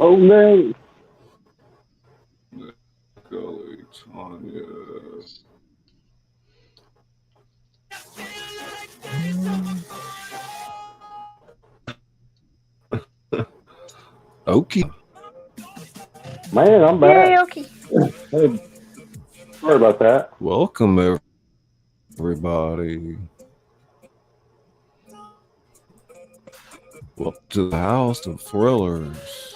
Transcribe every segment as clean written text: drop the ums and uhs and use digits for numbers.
Oh no. Golly, Tanya. Okie. Man, I'm back. Yay, okay. Hey, sorry about that. Welcome, everybody. Welcome to the House of Thrillers.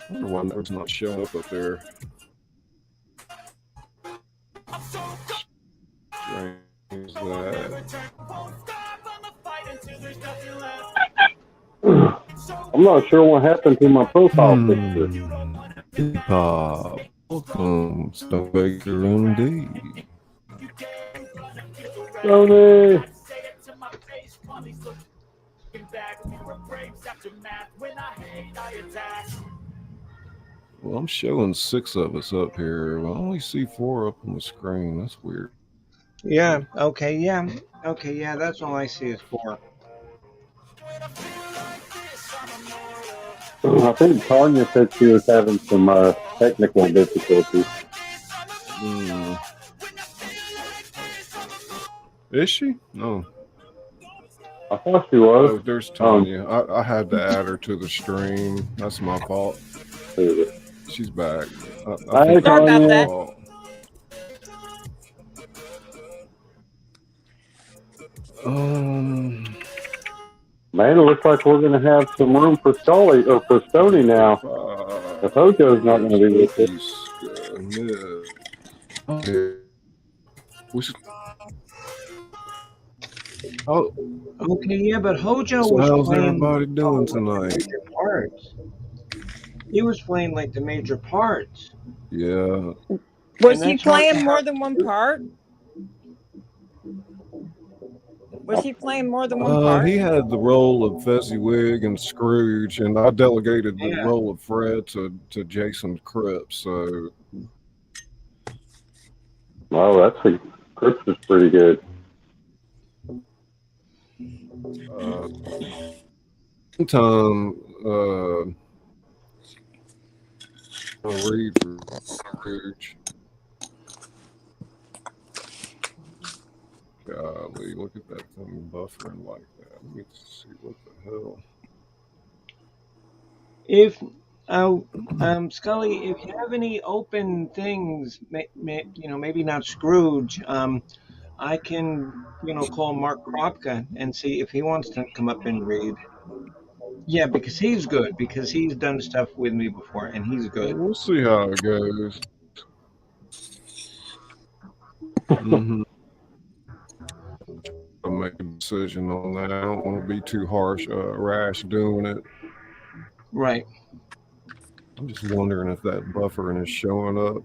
I wonder why there's not showing up there. Strange as that. I'm not sure what happened to my profile picture. Pop. Welcome, Stonebaker MD. Tony. Well, I'm showing 6 of us up here. I only see 4 up on the screen. That's weird. Yeah. Okay. Yeah. Okay. Yeah. That's all I see is 4. I think Tanya said she was having some technical difficulties. Is she? No. I thought she was. Oh, there's Tanya. I had to add her to the stream. That's my fault. She's back. Hi, Tanya. Man, it looks like we're going to have some room for Scully or for Stony now. If Hojo's not going to be with us. Okay. Oh, okay, yeah, but Hojo so was how's playing everybody doing tonight? Major parts. He was playing like the major parts. Yeah. Was he playing more than one part? Was he playing more than one part? He had the role of Fezziwig and Scrooge, and I delegated the role of Fred to Jason Cripps. So, Well, Cripps is pretty good. Sometime I'll read for Scrooge. Golly, look at that thing buffering like that. Let me see what the hell. If Scully, if you have any open things, maybe not Scrooge, I can call Mark Kropka and see if he wants to come up and read. Yeah, because he's good. Because he's done stuff with me before, and he's good. We'll see how it goes. I'll make a decision on that. I don't want to be too rash doing it. Right. I'm just wondering if that buffering is showing up.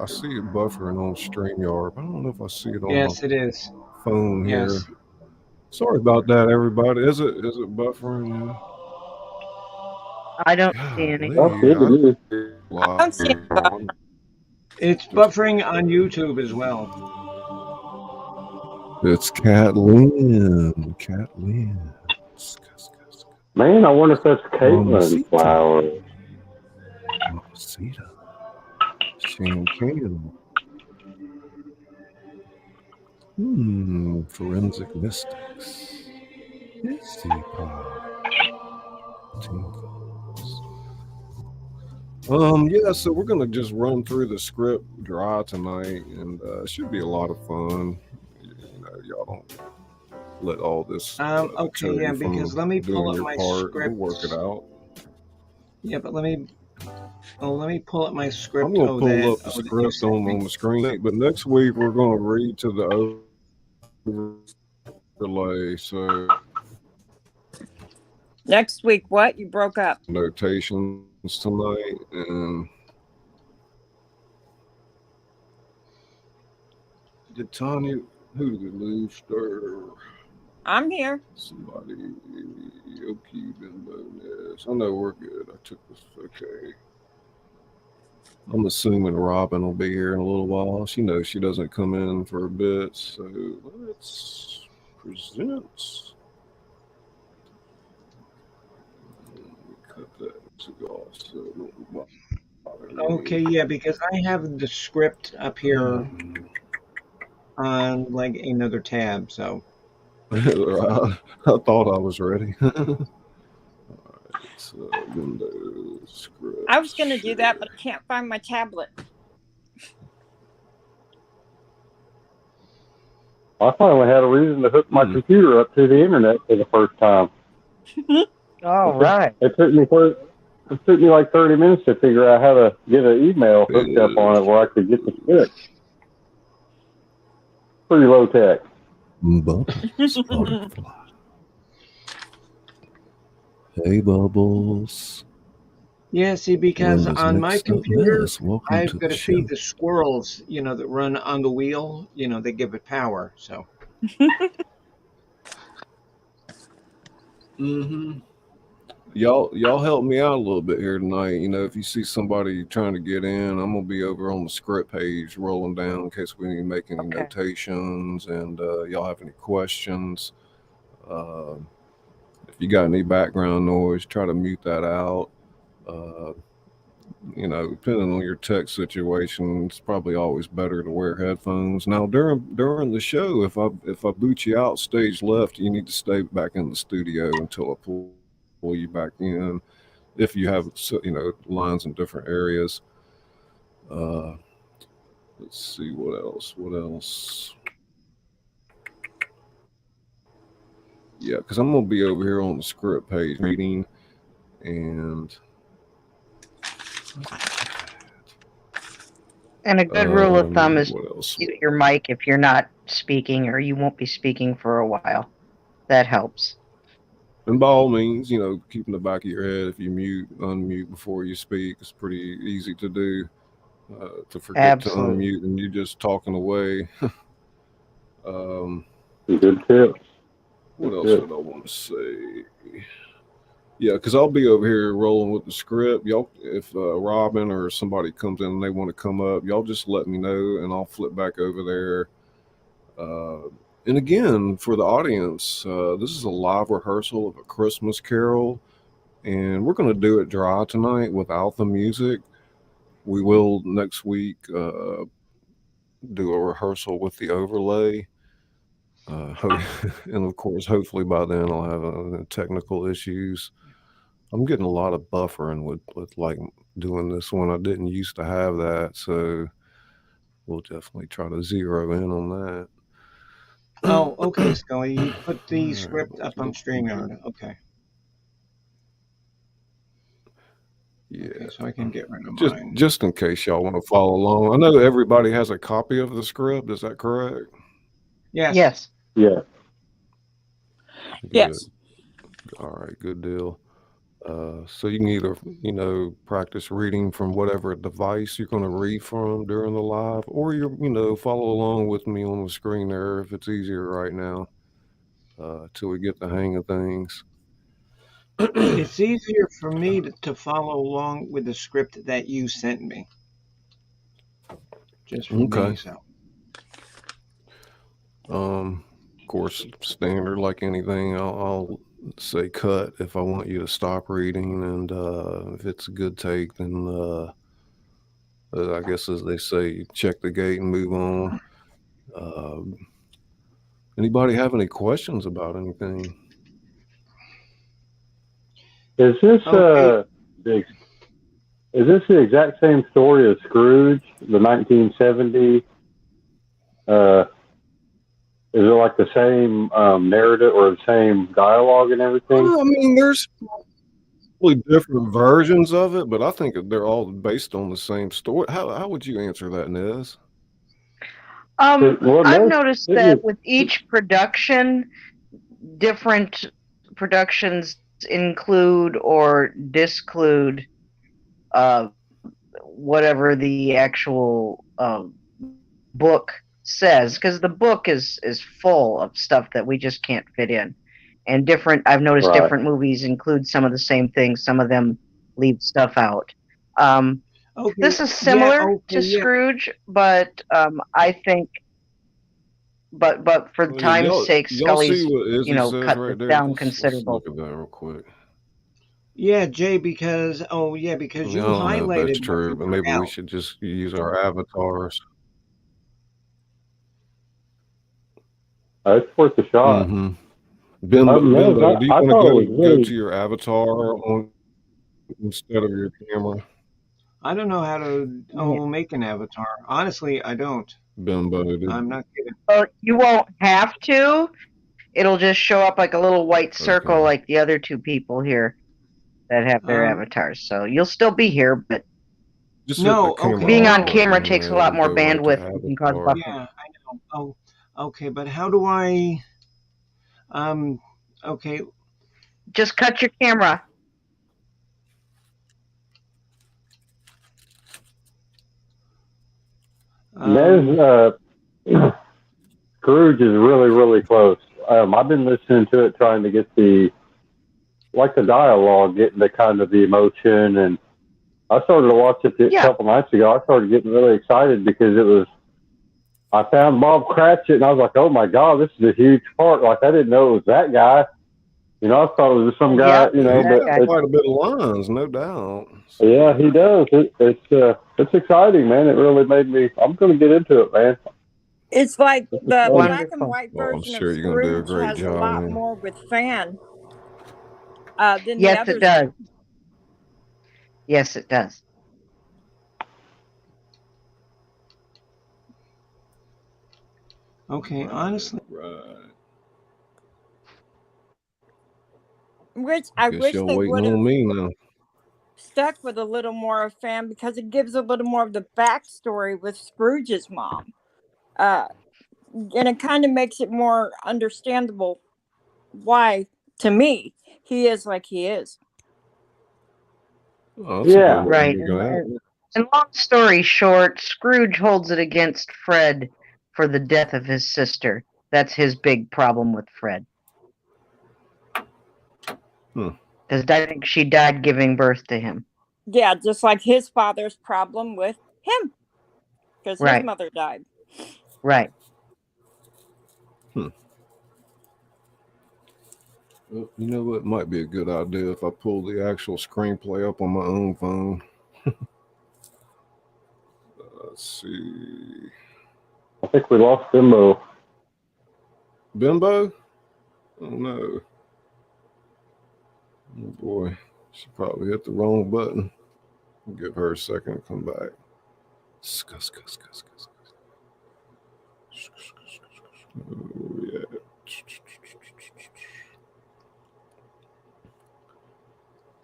I see it buffering on StreamYard, but I don't know if I see it on my phone here. Sorry about that, everybody. Is it buffering? I don't see any. I don't see it. It's buffering on YouTube as well. It's Kathleen. Man, I wonder if that's Caitlin's flower. Mamacita. Champagne. Forensic Mystics. Hissy Pop. Tinkles. Yeah, so we're gonna just run through the script dry tonight, and it should be a lot of fun. Y'all don't let all this. Okay, yeah, because let me pull up my script. We'll work it out. Yeah, but let me pull up my script. I'm gonna pull up the script on the screen. But next week we're gonna read to the overlay. So next week, what? You broke up. Notations tonight, and did Tanya? Who did we lose? I'm here. Somebody. Okay, bonus. I know we're good. I took this. Okay. I'm assuming Robin will be here in a little while. She knows she doesn't come in for a bit, so let's presents. Cut that off so it won't bother me. Okay, yeah, because I have the script up here on like another tab, so. I thought I was ready. Alright, it's Windows script. I was going to do that, but I can't find my tablet. I finally had a reason to hook my computer up to the internet for the first time. All right. It took me like 30 minutes to figure out how to get an email hooked up on it where I could get the script. Pretty low tech. Bubbles. Hey, Bubbles. Yeah, see, because on my computer, I've got to feed the squirrels, that run on the wheel, they give it power, so. Mm-hmm. Y'all help me out a little bit here tonight. If you see somebody trying to get in, I'm gonna be over on the script page rolling down in case we need to make any notations, and y'all have any questions. If you got any background noise, try to mute that out. Depending on your tech situation, it's probably always better to wear headphones. Now, during the show, if I boot you out stage left, you need to stay back in the studio until I pull you back in. If you have lines in different areas. Let's see what else. Yeah, because I'm gonna be over here on the script page reading, and a good rule of thumb is mute your mic if you're not speaking, or you won't be speaking for a while. That helps. And by all means, keep in the back of your head, if you unmute before you speak, it's pretty easy to do. To forget to unmute and you're just talking away. Good tips. What else did I want to say? Yeah, because I'll be over here rolling with the script. Y'all, if Robin or somebody comes in and they want to come up, y'all just let me know and I'll flip back over there. And again, for the audience, this is a live rehearsal of A Christmas Carol, and we're going to do it dry tonight without the music. We will next week do a rehearsal with the overlay. And of course, hopefully by then I'll have technical issues. I'm getting a lot of buffering with like doing this one. I didn't used to have that, so we'll definitely try to zero in on that. Oh, okay, Scully. You put the script up on StreamYard. Okay. Yeah. Okay, so I can get rid of mine. Just in case y'all want to follow along. I know everybody has a copy of the script. Is that correct? Yes. Yes. Yeah. Good. Yes. All right. Good deal. So you can either, practice reading from whatever device you're going to read from during the live, or follow along with me on the screen there if it's easier right now, till we get the hang of things. It's easier for me to follow along with the script that you sent me. Just for me, so. Of course, standard like anything, I'll say cut if I want you to stop reading, and if it's a good take, then I guess as they say, check the gate and move on. Anybody have any questions about anything? Is this the exact same story as Scrooge, the 1970? Is it like the same narrative or the same dialogue and everything? Well, I mean, there's probably different versions of it, but I think they're all based on the same story. How would you answer that, Nez? I've noticed that with each production, different productions include or disclude whatever the actual book says, because the book is full of stuff that we just can't fit in. And I've noticed different movies include some of the same things. Some of them leave stuff out. This is similar to Scrooge, but I think but for time's sake, Scully's, see what Izzy says cut right this there? down Let's considerable. look at that real quick. Yeah, Jay, because you I don't know if highlighted that's what true, you but took maybe we out. should just use our avatars. It's worth a shot. Mm-hmm. Bimbo, do you want to go to your avatar instead of your camera? I don't know how to make an avatar. Honestly, I don't. Bimbo, I'm not kidding. Well, you won't have to. It'll just show up like a little white circle, Okay. like the other two people here that have their avatars. So you'll still be here, but Just hit the camera being on off camera button, takes a and lot it'll more go right to bandwidth and can cause avatar. buffering. Yeah, I know. Oh, okay, but how do I? Okay. Just cut your camera. Scrooge is really, really close. I've been listening to it, trying to get the dialogue, getting the kind of the emotion. And I started to watch it a couple nights ago. I started getting really excited because I found Bob Cratchit, and I was like, oh my God, this is a huge part. Like, I didn't know it was that guy. I thought it was just some guy, He's got quite a bit of lines, no doubt. Yeah, he does. It's exciting, man. It really made me. I'm going to get into it, man. It's like the black and Wonderful. white version sure of you're gonna do a Scrooge great has job, a lot man. more with Fan than the Yes, others. it does. Yes, it does. Okay, honestly. Right. Which I wish you're they waiting would have on me now. stuck with a little more of Fan, because it gives a little more of the backstory with Scrooge's mom. And it kind of makes it more understandable why, to me, he is like he is. Oh, right. And long story short, Scrooge holds it against Fred for the death of his sister. That's his big problem with Fred. Because I think she died giving birth to him. Yeah, just like his father's problem with him, because his mother died. Right. Well, you know what? Might be a good idea if I pull the actual screenplay up on my own phone. Let's see. I think we lost Bimbo. Bimbo? Oh no. Oh boy. She probably hit the wrong button. I'll give her a second to come back. Oh, yeah.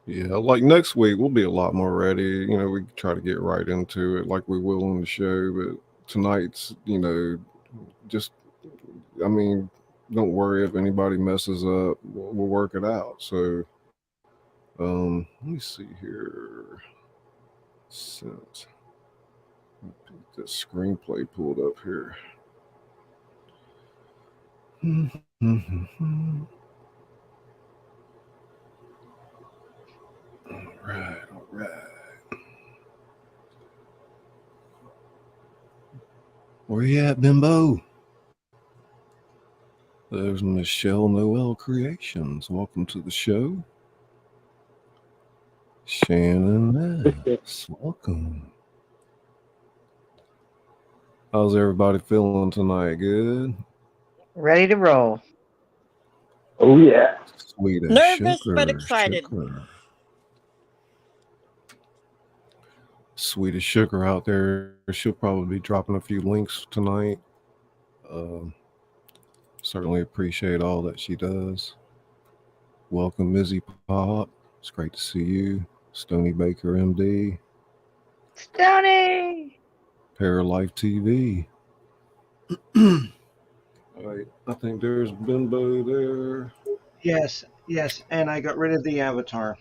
Yeah, like next week we'll be a lot more ready. We try to get right into it like we will on the show. But tonight's, just, don't worry if anybody messes up. We'll work it out. So, let me see here. Since the screenplay pulled up here. All right. Where you at, Bimbo? There's Michelle Noel Creations. Welcome to the show. Shannon S. Welcome. How's everybody feeling tonight? Good? Ready to roll. Oh, yeah. Sweet as Nervous sugar, but excited. Sweet as sugar out there. She'll probably be dropping a few links tonight. Certainly appreciate all that she does. Welcome, Mizzy Pop. It's great to see you. Stony Baker, MD. Stony! Paralife TV. All right, I think there's Bimbo there. Yes, and I got rid of the avatar.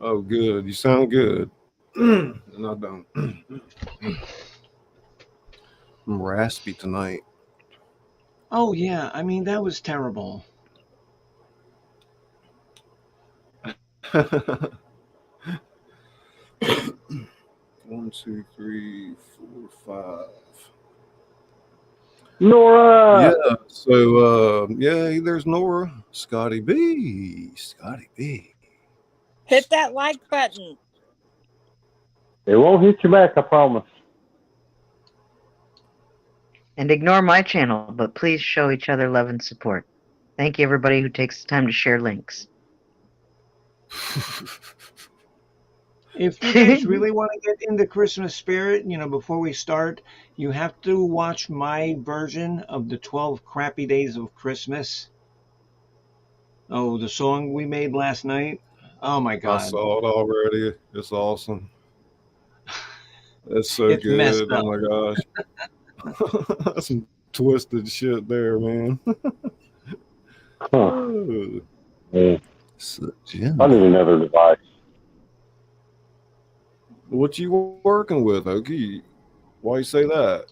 Oh, good. You sound good. And I don't. I'm raspy tonight. Oh, yeah. That was terrible. 1, 2, 3, 4, 5. Nora. Yeah. So there's Nora. Scotty B. Hit that like button. It won't hit you back, I promise. And ignore my channel, but please show each other love and support. Thank you, everybody who takes the time to share links. If you guys really want to get in the Christmas spirit, before we start, you have to watch my version of the 12 Crappy Days of Christmas. Oh, the song we made last night. Oh my God. I saw it already. It's awesome. It's so it's good. Messed up. Oh my gosh. That's some twisted shit there, man. Yeah. I need another device. What you working with, Okie? Why you say that?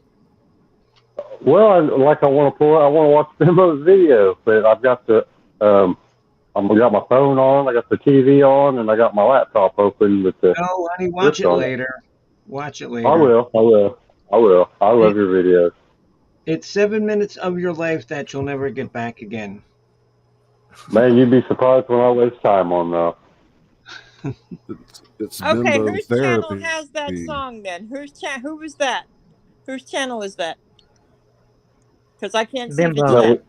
Well, I want to watch Bimbo's video, but I've got I got my phone on, I got the TV on, and I got my laptop open with the. No, honey, watch it later. Watch it later. I will. I love your videos. It's 7 minutes of your life that you'll never get back again. Man, you'd be surprised when I waste time on that. It's okay, Bimbo whose therapy. channel has that song then? Who was that? Whose channel is that? Because I can't see the chat.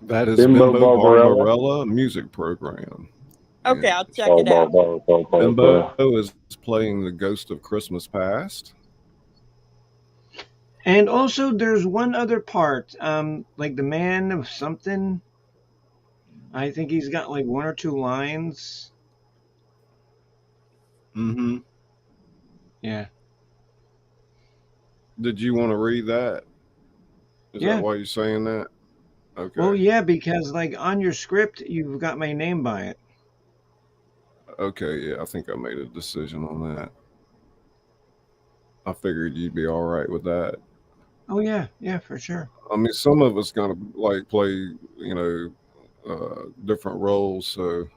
That is Bimbo Barbarella music program. Okay, I'll check it out. Bimbo is playing the Ghost of Christmas Past. And also, there's one other part, like the man of something. I think he's got like 1 or 2 lines. Mm-hmm. Yeah. Did you want to read that? Is that why you're saying that? Okay. Well, yeah, because like on your script, you've got my name by it. Okay, yeah, I think I made a decision on that. I figured you'd be all right with that. Oh yeah, for sure. I mean, some of us gonna like play, different roles. So,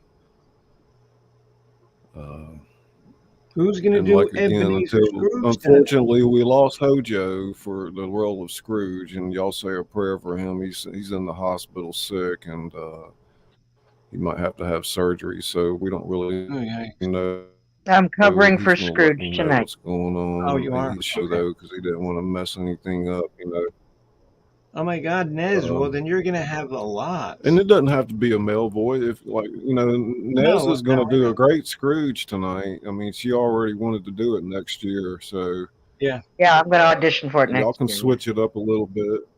who's gonna do Ebenezer Scrooge? Unfortunately, we lost Hojo for the role of Scrooge, and y'all say a prayer for him. He's in the hospital sick, and he might have to have surgery. So we don't really know. I'm covering for Scrooge tonight. What's going on? Oh, you are? Though, because he didn't want to mess anything up, Oh my God, Nez! Well, then you're gonna have a lot. And it doesn't have to be a male voice. If Nez is going to do a great Scrooge tonight. I mean, she already wanted to do it next year, so yeah, I'm going to audition for it next year. Y'all can switch it up a little bit.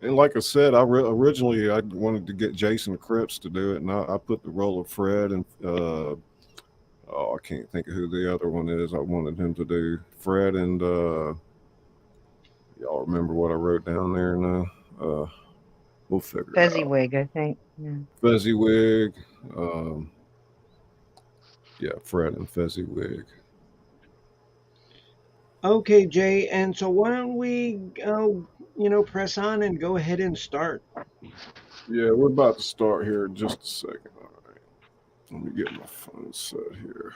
And like I said, originally I wanted to get Jason Cripps to do it, and I put the role of Fred, and I can't think of who the other one is. I wanted him to do Fred, and y'all remember what I wrote down there? No, we'll figure it out. Fezziwig, I think. Yeah. Fezziwig, Fred and Fezziwig. Okay, Jay, and so why don't we press on and go ahead and start? Yeah, we're about to start here in just a second. All right. Let me get my phone set here.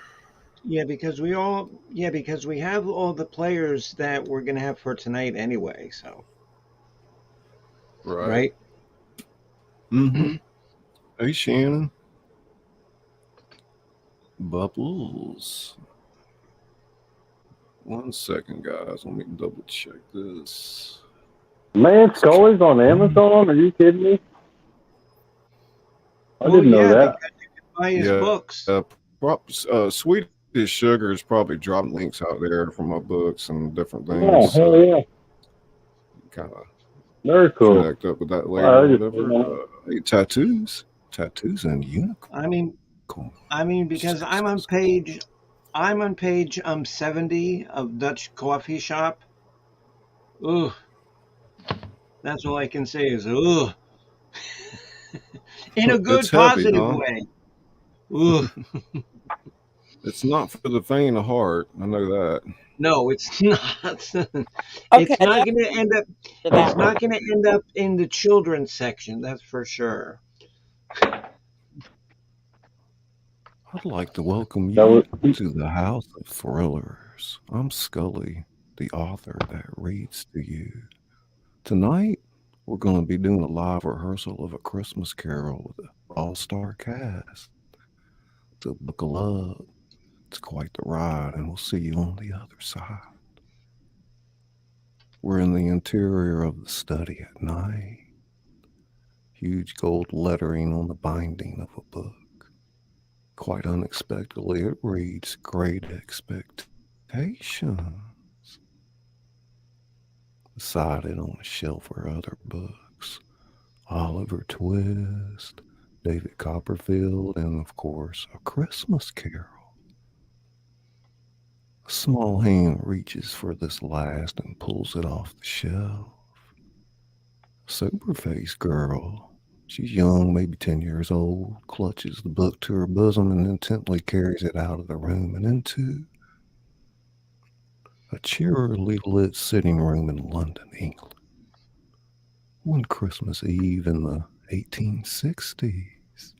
Yeah, because we have all the players that we're going to have for tonight anyway, so. Right? Mm-hmm. Hey, Shannon. Bubbles. 1 second, guys. Let me double check this. Man, Scully's on Amazon? Are you kidding me? I didn't know that. You can buy his books. Swedish Sugar is probably dropping links out there for my books and different things. Oh, hell yeah. Kind of very cool. Connect up with that later. Whatever. Hey, tattoos and unicorn. I mean, because I'm on page 70 of Dutch Coffee Shop. Ugh. That's all I can say is ugh. In a good, positive way. Ugh. It's not for the faint of heart. I know that. No, it's not. It's not going to end up. It's not going to end up in the children's section. That's for sure. I'd like to welcome you to the House of Thrillers. I'm Scully. the author that reads to you. Tonight, we're going to be doing a live rehearsal of A Christmas Carol with an all-star cast. So buckle up. It's quite the ride, and we'll see you on the other side. We're in the interior of the study at night. Huge gold lettering on the binding of a book. Quite unexpectedly, it reads Great Expectations. Beside it on a shelf are other books. Oliver Twist, David Copperfield, and of course, A Christmas Carol. A small hand reaches for this last and pulls it off the shelf. A sober-faced girl, she's young, maybe 10 years old, clutches the book to her bosom and intently carries it out of the room and into a cheerily lit sitting room in London, England. One Christmas Eve in the 1860s.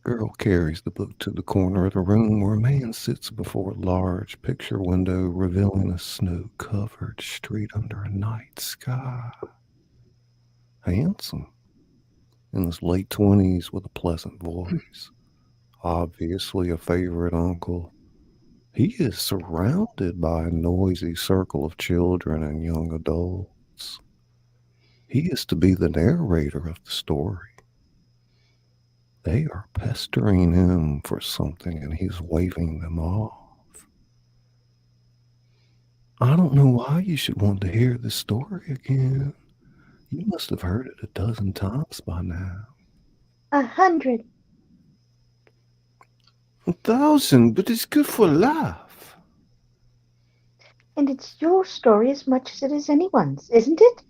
Girl carries the book to the corner of the room where a man sits before a large picture window revealing a snow-covered street under a night sky. Handsome, in his late 20s with a pleasant voice. Obviously a favorite uncle. He is surrounded by a noisy circle of children and young adults. He is to be the narrator of the story. They are pestering him for something and he's waving them off. I don't know why you should want to hear this story again. You must have heard it 12 times by now. 100. 1,000, but it's good for a laugh. And it's your story as much as it is anyone's, isn't it?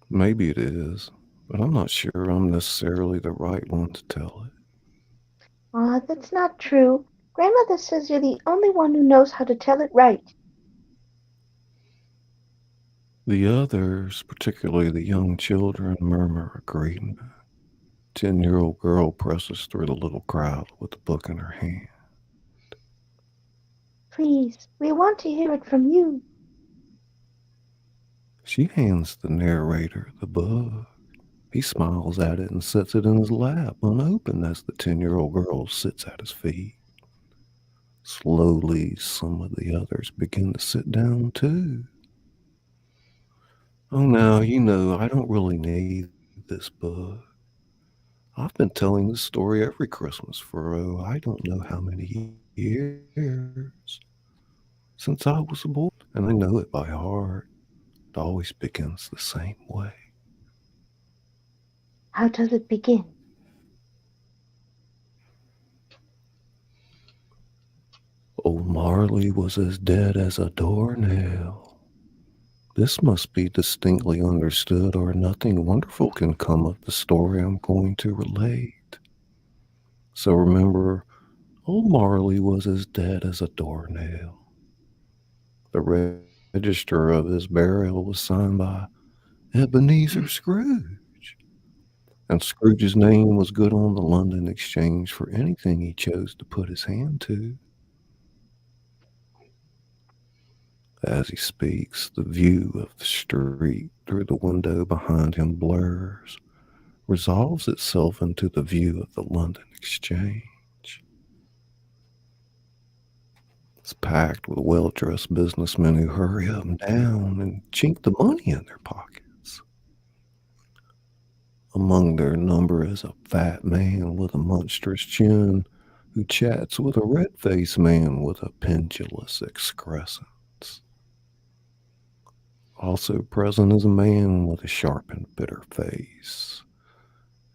Maybe it is, but I'm not sure I'm necessarily the right one to tell it. That's not true. Grandmother says you're the only one who knows how to tell it right. The others, particularly the young children, murmur agreement. 10-year-old girl presses through the little crowd with the book in her hand. Please, we want to hear it from you. She hands the narrator the book. He smiles at it and sets it in his lap, unopened, as the 10-year-old girl sits at his feet. Slowly, some of the others begin to sit down too. Oh, now, I don't really need this book. I've been telling this story every Christmas for, I don't know how many years. Since I was a boy, and I know it by heart. It always begins the same way. How does it begin? Old Marley was as dead as a doornail. This must be distinctly understood, or nothing wonderful can come of the story I'm going to relate. So remember, old Marley was as dead as a doornail. The register of his burial was signed by Ebenezer Scrooge. And Scrooge's name was good on the London Exchange for anything he chose to put his hand to. As he speaks, the view of the street through the window behind him blurs, resolves itself into the view of the London Exchange. It's packed with well-dressed businessmen who hurry up and down and chink the money in their pockets. Among their number is a fat man with a monstrous chin who chats with a red-faced man with a pendulous excrescence. Also present is a man with a sharp and bitter face,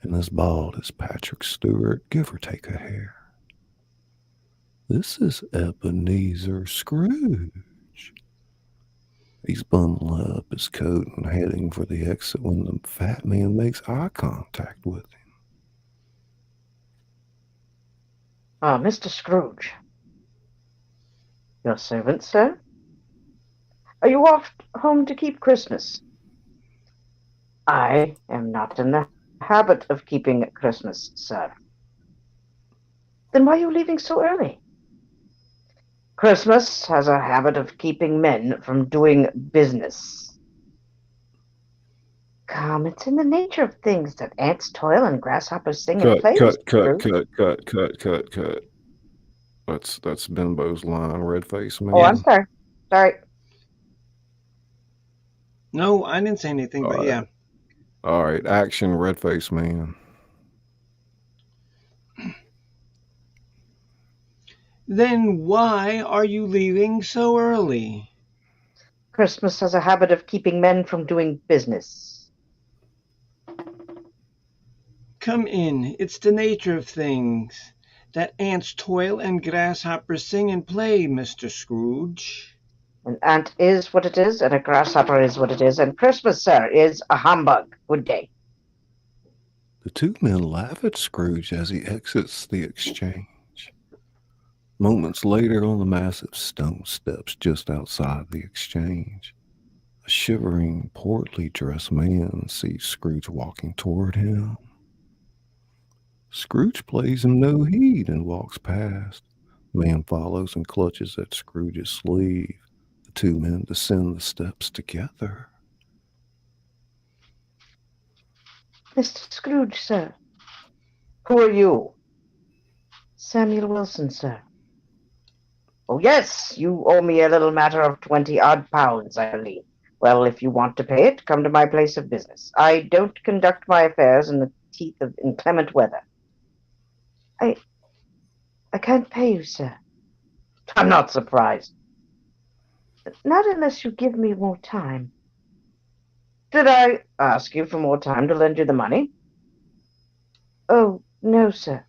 and as bald as Patrick Stewart, give or take a hair. This is Ebenezer Scrooge. He's bundling up his coat and heading for the exit when the fat man makes eye contact with him. Mr. Scrooge. Your servant, sir? Are you off home to keep Christmas? I am not in the habit of keeping Christmas, sir. Then why are you leaving so early? Christmas has a habit of keeping men from doing business. Come, it's in the nature of things that ants toil and grasshoppers sing and play. Cut. That's Bimbo's line, red-faced man. Oh, I'm sorry. Sorry. No, I didn't say anything, but yeah. All right, action, red-faced man. Then why are you leaving so early? Christmas has a habit of keeping men from doing business. Come in. It's the nature of things that ants toil and grasshoppers sing and play, Mr. Scrooge. An ant is what it is, and a grasshopper is what it is, and Christmas, sir, is a humbug. Good day. The two men laugh at Scrooge as he exits the exchange. Moments later, on the massive stone steps just outside the exchange, a shivering, poorly dressed man sees Scrooge walking toward him. Scrooge pays him no heed and walks past. The man follows and clutches at Scrooge's sleeve. The two men descend the steps together. Mr. Scrooge, sir. Who are you? Samuel Wilson, sir. Oh, yes, you owe me a little matter of 20-odd pounds, I believe. Well, if you want to pay it, come to my place of business. I don't conduct my affairs in the teeth of inclement weather. I can't pay you, sir. I'm not surprised. Not unless you give me more time. Did I ask you for more time to lend you the money? Oh, no, sir.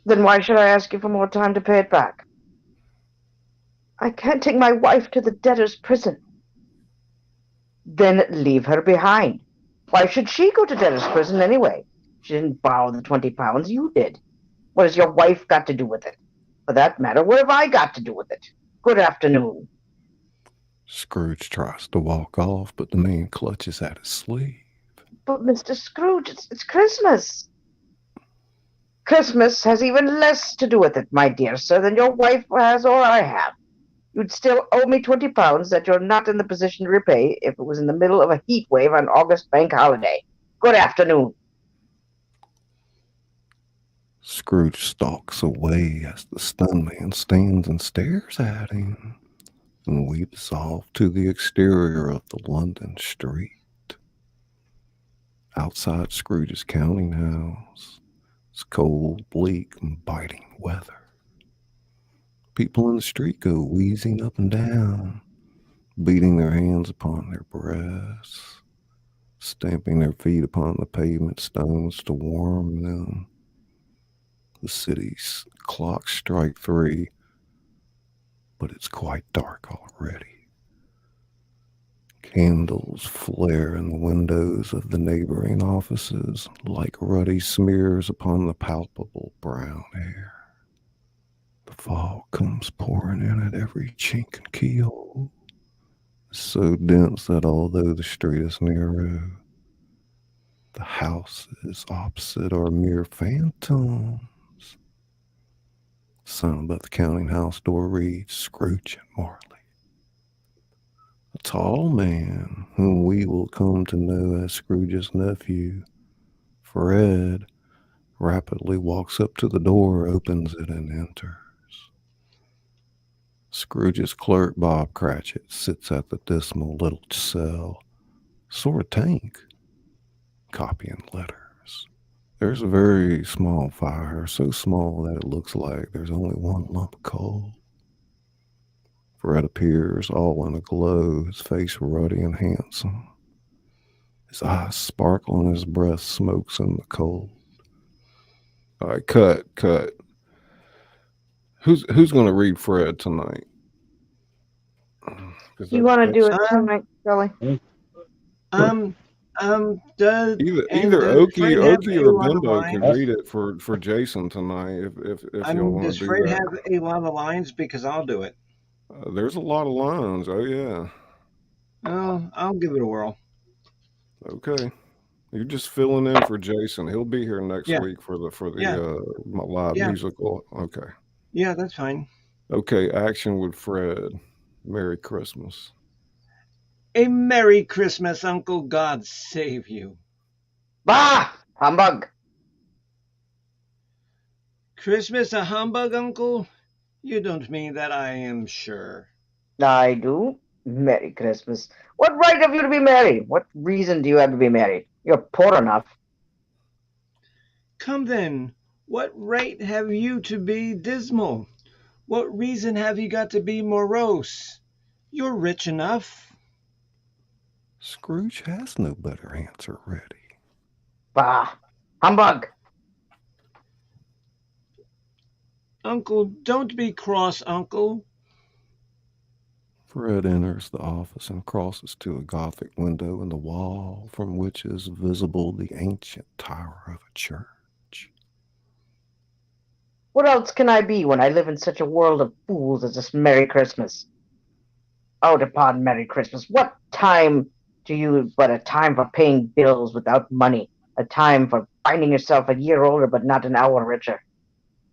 Then why should I ask you for more time to pay it back? I can't take my wife to the debtor's prison. Then leave her behind. Why should she go to debtor's prison anyway? She didn't borrow the 20 pounds, you did. What has your wife got to do with it? For that matter, what have I got to do with it? Good afternoon. Scrooge tries to walk off, but the man clutches at his sleeve. But Mr. Scrooge, it's Christmas. Christmas has even less to do with it, my dear sir, than your wife has or I have. You'd still owe me 20 pounds that you're not in the position to repay if it was in the middle of a heat wave on August bank holiday. Good afternoon. Scrooge stalks away as the stunned man stands and stares at him, and we dissolve to the exterior of the London street. Outside Scrooge's counting house, it's cold, bleak, and biting weather. People in the street go wheezing up and down, beating their hands upon their breasts, stamping their feet upon the pavement stones to warm them. The city's clocks strike 3, but it's quite dark already. Candles flare in the windows of the neighboring offices like ruddy smears upon the palpable brown air. The fog comes pouring in at every chink and keyhole, so dense that although the street is narrow, the houses opposite are mere phantoms. The sign above the counting house door reads, Scrooge and Marley. A tall man, whom we will come to know as Scrooge's nephew, Fred, rapidly walks up to the door, opens it, and enters. Scrooge's clerk, Bob Cratchit, sits at the dismal little cell, sort of tank, copying letters. There's a very small fire, so small that it looks like there's only one lump of coal. Fred appears all in a glow, his face ruddy and handsome. His eyes sparkle and his breath smokes in the cold. All right, cut. Who's going to read Fred tonight? You want to do it tonight, Kelly? Either Okie or Bimbo can read it for Jason tonight if you want to do that. Does Fred have a lot of lines? Because I'll do it. There's a lot of lines. Oh yeah. I'll give it a whirl. Okay. You're just filling in for Jason. He'll be here next week for the live musical. Okay. Yeah, that's fine. Okay, action with Fred. Merry Christmas. A Merry Christmas, Uncle. God save you. Bah! Humbug! Christmas a humbug, Uncle? You don't mean that, I am sure. I do. Merry Christmas. What right have you to be merry? What reason do you have to be merry? You're poor enough. Come then, what right have you to be dismal? What reason have you got to be morose? You're rich enough. Scrooge has no better answer ready. Bah! Humbug! Uncle, don't be cross, Uncle. Fred enters the office and crosses to a Gothic window in the wall from which is visible the ancient tower of a church. What else can I be when I live in such a world of fools as this Merry Christmas? Out upon Merry Christmas! What time to you but a time for paying bills without money, a time for finding yourself a year older but not an hour richer,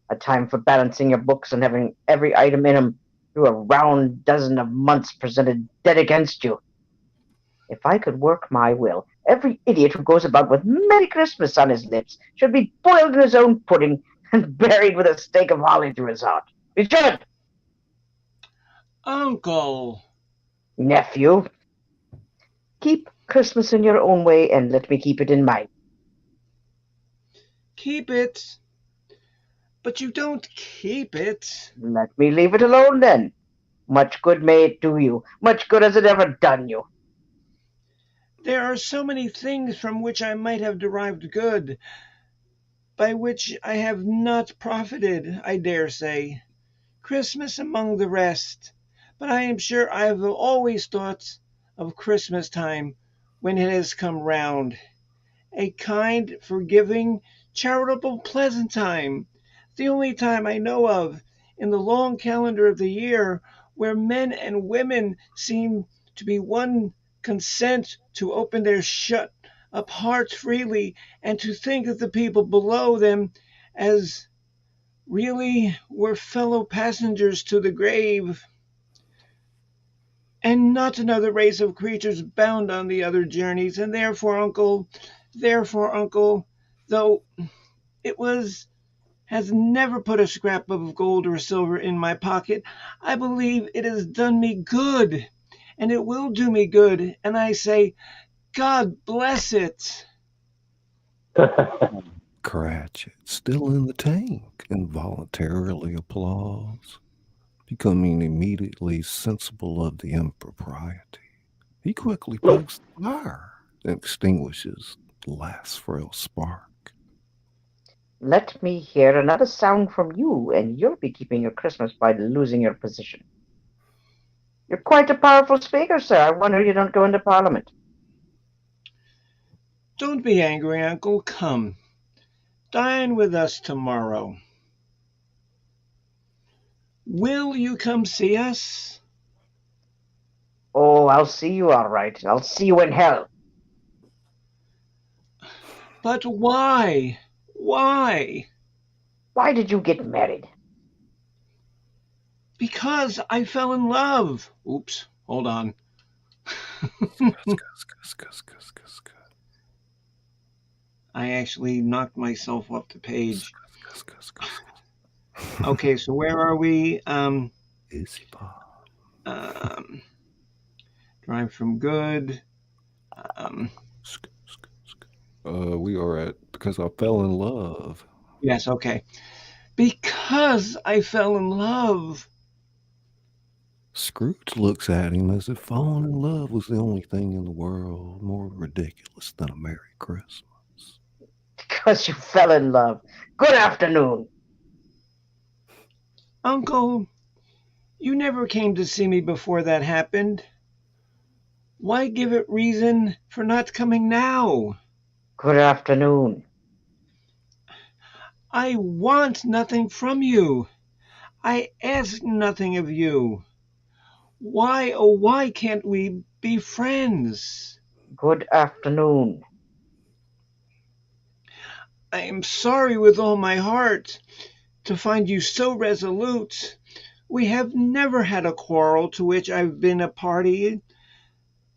a time for balancing your books and having every item in them through a round dozen of months presented dead against you. If I could work my will, every idiot who goes about with Merry Christmas on his lips should be boiled in his own pudding and buried with a stake of holly through his heart. He should! Uncle! Nephew, keep Christmas in your own way and let me keep it in mine. Keep it? But you don't keep it. Let me leave it alone then. Much good may it do you. Much good has it ever done you. There are so many things from which I might have derived good, by which I have not profited, I dare say. Christmas among the rest. But I am sure I have always thought of Christmas time when it has come round. A kind, forgiving, charitable, pleasant time. The only time I know of in the long calendar of the year where men and women seem to be one consent to open their shut up hearts freely and to think of the people below them as really were fellow passengers to the grave, and not another race of creatures bound on the other journeys. And therefore, Uncle, though it has never put a scrap of gold or silver in my pocket, I believe it has done me good, and it will do me good, and I say, God bless it. Cratchit, still in the tank, involuntarily applauds, becoming immediately sensible of the impropriety. He quickly pokes the fire and extinguishes the last frail spark. Let me hear another sound from you, and you'll be keeping your Christmas by losing your position. You're quite a powerful speaker, sir. I wonder you don't go into Parliament. Don't be angry, Uncle. Come. Dine with us tomorrow. Will you come see us? Oh, I'll see you all right. I'll see you in hell. But why? Why? Why did you get married? Because I fell in love. Oops, hold on. I actually knocked myself off the page. Okay, so where are we? Drive from good. We are at because I fell in love. Yes, okay. Because I fell in love. Scrooge looks at him as if falling in love was the only thing in the world more ridiculous than a Merry Christmas. Because you fell in love. Good afternoon. Uncle, you never came to see me before that happened. Why give it reason for not coming now? Good afternoon. I want nothing from you. I ask nothing of you. Why, oh, why can't we be friends? Good afternoon. I am sorry with all my heart to find you so resolute, We have never had a quarrel to which I've been a party,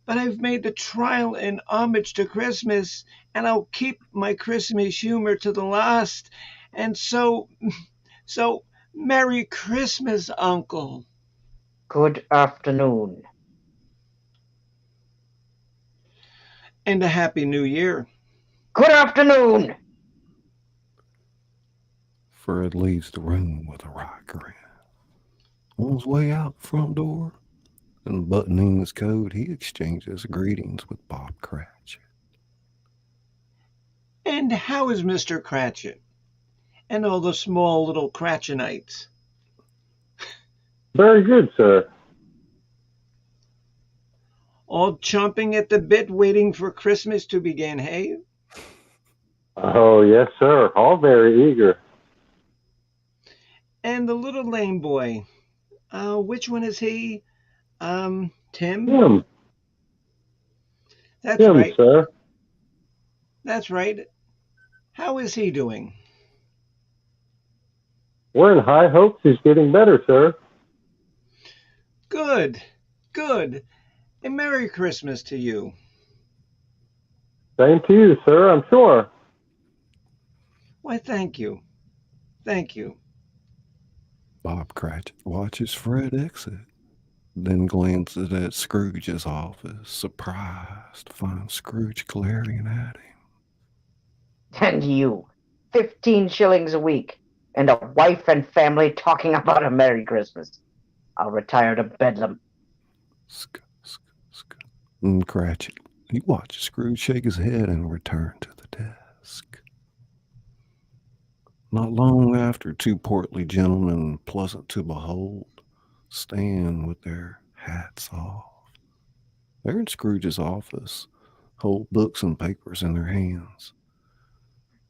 but I've made the trial in homage to Christmas, and I'll keep my Christmas humor to the last. And so, Merry Christmas, Uncle. Good afternoon. And a Happy New Year. Good afternoon. Fred leaves the room with a wry grin. On his way out the front door and buttoning his coat, he exchanges greetings with Bob Cratchit. And how is Mr. Cratchit? And all the small little Cratchitites? Very good, sir. All chomping at the bit, waiting for Christmas to begin, hey? Oh, yes, sir. All very eager. And the little lame boy, which one is he? Tim? Tim. That's Tim, right. sir. That's right. How is he doing? We're in high hopes he's getting better, sir. Good, good. A Merry Christmas to you. Same to you, sir, I'm sure. Why, thank you. Thank you. Bob Cratchit watches Fred exit, then glances at Scrooge's office, surprised to find Scrooge glaring at him. And you, 15 shillings a week, and a wife and family talking about a Merry Christmas. I'll retire to Bedlam. And Cratchit, he watches Scrooge shake his head and return to the desk. Not long after, two portly gentlemen, pleasant to behold, stand with their hats off. They're in Scrooge's office, hold books and papers in their hands.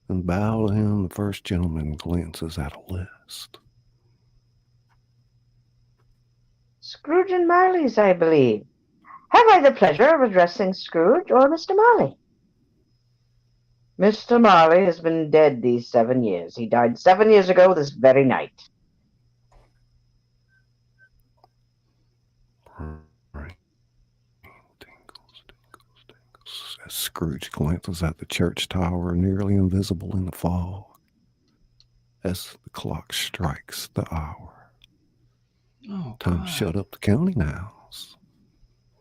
And bow to him, the first gentleman glances at a list. Scrooge and Marley's, I believe. Have I the pleasure of addressing Scrooge or Mr. Marley? Mr. Marley has been dead these 7 years. He died 7 years ago this very night. Right. Tingles. As Scrooge glances at the church tower, nearly invisible in the fog, as the clock strikes the hour. Oh, Time to shut up the counting house.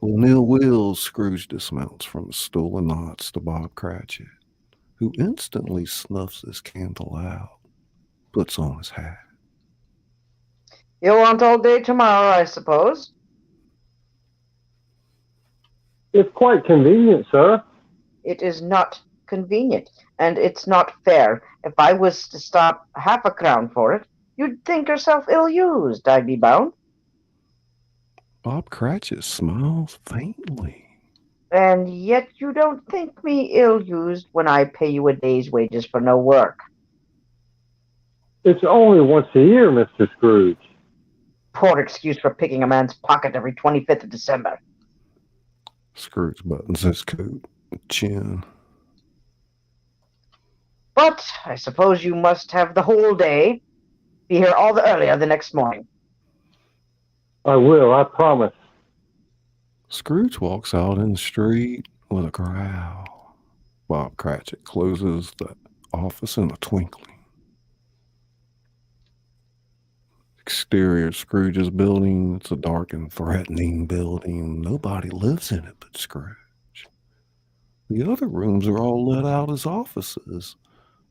With an ill will, Scrooge dismounts from his stool and nods to Bob Cratchit, who instantly snuffs his candle out, puts on his hat. You'll want all day tomorrow, I suppose? It's quite convenient, sir. It is not convenient, and it's not fair. If I was to stop half a crown for it, you'd think yourself ill-used, I'd be bound. Bob Cratchit smiles faintly. And yet you don't think me ill-used when I pay you a day's wages for no work. It's only once a year, Mr. Scrooge. Poor excuse for picking a man's pocket every 25th of December. Scrooge buttons his coat and chin. But I suppose you must have the whole day. Be here all the earlier the next morning. I will, I promise. Scrooge walks out in the street with a growl. Bob Cratchit closes the office in a twinkling. Exterior Scrooge's building. It's a dark and threatening building. Nobody lives in it but Scrooge. The other rooms are all let out as offices.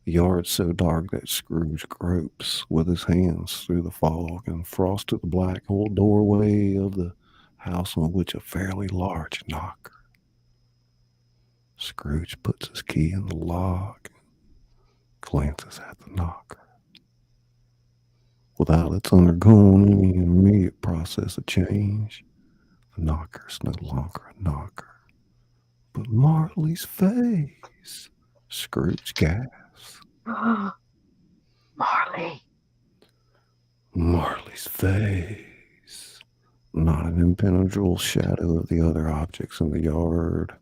The yard's so dark that Scrooge gropes with his hands through the fog and frosts to the black old doorway of the house on which a fairly large knocker. Scrooge puts his key in the lock and glances at the knocker. Without its undergone any immediate process of change, the knocker's no longer a knocker, but Marley's face. Scrooge gasps. Marley. Marley's face. Not an impenetrable shadow of the other objects in the yard,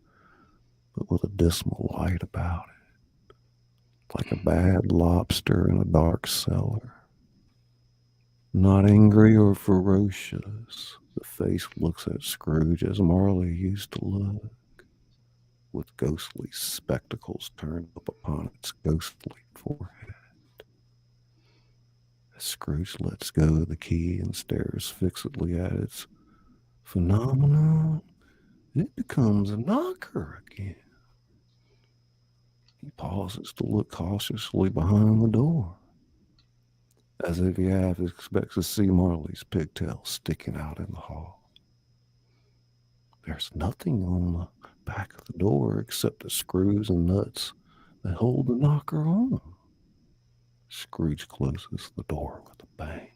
but with a dismal light about it, like a bad lobster in a dark cellar. Not angry or ferocious, the face looks at Scrooge as Marley used to look, with ghostly spectacles turned up upon its ghostly forehead. As Scrooge lets go of the key and stares fixedly at its phenomenon, it becomes a knocker again. He pauses to look cautiously behind the door, as if he half expects to see Marley's pigtail sticking out in the hall. There's nothing on the back of the door except the screws and nuts that hold the knocker on. Scrooge closes the door with a bang.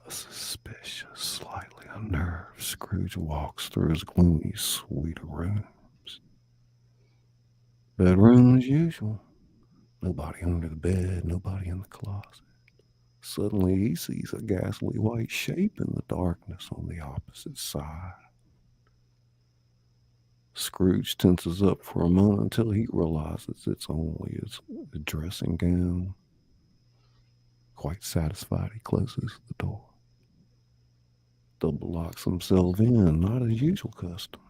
A suspicious, slightly unnerved Scrooge walks through his gloomy suite of rooms. Bedroom as usual. Nobody under the bed, nobody in the closet. Suddenly he sees a ghastly white shape in the darkness on the opposite side. Scrooge tenses up for a moment until he realizes it's only his dressing gown. Quite satisfied, he closes the door. Double locks himself in, not his usual custom.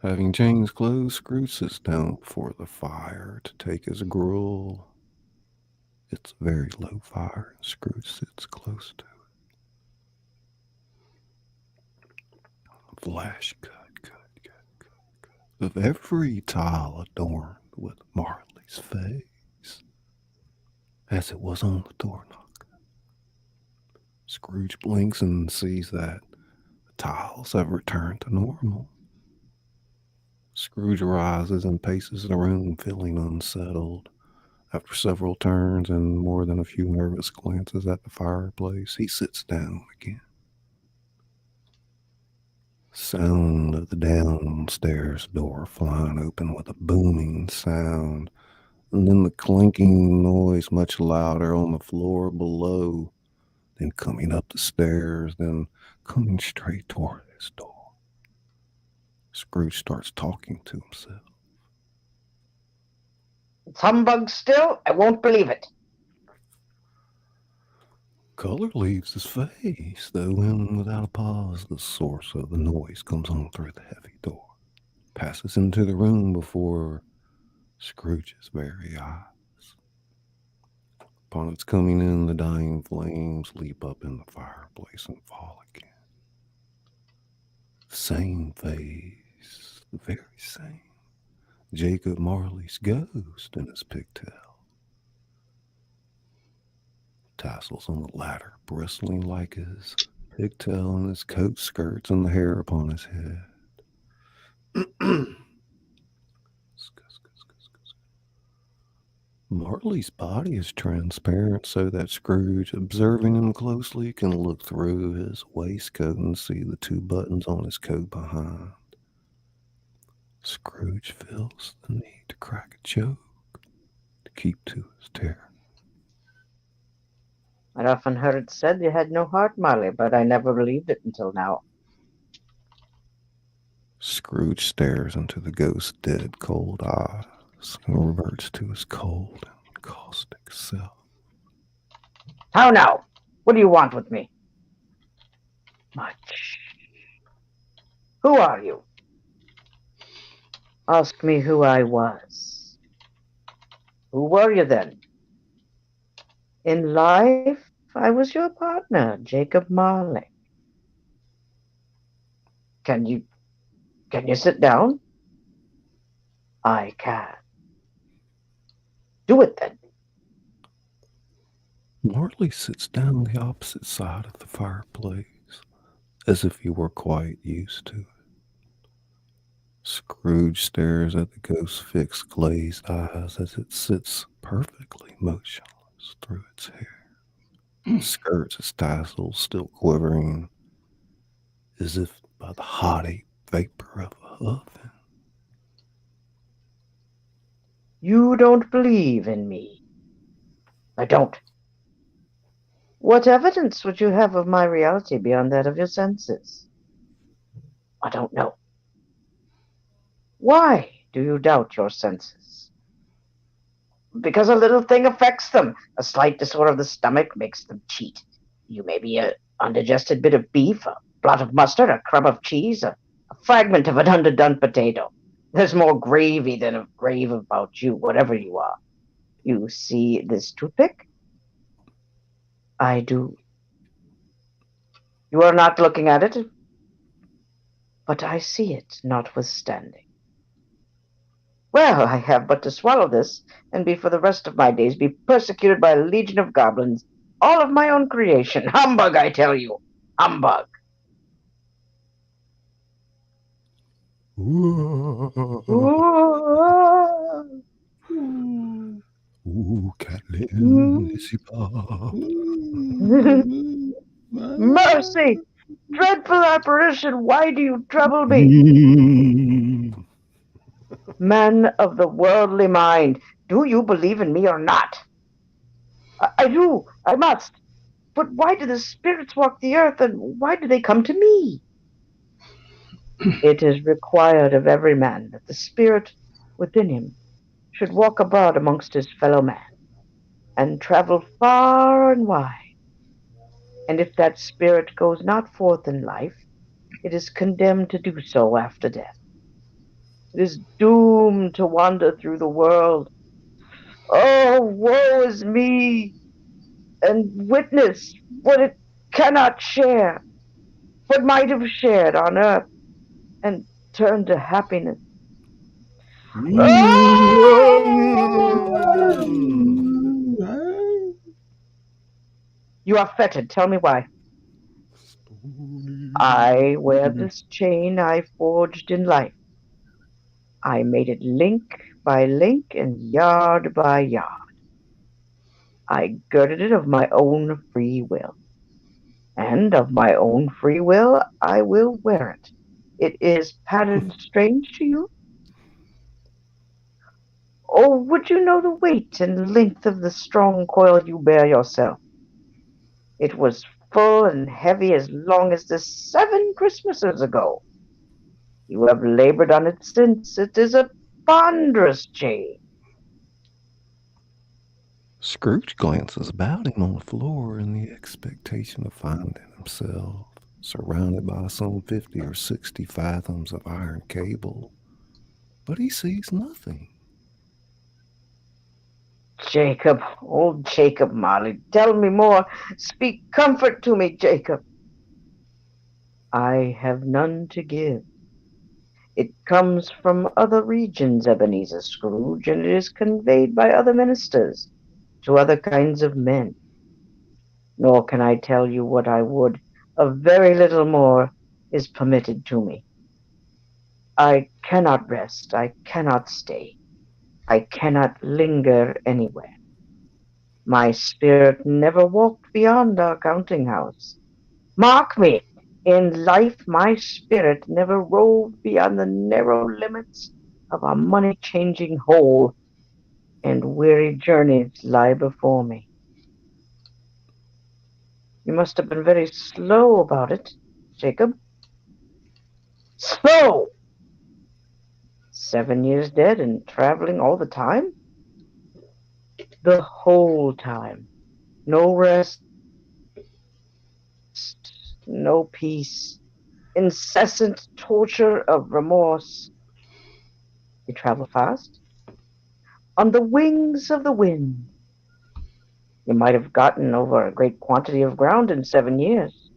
Having changed clothes, Scrooge sits down before the fire to take his gruel. It's a very low fire, and Scrooge sits close to it. Flash cut of every tile adorned with Marley's face, as it was on the doorknob. Scrooge blinks and sees that the tiles have returned to normal. Scrooge rises and paces the room, feeling unsettled. After several turns and more than a few nervous glances at the fireplace, he sits down again. Sound of the downstairs door flying open with a booming sound, and then the clinking noise much louder on the floor below, then coming up the stairs, then coming straight toward his door. Scrooge starts talking to himself. It's humbug still? I won't believe it. Color leaves his face, though, and without a pause, the source of the noise comes on through the heavy door, passes into the room before Scrooge's very eyes. Upon its coming in, the dying flames leap up in the fireplace and fall again. Same face, the very same. Jacob Marley's ghost in his pigtail. Tassels on the ladder bristling like his pigtail, and his coat skirts and the hair upon his head. Marley's body is transparent so that Scrooge, observing him closely, can look through his waistcoat and see the two buttons on his coat behind. Scrooge feels the need to crack a joke to keep to his terror. I'd often heard it said you had no heart, Marley, but I never believed it until now. Scrooge stares into the ghost's dead, cold eyes and reverts to his cold and caustic self. How now? What do you want with me? Much. Who are you? Ask me who I was. Who were you then? In life, I was your partner, Jacob Marley. Can you sit down? I can. Do it then. Marley sits down on the opposite side of the fireplace, as if he were quite used to it. Scrooge stares at the ghost's fixed, glazed eyes as it sits perfectly motionless through its hair. It skirts its tassels still quivering, as if by the hot vapor of a oven. You don't believe in me. I don't. What evidence would you have of my reality beyond that of your senses? I don't know. Why do you doubt your senses? because a little thing affects them. A slight disorder of the stomach makes them cheat. You may be an undigested bit of beef, a blot of mustard, a crumb of cheese, a fragment of an underdone potato. There's more gravy than a grave about you, whatever you are. You see this toothpick? I do. You are not looking at it, but I see it notwithstanding. Well, I have but to swallow this, and be for the rest of my days be persecuted by a legion of goblins, all of my own creation. Humbug, I tell you. Humbug. Catlin, Mercy! Dreadful apparition, why do you trouble me? Man of the worldly mind, do you believe in me or not? I do, I must. But why do the spirits walk the earth, and why do they come to me? It is required of every man that the spirit within him should walk about amongst his fellow man, and travel far and wide. And if that spirit goes not forth in life, it is condemned to do so after death. It is doomed to wander through the world. Oh, woe is me! And witness what it cannot share, what might have shared on earth, and turn to happiness. You are fettered. Tell me why. I wear this chain I forged in life. I made it link by link and yard by yard. I girded it of my own free will. And of my own free will, I will wear it. It is patterned strange to you? Or would you know the weight and length of the strong coil you bear yourself? It was full and heavy as long as the 7 Christmases ago. You have labored on it since. It is a ponderous chain. Scrooge glances about him on the floor in the expectation of finding himself surrounded by some 50 or 60 fathoms of iron cable, but he sees nothing. Jacob, old Jacob Marley, tell me more. Speak comfort to me, Jacob. I have none to give. It comes from other regions, Ebenezer Scrooge, and it is conveyed by other ministers to other kinds of men. Nor can I tell you what I would. A very little more is permitted to me. I cannot rest. I cannot stay. I cannot linger anywhere. My spirit never walked beyond our counting house. Mark me, in life my spirit never roved beyond the narrow limits of a money-changing hole, and weary journeys lie before me. You must have been very slow about it, Jacob. Slow! 7 years dead and traveling all the time? The whole time. No rest, no peace, incessant torture of remorse. You travel fast? On the wings of the wind. You might have gotten over a great quantity of ground in 7 years.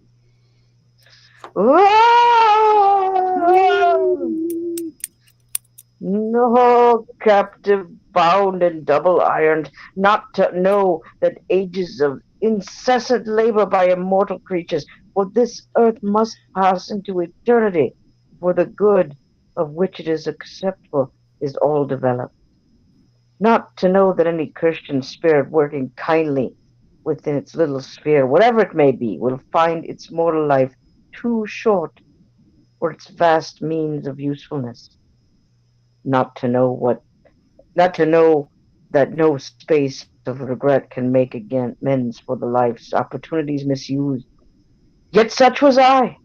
No, captive, bound and double ironed, not to know that ages of incessant labor by immortal creatures, for this earth must pass into eternity, for the good of which it is acceptable is all developed. Not to know that any Christian spirit working kindly within its little sphere, whatever it may be, will find its mortal life too short for its vast means of usefulness. Not to know that no space of regret can make amends for the life's opportunities misused. Yet such was I.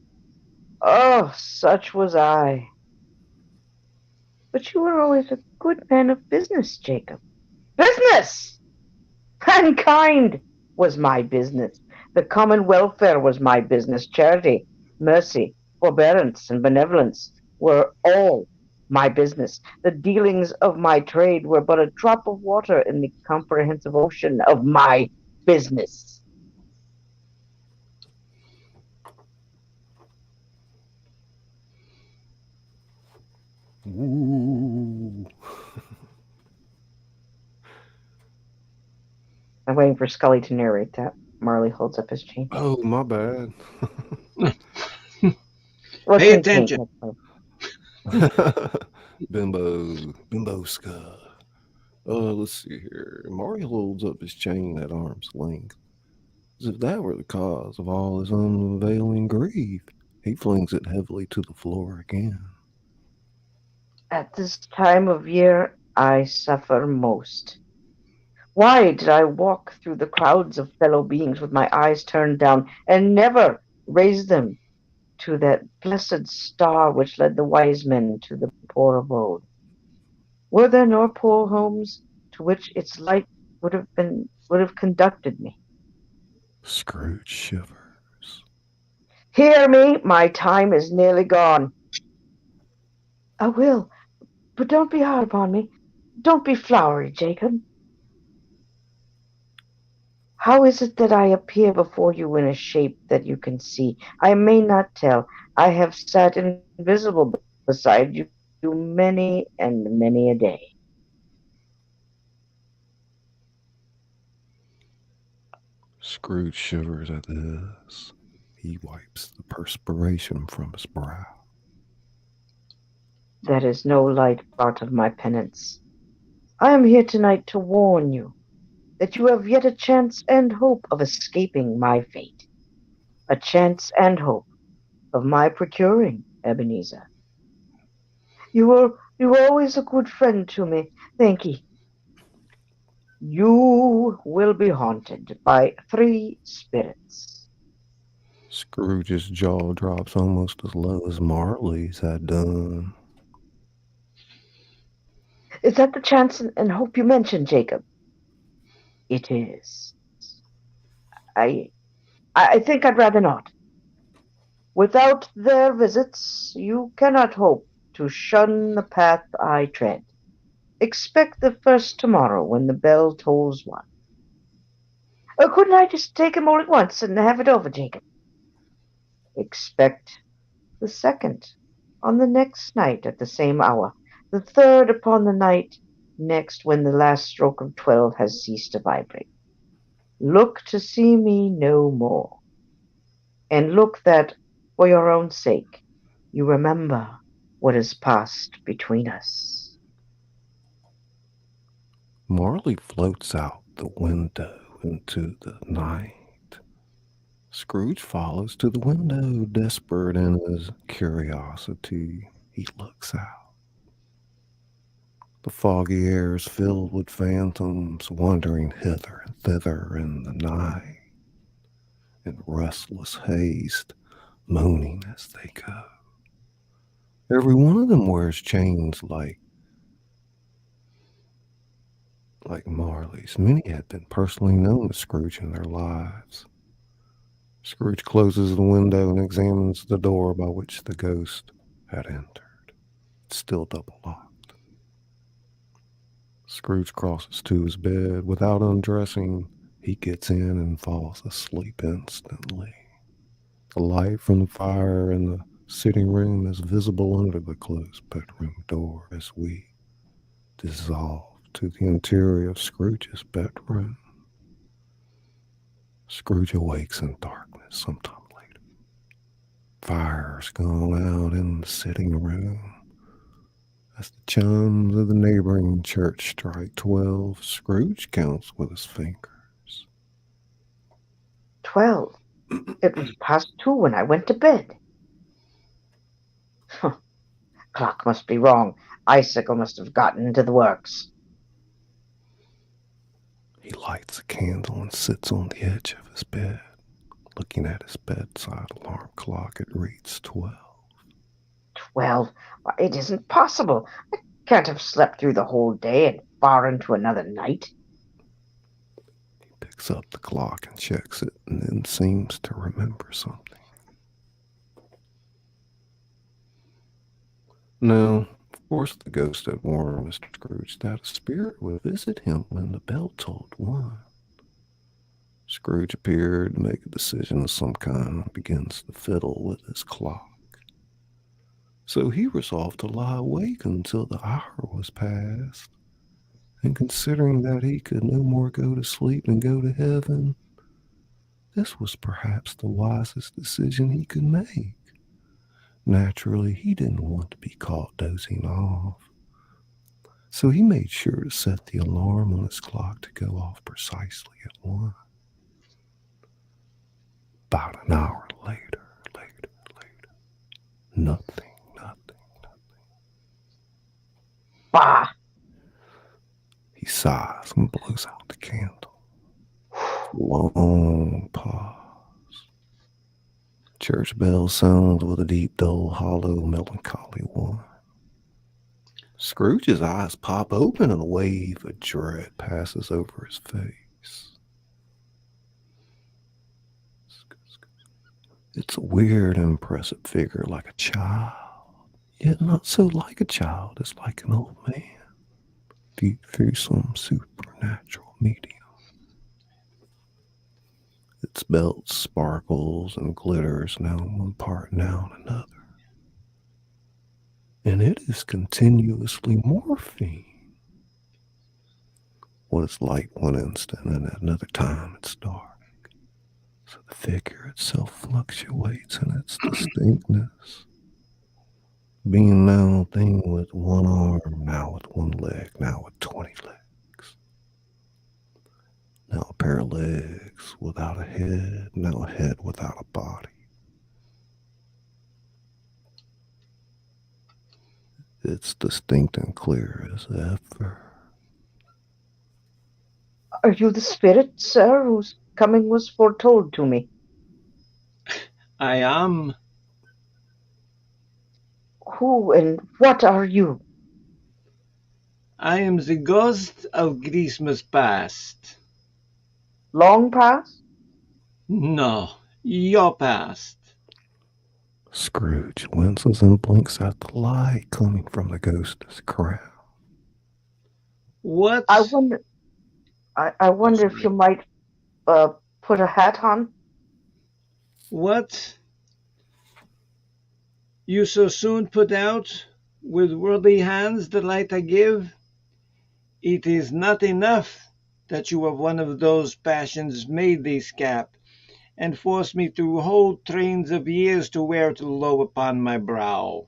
Oh, such was I. But you were always a good man of business, Jacob. Business! Mankind was my business. The common welfare was my business. Charity, mercy, forbearance, and benevolence were all my business. The dealings of my trade were but a drop of water in the comprehensive ocean of my business. Ooh. I'm waiting for Scully to narrate that. Marley holds up his chain. Oh, my bad. Pay attention. Bimbo Ska. Let's see here. Mario holds up his chain at arm's length. As if that were the cause of all his unavailing grief, he flings it heavily to the floor again. At this time of year, I suffer most. Why did I walk through the crowds of fellow beings with my eyes turned down and never raise them to that blessed star which led the wise men to the poor abode? Were there no poor homes to which its light would have conducted me? Scrooge shivers. Hear me, my time is nearly gone. I will, but don't be hard upon me. Don't be flowery, Jacob. How is it that I appear before you in a shape that you can see? I may not tell. I have sat invisible beside you many and many a day. Scrooge shivers at this. He wipes the perspiration from his brow. That is no light part of my penance. I am here tonight to warn you that you have yet a chance and hope of escaping my fate. A chance and hope of my procuring Ebenezer. You were always a good friend to me. Thank ye. You will be haunted by 3 spirits. Scrooge's jaw drops almost as low as Marley's had done. Is that the chance and hope you mentioned, Jacob? It is. I think I'd rather not. Without their visits, you cannot hope to shun the path I tread. Expect the first tomorrow when the bell tolls 1. Or couldn't I just take 'em all at once and have it over, Jacob? Expect the second on the next night at the same hour. The third upon the night next when the last stroke of 12 has ceased to vibrate. Look to see me no more. And look that, for your own sake, you remember what has passed between us. Marley floats out the window into the night. Scrooge follows to the window, desperate in his curiosity. He looks out. The foggy air is filled with phantoms wandering hither and thither in the night, in restless haste, moaning as they go. Every one of them wears chains like Marley's. Many had been personally known to Scrooge in their lives. Scrooge closes the window and examines the door by which the ghost had entered. It's still double locked. Scrooge crosses to his bed. Without undressing, he gets in and falls asleep instantly. The light from the fire in the sitting room is visible under the closed bedroom door as we dissolve to the interior of Scrooge's bedroom. Scrooge awakes in darkness sometime later. Fire's gone out in the sitting room. As the chimes of the neighboring church strike 12, Scrooge counts with his fingers. 12. It was past 2 when I went to bed. Clock must be wrong. Icicle must have gotten into the works. He lights a candle and sits on the edge of his bed. Looking at his bedside alarm clock, it reads 12. 12? It isn't possible. I can't have slept through the whole day and far into another night? He picks up the clock and checks it, and then seems to remember something. No, of course the ghost had warned Mr. Scrooge that a spirit would visit him when the bell tolled 1. Scrooge appeared to make a decision of some kind and begins to fiddle with his clock. So he resolved to lie awake until the hour was past, and considering that he could no more go to sleep than go to heaven, this was perhaps the wisest decision he could make. Naturally, he didn't want to be caught dozing off, so he made sure to set the alarm on his clock to go off precisely at 1. About an hour later, nothing. Bah! He sighs and blows out the candle. Long pause. Church bell sounds with a deep, dull, hollow, melancholy one. Scrooge's eyes pop open and a wave of dread passes over his face. It's a weird, impressive figure like a child, yet not so like a child as like an old man, viewed through some supernatural medium. Its belt sparkles and glitters now in one part, now in another. And it is continuously morphing. What is light one instant, and at another time it's dark. So the figure itself fluctuates in its distinctness, being now a thing with one arm, now with one leg, now with 20 legs. Now a pair of legs without a head, now a head without a body. It's distinct and clear as ever. Are you the spirit, sir, whose coming was foretold to me? I am. Who and what are you? I am the ghost of Christmas past. Long past? No, your past. Scrooge winces and blinks at the light coming from the ghost's crown. What? I wonder if you might put a hat on. What? You so soon put out with worldly hands the light I give? It is not enough that you of one of those passions made thee scap, and forced me through whole trains of years to wear it low upon my brow.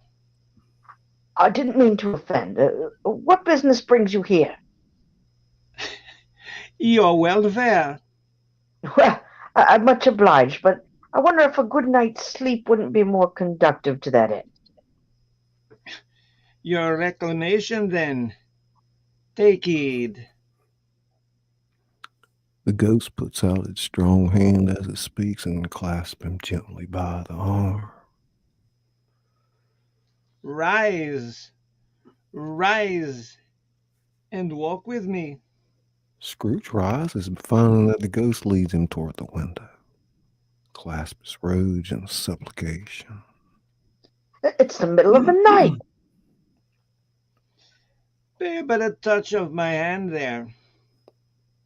I didn't mean to offend. What business brings you here? Your welfare. Well, I'm much obliged, but I wonder if a good night's sleep wouldn't be more conductive to that end. Your reclamation, then. Take heed. The ghost puts out its strong hand as it speaks and clasps him gently by the arm. Rise, rise, and walk with me. Scrooge rises, finding that the ghost leads him toward the window, clasps his robes in supplication. It's the middle of the night. Bear but a touch of my hand there.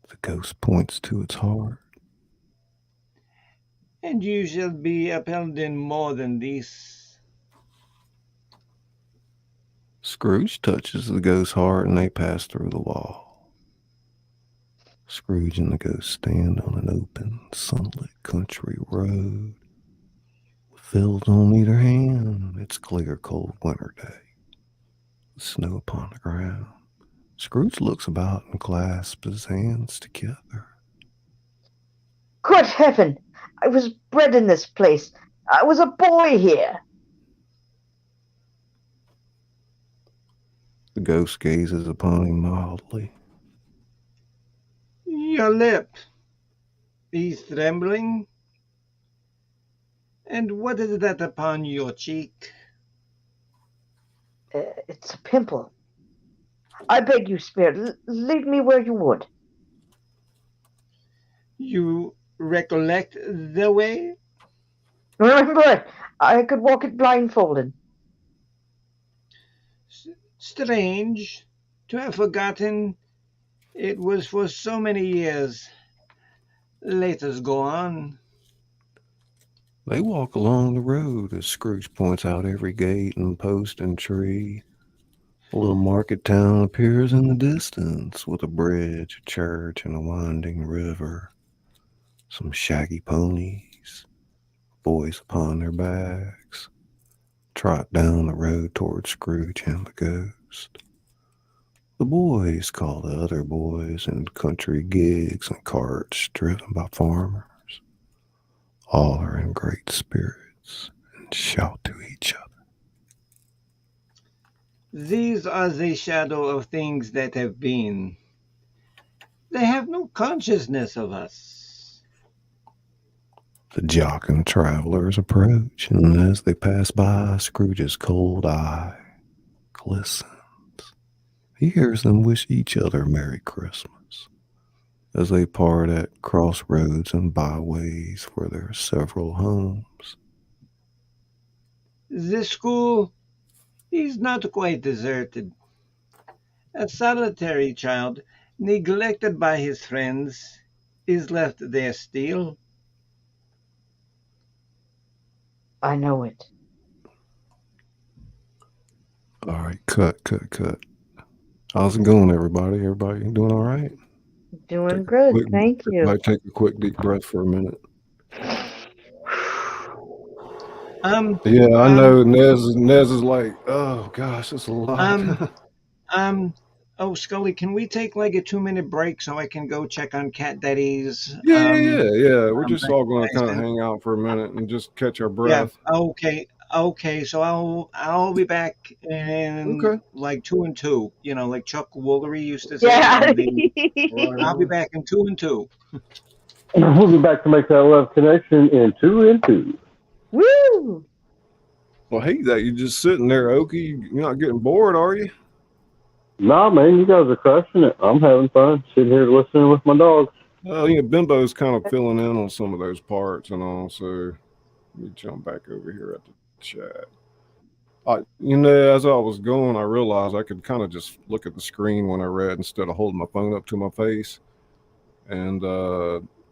The ghost points to its heart. And you shall be upheld in more than this. Scrooge touches the ghost's heart and they pass through the wall. Scrooge and the ghost stand on an open, sunlit country road with fields on either hand. It's a clear, cold winter day with snow upon the ground. Scrooge looks about and clasps his hands together. Good heaven! I was bred in this place. I was a boy here. The ghost gazes upon him mildly. Your lip is trembling. And what is that upon your cheek? It's a pimple. I beg you, Spirit, leave me where you would. You recollect the way? Remember it. I could walk it blindfolded. Strange to have forgotten. It was for so many years. Let us go on. They walk along the road as Scrooge points out every gate and post and tree. A little market town appears in the distance with a bridge, a church, and a winding river. Some shaggy ponies, boys upon their backs, trot down the road toward Scrooge and the ghost. The boys call the other boys in country gigs and carts driven by farmers. All are in great spirits and shout to each other. These are the shadow of things that have been. They have no consciousness of us. The jocund travelers approach, and as they pass by, Scrooge's cold eye glistens. He hears them wish each other Merry Christmas as they part at crossroads and byways where there are several homes. The school is not quite deserted. A solitary child, neglected by his friends, is left there still. I know it. All right, cut. How's it going, everybody? Everybody doing all right? Doing good, thank you. Might take a quick deep breath for a minute. Yeah, I know. Nez is like, oh gosh, it's a lot. Oh, Scully, can we take like a 2-minute break so I can go check on Cat Daddy's? Yeah. We're just all going to kind of hang out for a minute and just catch our breath. Yeah. Okay. So I'll be back in like 2 and 2. You know, like Chuck Woolery used to say. Yeah. I'll be back in 2 and 2. We'll be back to make that love connection in 2 and 2. Woo! Well, hey, you just sitting there, Okie. You're not getting bored, are you? Nah, man, you guys are crushing it. I'm having fun sitting here listening with my dogs. Well, Bimbo's kind of filling in on some of those parts and all, so let me jump back over here at the chat. As I was going, I realized I could kind of just look at the screen when I read instead of holding my phone up to my face. And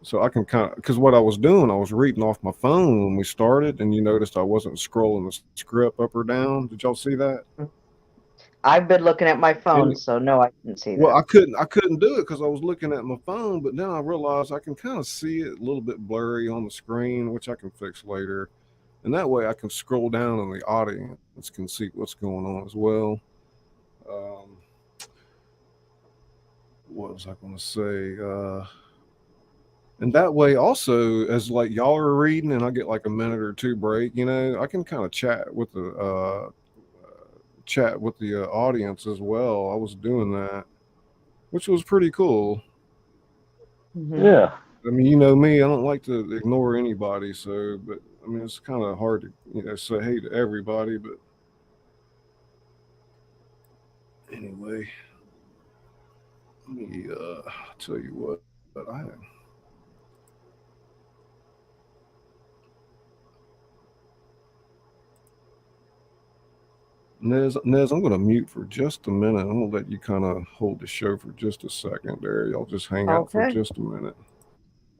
so I can because what I was doing, I was reading off my phone when we started, and you noticed I wasn't scrolling the script up or down. Did y'all see that? I've been looking at my phone, so no, I didn't see that. Well, I couldn't do it because I was looking at my phone, but then I realized I can kind of see it a little bit blurry on the screen, which I can fix later. And that way I can scroll down and the audience can see what's going on as well. What was I going to say? And that way also, as like y'all are reading and I get like a minute or two break, I can kind of chat with the audience as well. I was doing that, which was pretty cool. Mm-hmm. Yeah. I mean, you know me, I don't like to ignore anybody. So, but I mean, it's kind of hard to, say hey to everybody, but anyway, let me tell you what I am. Nez, I'm going to mute for just a minute. I'm going to let you kind of hold the show for just a second there. Y'all just hang out for just a minute.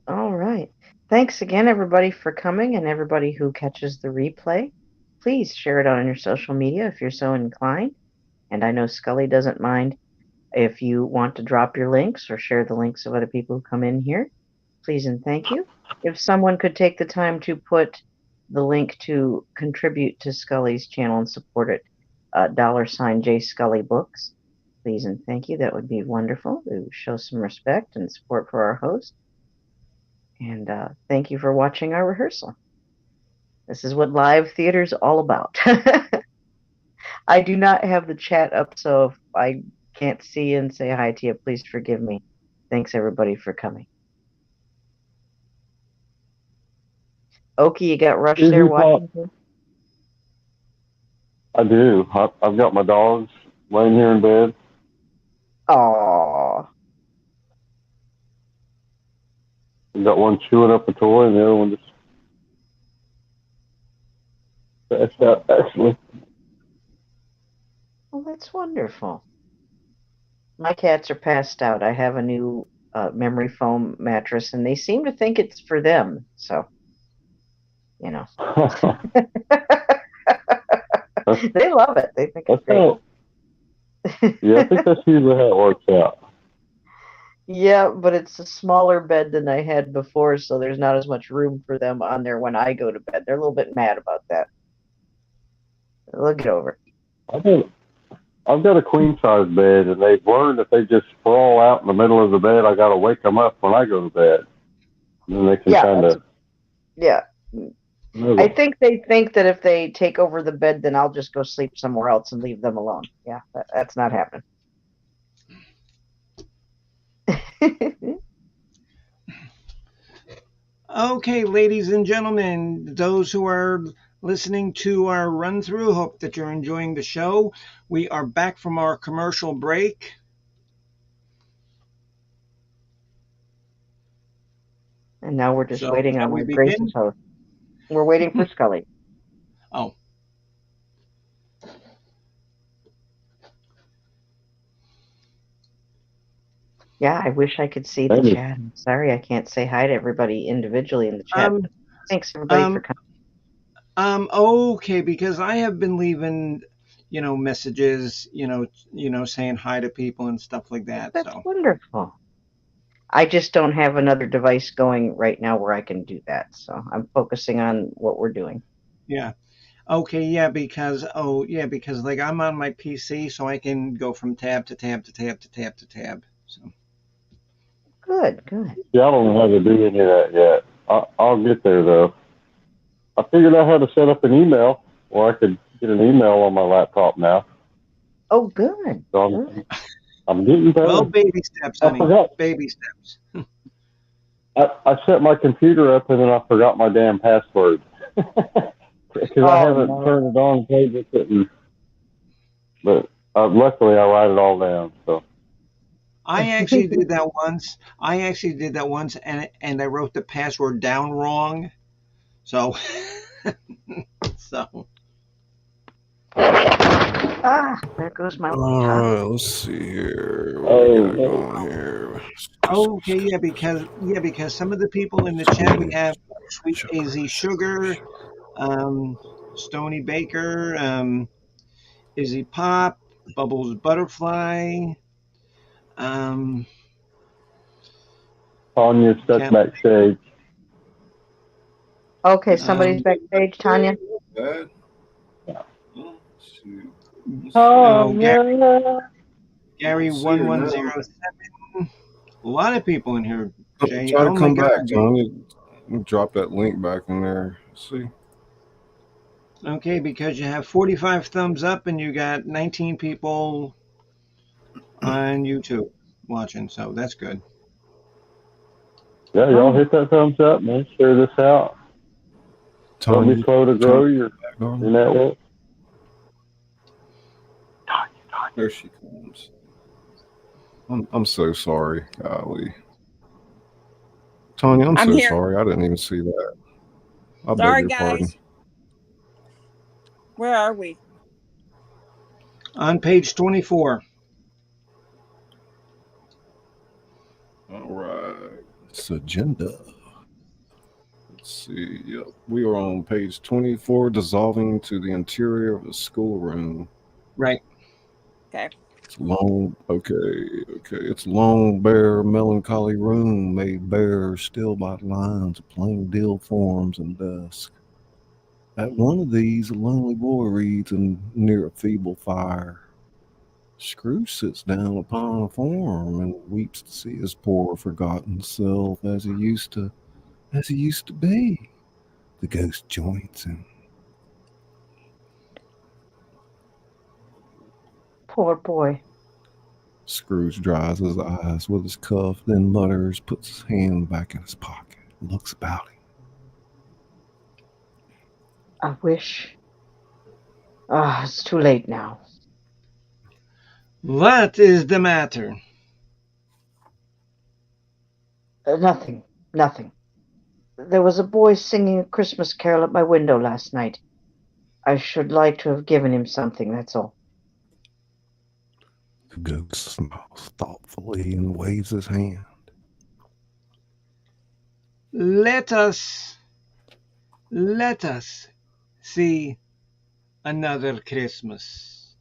All right. Thanks again, everybody, for coming, and everybody who catches the replay. Please share it on your social media if you're so inclined. And I know Scully doesn't mind if you want to drop your links or share the links of other people who come in here. Please and thank you. If someone could take the time to put the link to contribute to Scully's channel and support it, $Jayscullybooks. Please and thank you. That would be wonderful to show some respect and support for our host. And thank you for watching our rehearsal. This is what live theater is all about. I do not have the chat up, so if I can't see and say hi to you, please forgive me. Thanks, everybody, for coming. Okie, you got Rush there watching too? I do. I've got my dogs laying here in bed. Oh. You got one chewing up a toy, and the other one just passed out, actually. Well, that's wonderful. My cats are passed out. I have a new memory foam mattress, and they seem to think it's for them. So, you know. They love it. They think it's great. Yeah, I think that's usually how it works out. Yeah, but it's a smaller bed than I had before, so there's not as much room for them on there when I go to bed. They're a little bit mad about that. They'll get over it. I've got a queen size bed, and they've learned if they just sprawl out in the middle of the bed, I got to wake them up when I go to bed. And then they can kind of. Yeah. I think they think that if they take over the bed, then I'll just go sleep somewhere else and leave them alone. Yeah, that's not happening. Okay, ladies and gentlemen, those who are listening to our run through, hope that you're enjoying the show. We are back from our commercial break. And now we're just waiting on Grace's host. We're waiting for Scully. Oh. Yeah, I wish I could see the chat. I'm sorry I can't say hi to everybody individually in the chat. Thanks everybody for coming. Okay, because I have been leaving, messages, saying hi to people and stuff like that. That's wonderful. I just don't have another device going right now where I can do that. So I'm focusing on what we're doing. Yeah. Okay, yeah, because like I'm on my PC, so I can go from tab to tab to tab to tab to tab. So good. Yeah, I don't know how to do any of that yet. I'll get there though. I figured out how to set up an email, or I could get an email on my laptop now. Oh, good. So I'm getting better. Well, baby steps, honey. Baby steps. I set my computer up and then I forgot my damn password. Because I haven't turned it on, played with it, but luckily I write it all down. So I actually did that once. And I wrote the password down wrong. So there goes my. All right, let's see here. Okay, yeah, because some of the people in the chat, we have Sweet AZ Sugar, Stony Baker, Izzy Pop, Bubbles Butterfly, Tanya's stuck backstage. Okay, somebody's backstage, Tanya. Gary 1107. A lot of people in here. Jay. Try to come back, Tanya. Drop that link back in there. See. Okay, because you have 45 thumbs up and you got 19 people on YouTube watching, so that's good. Yeah, y'all hit that thumbs up, man. Share this out. Don't be slow to grow your network. There she comes. I'm so sorry, golly. Tanya, I'm so sorry. I didn't even see that. I beg your pardon. Where are we? On page 24. All right. It's agenda. Let's see. Yep. We are on page 24, dissolving to the interior of the schoolroom. Right. Okay. It's long. Okay. It's long, bare, melancholy room made bare still by lines of plain deal forms and dusk. At one of these, a lonely boy reads near a feeble fire. Scrooge sits down upon a form and weeps to see his poor forgotten self as he used to be. The ghost joins him. Poor boy. Scrooge dries his eyes with his cuff, then mutters, puts his hand back in his pocket, and looks about him. I wish. It's too late now. What is the matter? Nothing. There was a boy singing a Christmas carol at my window last night. I should like to have given him something, that's all. The ghost smiles thoughtfully and waves his hand. Let us see another Christmas.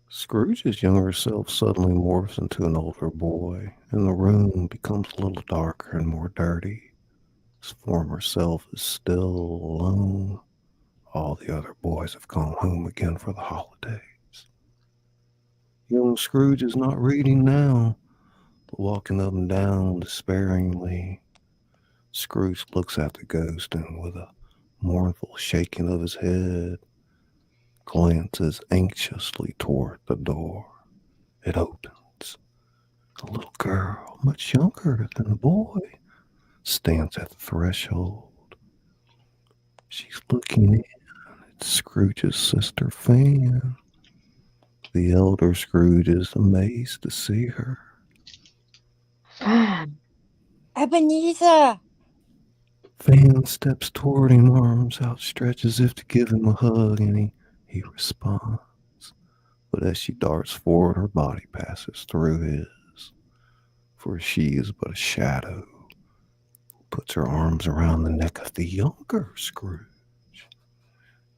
Scrooge's younger self suddenly morphs into an older boy, and the room becomes a little darker and more dirty. His former self is still alone. All the other boys have gone home again for the holidays. Young Scrooge is not reading now, but walking up and down despairingly. Scrooge looks at the ghost and, with a mournful shaking of his head, glances anxiously toward the door. It opens. A little girl, much younger than the boy, stands at the threshold. She's looking in at Scrooge's sister Fan. The elder Scrooge is amazed to see her. Fan! Ebenezer! Fan steps toward him, arms outstretched as if to give him a hug, and he responds. But as she darts forward, her body passes through his, for she is but a shadow. Puts her arms around the neck of the younger Scrooge,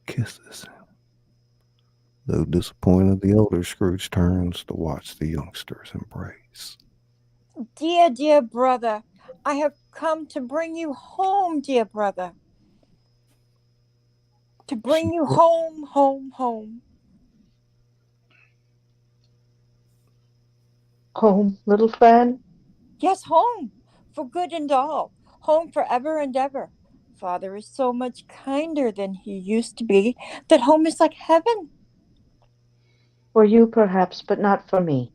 kisses him. Though disappointed, the elder Scrooge turns to watch the youngsters embrace. Dear brother, I have come to bring you home, dear brother. To bring you home. Home, little Fan? Yes, home, for good and all. Home forever and ever. Father is so much kinder than he used to be that home is like heaven. For you, perhaps, but not for me.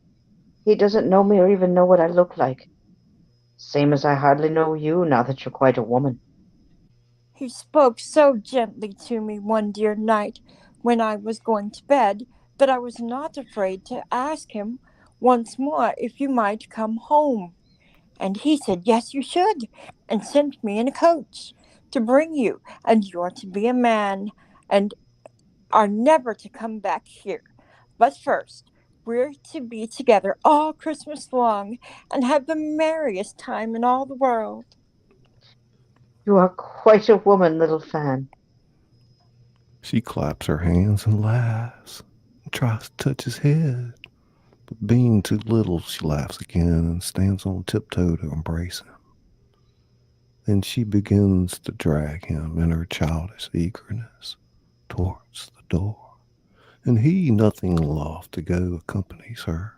He doesn't know me or even know what I look like. Same as I hardly know you now that you're quite a woman. He spoke so gently to me one dear night when I was going to bed that I was not afraid to ask him once more if you might come home. And he said, yes, you should, and sent me in a coach to bring you, and you're to be a man, and are never to come back here. But first, we're to be together all Christmas long, and have the merriest time in all the world. You are quite a woman, little Fan. She claps her hands and laughs, and tries to touch his head. But being too little, she laughs again and stands on tiptoe to embrace him. Then she begins to drag him in her childish eagerness towards the door, and he, nothing loth to go, accompanies her.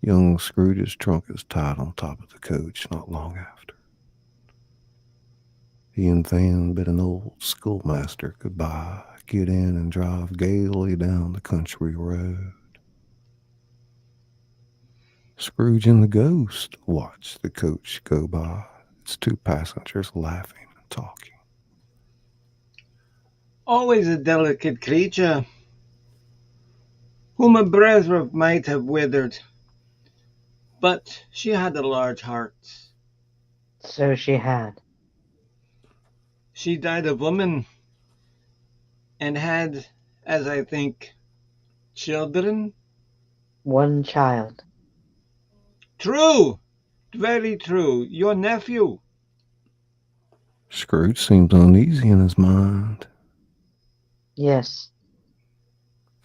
Young Scrooge's trunk is tied on top of the coach not long after. He and Fan bid an old schoolmaster goodbye, get in and drive gaily down the country road. Scrooge and the ghost watch the coach go by, its two passengers laughing and talking. Always a delicate creature, whom a breath might have withered. But she had a large heart. So she had. She died a woman, and had, as I think, children. One child. True, very true. Your nephew. Scrooge seems uneasy in his mind. Yes.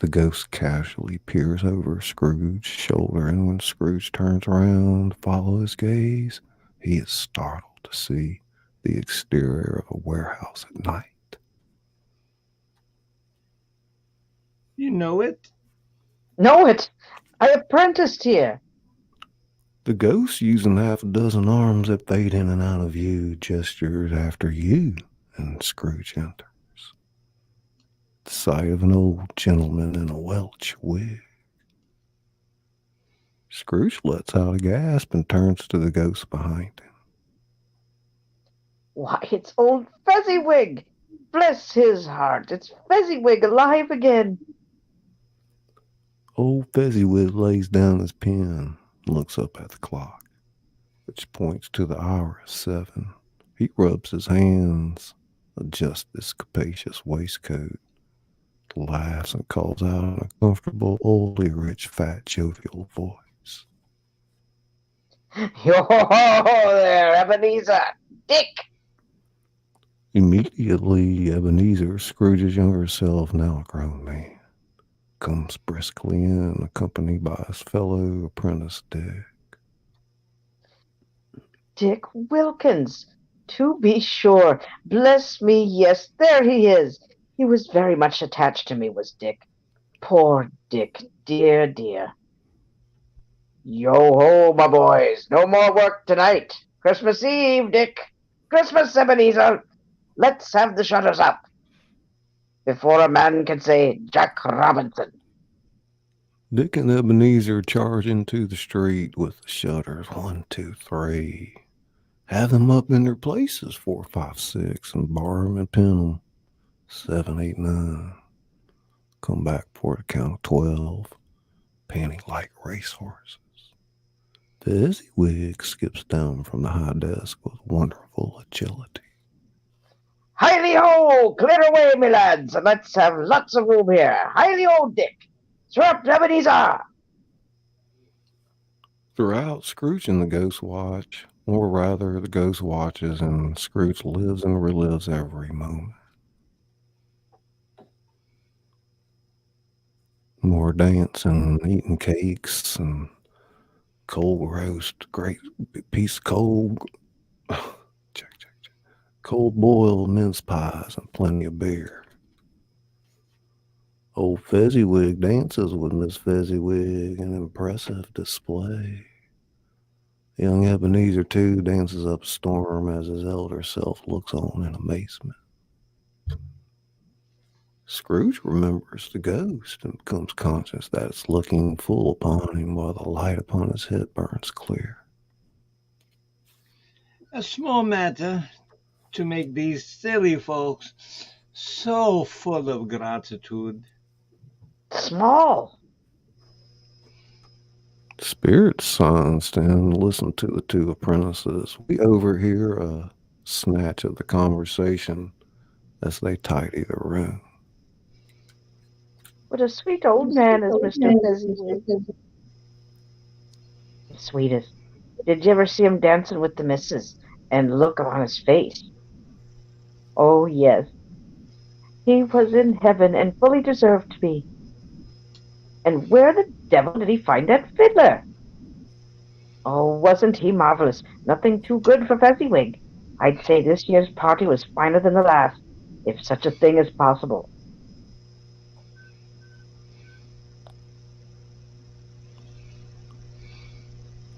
The ghost casually peers over Scrooge's shoulder, and when Scrooge turns around to follow his gaze, he is startled to see the exterior of a warehouse at night. You know it? Know it? I apprenticed here. The ghost, using half a dozen arms that fade in and out of view, gestures after you, and Scrooge enters. The sight of an old gentleman in a Welsh wig. Scrooge lets out a gasp and turns to the ghost behind him. Why, it's old Fezziwig! Bless his heart, it's Fezziwig alive again. Old Fezziwig lays down his pen and looks up at the clock, which points to the hour of 7. He rubs his hands, adjusts his capacious waistcoat, laughs and calls out in a comfortable, oldly rich, fat, jovial voice. Yo there, Ebenezer! Dick! Immediately, Ebenezer, Scrooge's younger self, now a grown man, comes briskly in, accompanied by his fellow apprentice Dick. Dick Wilkins, to be sure. Bless me, yes, there he is. He was very much attached to me, was Dick. Poor Dick, dear, dear. Yo-ho, my boys, no more work tonight. Christmas Eve, Dick. Christmas, Ebenezer. Let's have the shutters up before a man can say Jack Robinson. Dick and Ebenezer charge into the street with the shutters 1, 2, 3. Have them up in their places 4, 5, 6, and bar them and pin them 7, 8, 9. Come back for the count of 12, panting like racehorses. Fezziwig skips down from the high desk with wonderful agility. Hiley-ho! Clear away, me lads, and let's have lots of room here. Hiley-ho, Dick! Throw up, Ebenezer! Throughout Scrooge and the Ghost Watch, or rather the Ghost watches and Scrooge lives and relives every moment. More dancing, eating cakes, and cold roast, great piece of cold boiled mince pies, and plenty of beer. Old Fezziwig dances with Miss Fezziwig, an impressive display. Young Ebenezer, too, dances up a storm as his elder self looks on in amazement. Scrooge remembers the ghost and becomes conscious that it's looking full upon him while the light upon his head burns clear. A small matter to make these silly folks so full of gratitude. Small. Spirits signs stand and listen to the two apprentices. We overhear a snatch of the conversation as they tidy the room. What a sweet old man is Mr. Fezziwig. Sweetest. Did you ever see him dancing with the missus and look on his face? Oh, yes. He was in heaven and fully deserved to be. And where the devil did he find that fiddler? Oh, wasn't he marvelous? Nothing too good for Fezziwig. I'd say this year's party was finer than the last, if such a thing is possible.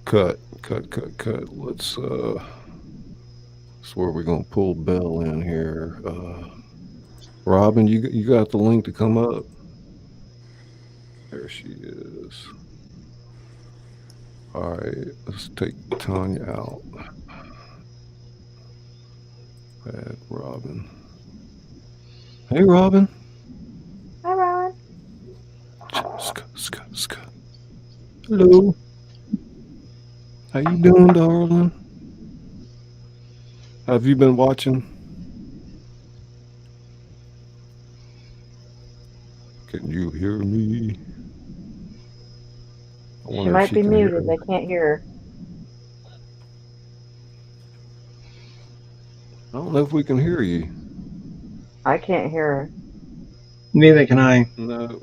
Cut. Let's that's where we're gonna pull Belle in here. Robin, you got the link to come up? There she is. All right, let's take Tanya out. Add Robin. Hey, Robin. Hi, Robin. Hello. How you doing, darling? Have you been watching? Can you hear me? She might be muted. I can't hear her. I don't know if we can hear you. I can't hear her. Neither can I. No.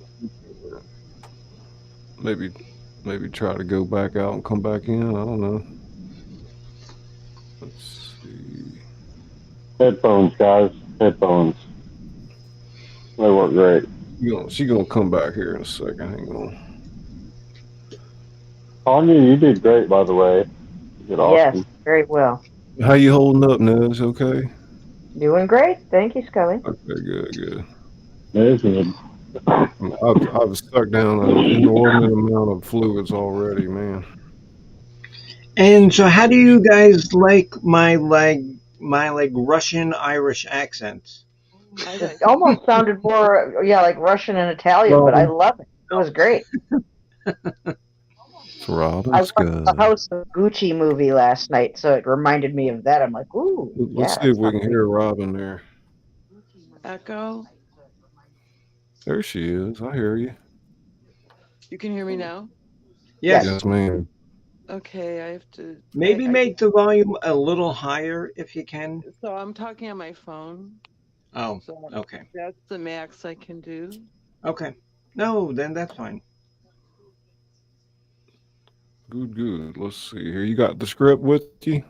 Maybe try to go back out and come back in. I don't know. Let's see. Headphones, guys. Headphones. They work great. She's gonna come back here in a second. Hang on. Tanya, you did great, by the way. You did awesome. Yes, very well. How you holding up, Nez? Okay? Doing great. Thank you, Scully. Okay, good. It is good. I've sucked down an inordinate amount of fluids already, man. And so, how do you guys like my Russian Irish accents? It almost sounded more, like Russian and Italian, but I love it. It was great. Robin I watched Scott. the House of Gucci movie last night, so it reminded me of that. I'm like, ooh. Let's see if we can hear Robin there. Echo? There she is. I hear you. You can hear me now? Yes, ma'am. Okay, I have to... Maybe make the volume a little higher if you can. So I'm talking on my phone. Oh, so okay. That's the max I can do. Okay. No, then that's fine. Good. Let's see here. You got the script with you?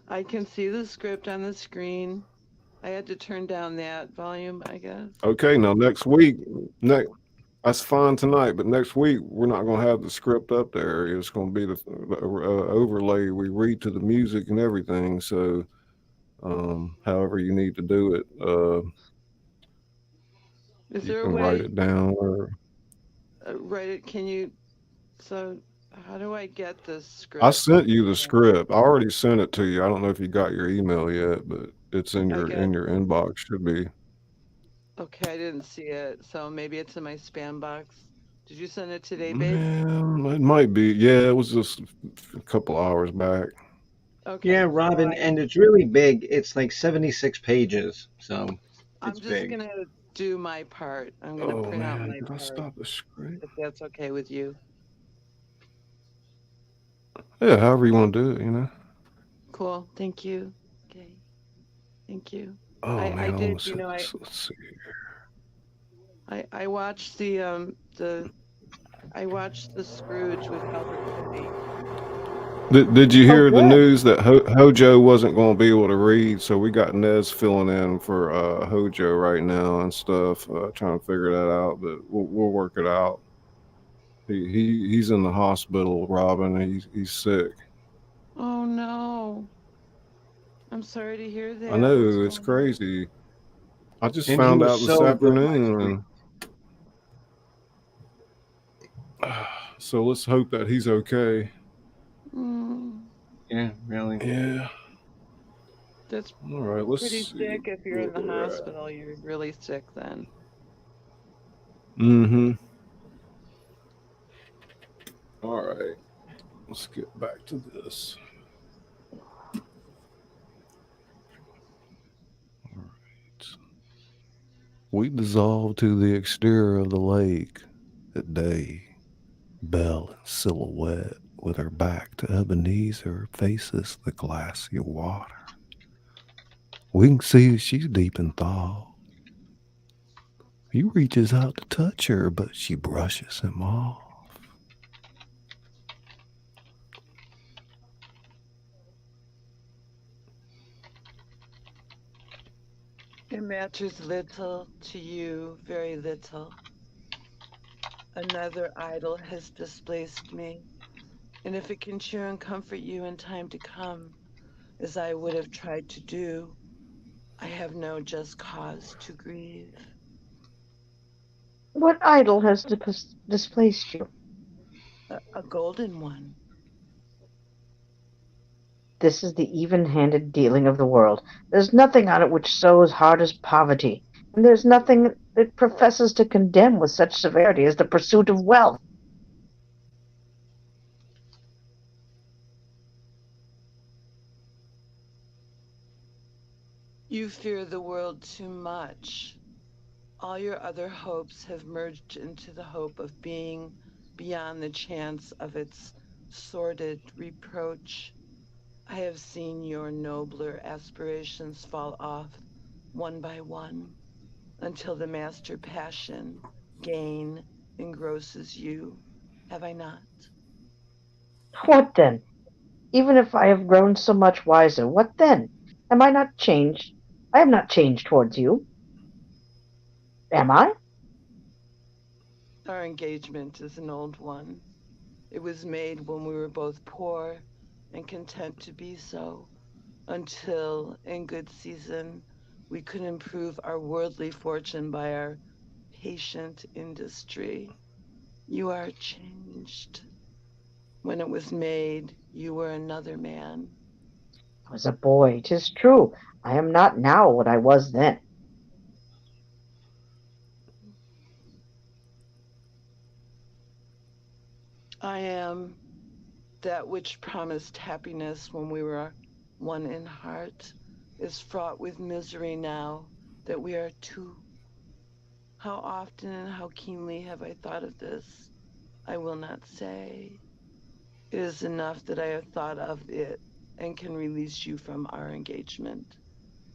I can see the script on the screen. I had to turn down that volume, I guess. Okay, now next week, that's fine tonight, but next week we're not going to have the script up there. It's going to be the overlay. We read to the music and everything. So, however you need to do it, Is you there can a way, write it down or write it? Can you? So how do I get the script? I sent you the script. I already sent it to you. I don't know if you got your email yet, but it's in your inbox. Should be. Okay, I didn't see it, so maybe it's in my spam box. Did you send it today, babe? It might be. Yeah, it was just a couple hours back. Okay. Yeah, Robin, and it's really big. It's like 76 pages, so I'm just gonna do my part. I'm gonna print out my part. Did I stop the script? If that's okay with you. Yeah, however you want to do it, you know. Cool. Thank you. Okay. Thank you. Oh man, I did. let's see here. I watched the Scrooge with Albert Finney. Did you hear the news that Hojo wasn't going to be able to read? So we got Nez filling in for Hojo right now and stuff, trying to figure that out. But we'll work it out. He's in the hospital, Robin. He's sick. Oh no! I'm sorry to hear that. I know, it's crazy. I just found out this afternoon. So let's hope that he's okay. Yeah, really. Yeah. That's all right. Let's pretty see. sick. If you're in the hospital, you're really sick then. Mm-hmm. All right. Let's get back to this. All right. We dissolve to the exterior of the lake at day. Belle in silhouette with her back to Ebenezer faces the glassy water. We can see she's deep in thought. He reaches out to touch her, but she brushes him off. It matters little to you, very little. Another idol has displaced me, and if it can cheer and comfort you in time to come, as I would have tried to do, I have no just cause to grieve. What idol has displaced you? A golden one. This is the even-handed dealing of the world. There's nothing on it which sows hard as poverty, and there's nothing that professes to condemn with such severity as the pursuit of wealth. You fear the world too much. All your other hopes have merged into the hope of being beyond the chance of its sordid reproach. I have seen your nobler aspirations fall off one by one until the master passion, gain, engrosses you. Have I not? What then? Even if I have grown so much wiser, what then? Am I not changed? I am not changed towards you. Am I? Our engagement is an old one. It was made when we were both poor and content to be so, until, in good season, we could improve our worldly fortune by our patient industry. You are changed. When it was made, you were another man. I was a boy, 'tis true. I am not now what I was then. I am that which promised happiness when we were one in heart is fraught with misery now that we are two. How often and how keenly have I thought of this? I will not say. It is enough that I have thought of it and can release you from our engagement.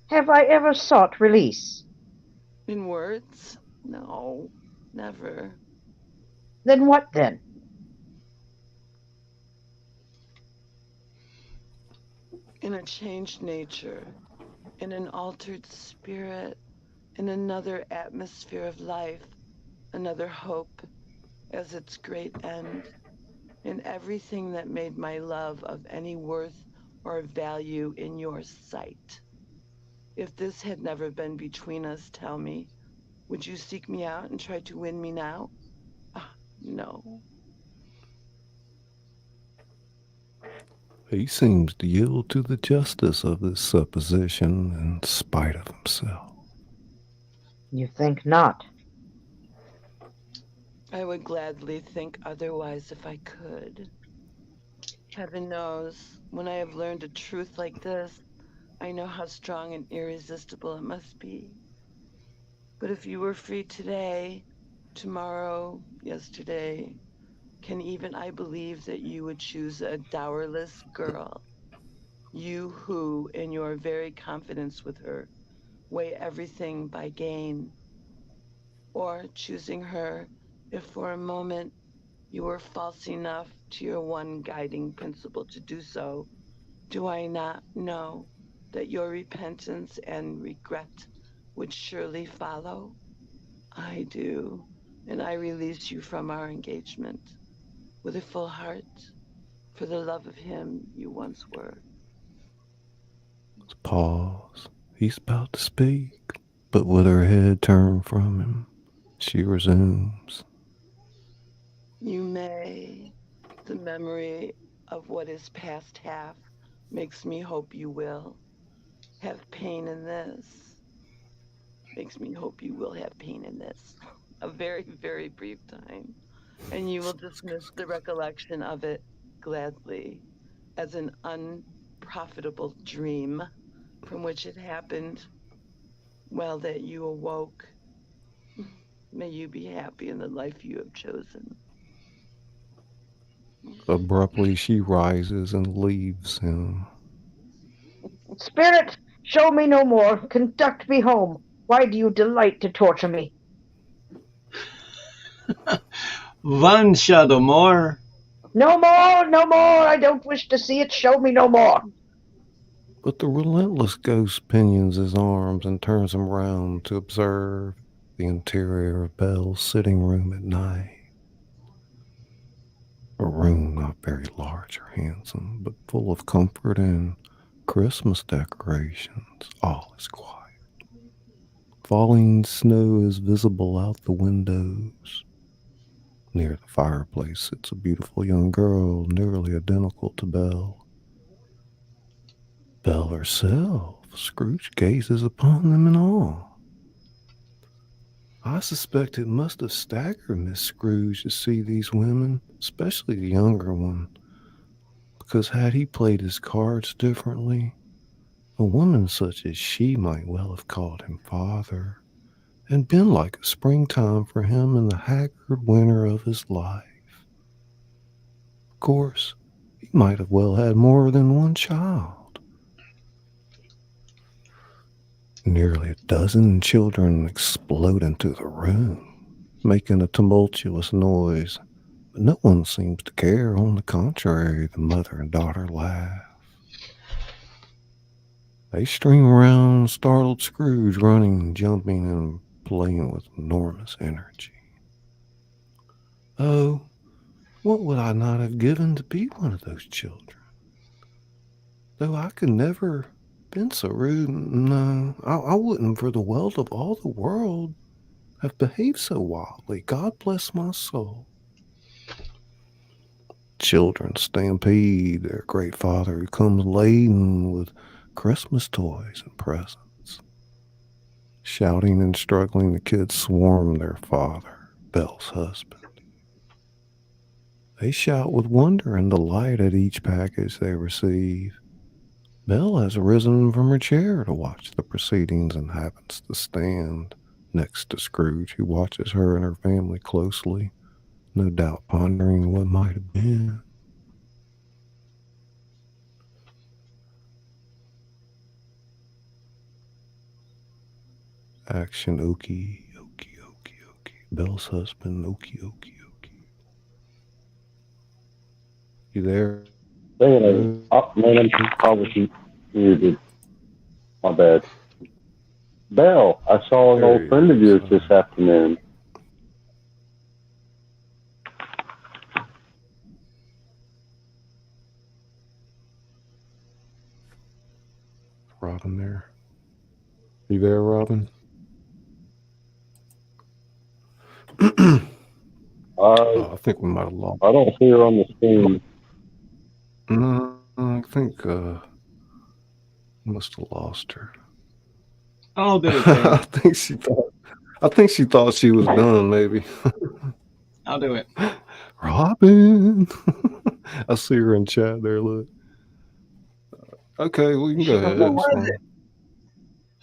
Have I ever sought release? In words? No, never. Then what then? In a changed nature, in an altered spirit, in another atmosphere of life, another hope as its great end, in everything that made my love of any worth or value in your sight. If this had never been between us, tell me, would you seek me out and try to win me now? No. He seems to yield to the justice of this supposition in spite of himself. You think not? I would gladly think otherwise if I could. Heaven knows, when I have learned a truth like this, I know how strong and irresistible it must be. But if you were free today, tomorrow, yesterday, can even I believe that you would choose a dowerless girl? You who, in your very confidence with her, weigh everything by gain. Or choosing her, if for a moment you were false enough to your one guiding principle to do so, do I not know that your repentance and regret would surely follow? I do, and I release you from our engagement with a full heart for the love of him you once were. Pause. He's about to speak, but with her head turned from him, she resumes. You may. The memory of what is past half makes me hope you will have pain in this. Makes me hope you will have pain in this. A very, very brief time. And you will dismiss the recollection of it gladly as an unprofitable dream from which it happened. Well, that you awoke. May you be happy in the life you have chosen. Abruptly, she rises and leaves him. Spirit, show me no more. Conduct me home. Why do you delight to torture me? One shadow more. No more, no more. I don't wish to see it. Show me no more. But the relentless ghost pinions his arms and turns him round to observe the interior of Belle's sitting room at night. A room not very large or handsome, but full of comfort and Christmas decorations. All is quiet. Falling snow is visible out the windows. Near the fireplace sits a beautiful young girl, nearly identical to Belle. Belle herself. Scrooge gazes upon them in awe. I suspect it must have staggered Miss Scrooge to see these women, especially the younger one, because had he played his cards differently, a woman such as she might well have called him father, and been like a springtime for him in the haggard winter of his life. Of course, he might have well had more than one child. Nearly a dozen children explode into the room, making a tumultuous noise, but no one seems to care. On the contrary, the mother and daughter laugh. They stream around startled Scrooge, running, jumping, and playing with enormous energy. Oh, what would I not have given to be one of those children? Though I could never been so rude. No, I wouldn't for the wealth of all the world have behaved so wildly. God bless my soul. Children stampede their great father who comes laden with Christmas toys and presents. Shouting and struggling, the kids swarm their father, Belle's husband. They shout with wonder and delight at each package they receive. Belle has risen from her chair to watch the proceedings and happens to stand next to Scrooge, who watches her and her family closely, no doubt pondering what might have been. Action, okie, okie, okie, okie. Belle's husband, okie, okie, okie. You there? Man, I was muted. My bad. Belle, I saw an old friend of yours this afternoon. Robin there? You there, Robin? I think we might have lost. I don't see her on the screen. I think must have lost her. I'll do it. I think she thought she was done. Maybe. I'll do it. Robin, I see her in chat there. Look. Okay, we can go ahead. Who was it?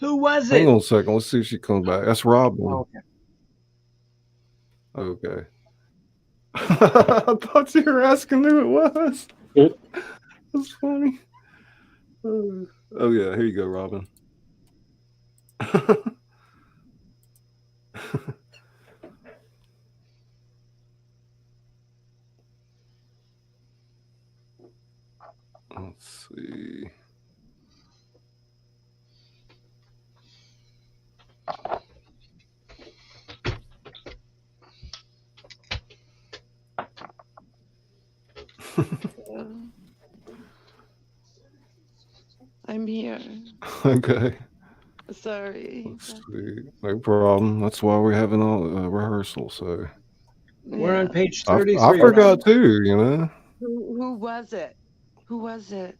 Who was it? Hang on a second. Let's see if she comes back. That's Robin. Oh, okay. Okay. I thought you were asking who it was. That's funny. Oh yeah, here you go, Robin. Let's see. I'm here. Okay. Sorry. Let's see. No problem. That's why we're having a rehearsal. So we're on page 33. I forgot too. You know. Who was it? Who was it?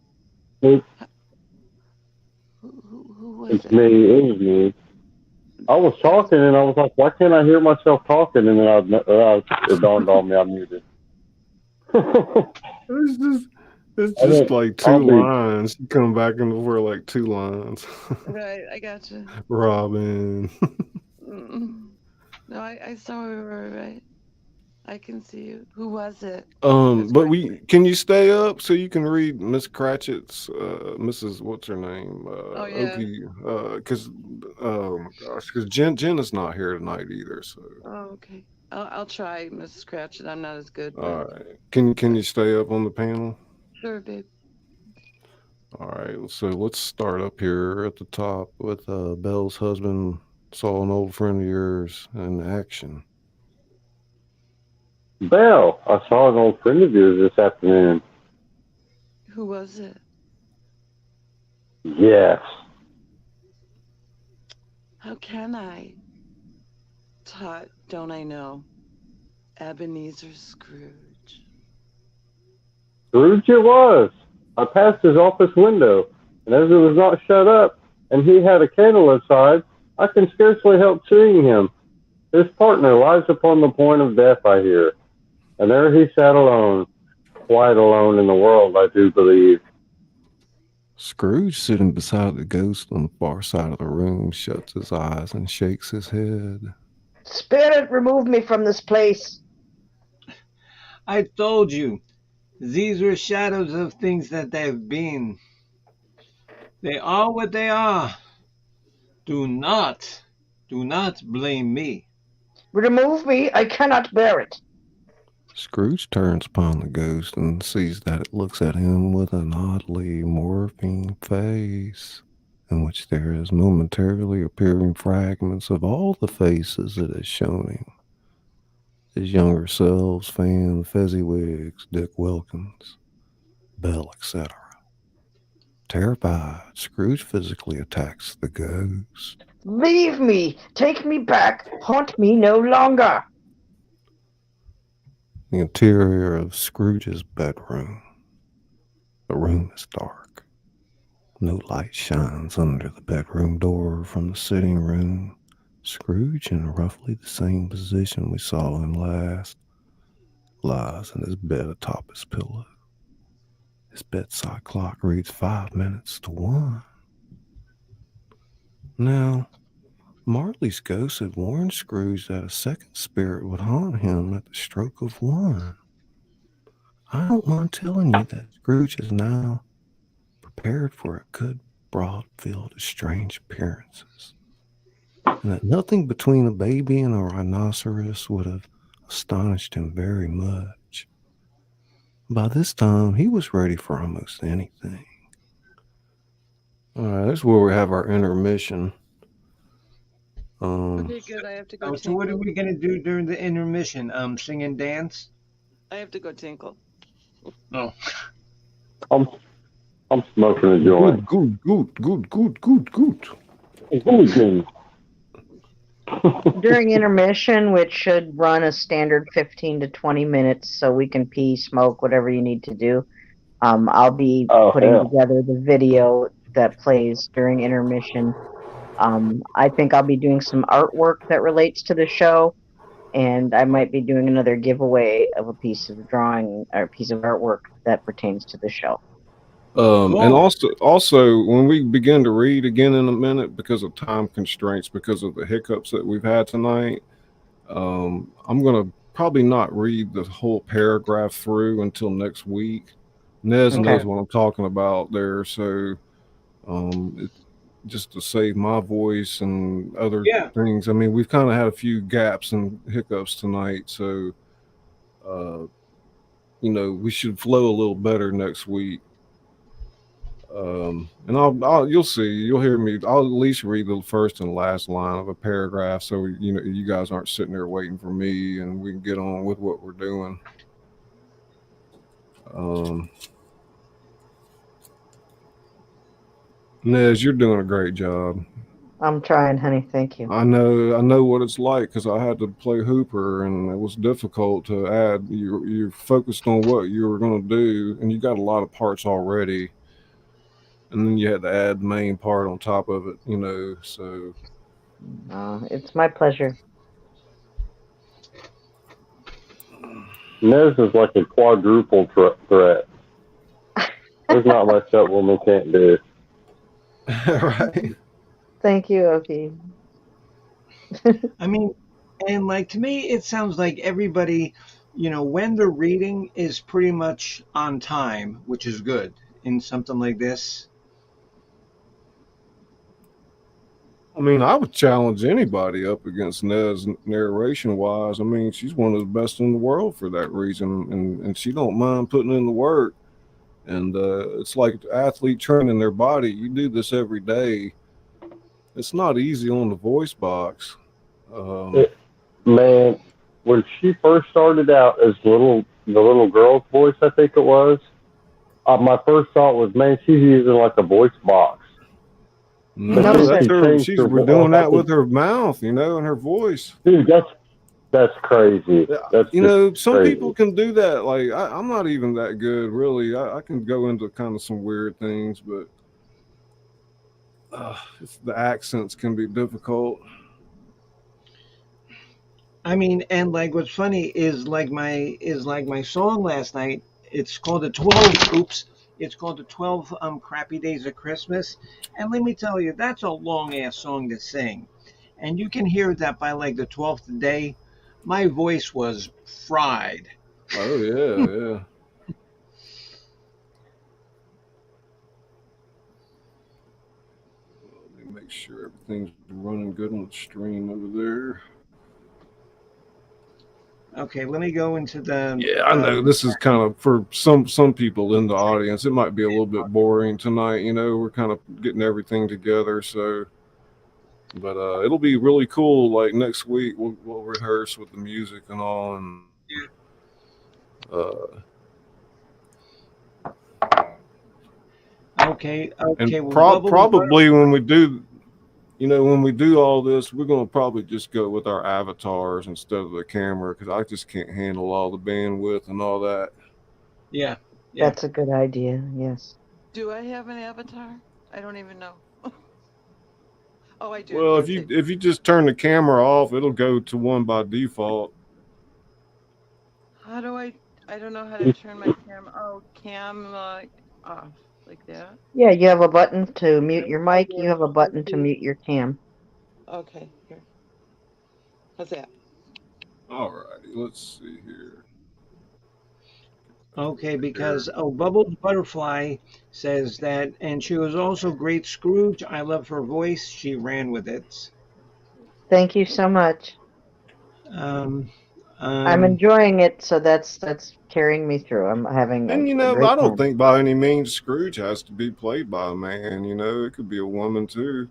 Who was it? It was me. I was talking and I was like, why can't I hear myself talking? And then it dawned on me I muted. It's just like two lines. You come back and over like two lines. Right, I gotcha. Robin. No, I saw we were right. I can see you. Who was it? But can you stay up so you can read Miss Cratchit's Mrs. what's her name? Because oh my gosh, because Jen is not here tonight either. So okay, I'll try Mrs. Cratchit. I'm not as good. All right, can you stay up on the panel? Sure, babe. All right, so let's start up here at the top with Belle's husband saw an old friend of yours in action. Belle, I saw an old friend of yours this afternoon. Who was it? Yes. How can I? Tot, don't I know? Ebenezer Scrooge. Scrooge it was. I passed his office window, and as it was not shut up, and he had a candle inside, I can scarcely help seeing him. His partner lies upon the point of death, I hear. And there he sat alone, quite alone in the world, I do believe. Scrooge, sitting beside the ghost on the far side of the room, shuts his eyes and shakes his head. Spirit, remove me from this place. I told you, these were shadows of things that they've been. They are what they are. Do not blame me. Remove me, I cannot bear it. Scrooge turns upon the ghost and sees that it looks at him with an oddly morphing face, in which there is momentarily appearing fragments of all the faces it has shown him. His younger selves, Fan, Fezziwigs, Dick Wilkins, Belle, etc. Terrified, Scrooge physically attacks the ghost. Leave me! Take me back! Haunt me no longer! The interior of Scrooge's bedroom. The room is dark. No light shines under the bedroom door from the sitting room. Scrooge in roughly the same position we saw him last. lies in his bed atop his pillow. His bedside clock reads 5 minutes to 1. Now, Marley's ghost had warned Scrooge that a second spirit would haunt him at the stroke of 1. I don't mind telling you that Scrooge is now prepared for a good broad field of strange appearances, and that nothing between a baby and a rhinoceros would have astonished him very much. By this time, he was ready for almost anything. All right, that's where we have our intermission. Okay, good. I have to go. So what are we gonna do during the intermission? Sing and dance? I have to go tinkle. Oh. I'm smoking a joint. Good. During intermission, which should run a standard 15 to 20 minutes, so we can pee, smoke, whatever you need to do. I'll be putting together the video that plays during intermission. I think I'll be doing some artwork that relates to the show, and I might be doing another giveaway of a piece of drawing or a piece of artwork that pertains to the show. And also, when we begin to read again in a minute, because of time constraints, because of the hiccups that we've had tonight, I'm going to probably not read the whole paragraph through until next week. Nez knows what I'm talking about there, so just to save my voice and other things. I mean, we've kind of had a few gaps and hiccups tonight, so we should flow a little better next week. And you'll see, you'll hear me. I'll at least read the first and last line of a paragraph, so you guys aren't sitting there waiting for me, and we can get on with what we're doing. Nez, you're doing a great job. I'm trying, honey. Thank you. I know what it's like, because I had to play Hooper, and it was difficult to add. You're focused on what you were going to do, and you got a lot of parts already. And then you had to add the main part on top of it, so. It's my pleasure. Nez is like a quadruple threat. There's not much that woman can't do. Right. Thank you, Oki. I mean, and to me, it sounds like everybody, when they're reading is pretty much on time, which is good in something like this. I mean, I would challenge anybody up against Nez narration-wise. I mean, she's one of the best in the world for that reason, and she don't mind putting in the work. And it's like the athlete training their body. You do this every day. It's not easy on the voice box. Man, when she first started out as the little girl's voice, I think it was, my first thought was, man, she's using like a voice box. No, she's doing that with her mouth, and her voice. Dude, that's crazy. Some crazy. People can do that. Like I'm not even that good, really. I can go into kind of some weird things, but the accents can be difficult. I mean, and what's funny is my song last night. It's called the 12. Oops. It's called the 12 Crappy Days of Christmas. And let me tell you, that's a long-ass song to sing. And you can hear that by the 12th day, my voice was fried. Oh, yeah. Let me make sure everything's running good on the stream over there. Okay, let me go into the... Yeah, I know this is kind of, for some people in the audience, it might be a little bit boring tonight. We're kind of getting everything together, so... But it'll be really cool. Like next week, we'll rehearse with the music and all, and okay. And probably when we do, when we do all this, we're gonna probably just go with our avatars instead of the camera, because I just can't handle all the bandwidth and all that. Yeah. That's a good idea. Yes. Do I have an avatar? I don't even know. Oh, I do. Well, if you just turn the camera off, it'll go to one by default. How do I don't know how to turn my cam. Oh, cam off like that. Yeah, you have a button to mute your mic. You have a button to mute your cam. Okay, here. How's that? All righty, let's see here. Okay, because Bubbles Butterfly says that, and she was also great Scrooge. I love her voice. She ran with it. Thank you so much. I'm enjoying it, so that's carrying me through. I'm having and a great I don't time. think by any means Scrooge has to be played by a man. It could be a woman too.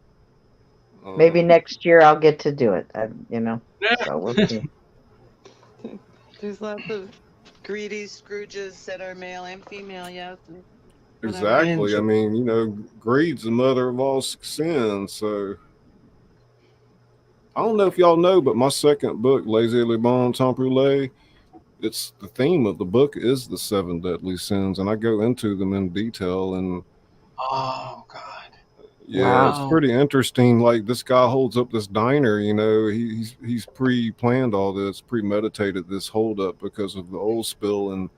Maybe next year I'll get to do it. So we'll see. There's lots of greedy Scrooges that are male and female, yes. Exactly. I mean, greed's the mother of all sins. So I don't know if y'all know, but my second book, Laissez, Bon Temps Rouler, it's the theme of the book is the 7 deadly sins, and I go into them in detail. And oh God, yeah, wow. It's pretty interesting. Like this guy holds up this diner. He's pre-planned all this, premeditated this holdup because of the oil spill, and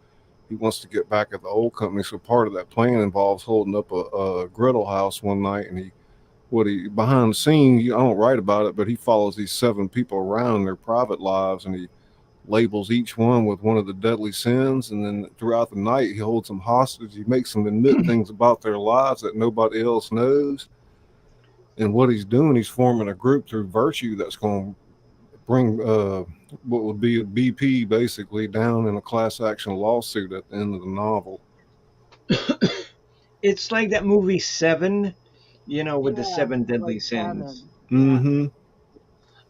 he wants to get back at the old company. So part of that plan involves holding up a griddle house one night, and behind the scenes, I don't write about it, but he follows these 7 people around in their private lives, and he labels each one with one of the deadly sins. And then throughout the night, he holds them hostage. He makes them admit things about their lives that nobody else knows. And what he's doing, he's forming a group through virtue that's going to bring what would be a BP basically down in a class action lawsuit at the end of the novel. It's like that movie 7, with the 7 deadly sins. Mm-hmm.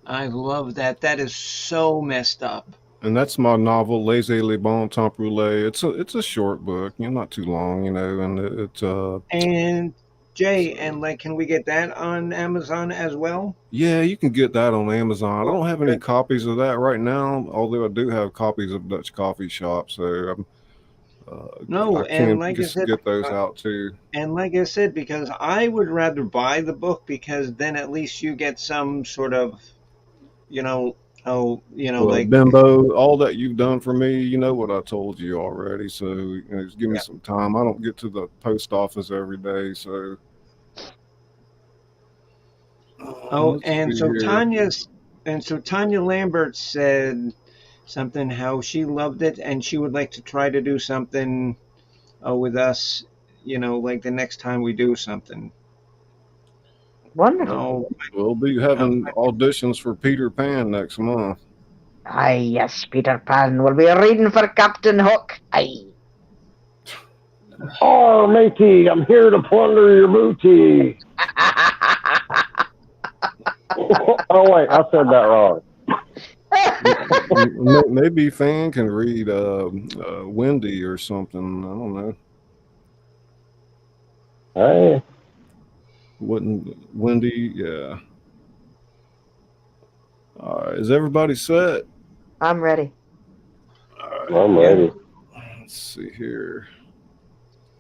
I love that. That is so messed up. And that's my novel, Laissez, Bon Temps Rouler. It's a short book, not too long, and it's And Jay, and can we get that on Amazon as well? Yeah, you can get that on Amazon. I don't have any copies of that right now, although I do have copies of Dutch Coffee Shop, so I can get those out too. And like I said, because I would rather buy the book, because then at least you get some sort of, Bimbo, all that you've done for me, you know what I told you already. So just give me some time. I don't get to the post office every day, so. And so Tanya Lambert said something how she loved it and she would like to try to do something with us, like the next time we do something. Wonderful. We'll be having auditions for Peter Pan next month. Aye, yes, Peter Pan will be reading for Captain Hook. Aye. Oh, matey, I'm here to plunder your booty. Oh, wait, I said that wrong. Maybe Fan can read Wendy or something. I don't know. Hey. Wouldn't Wendy? Yeah. All right. Is everybody set? I'm ready. All right. I'm ready. Let's see here.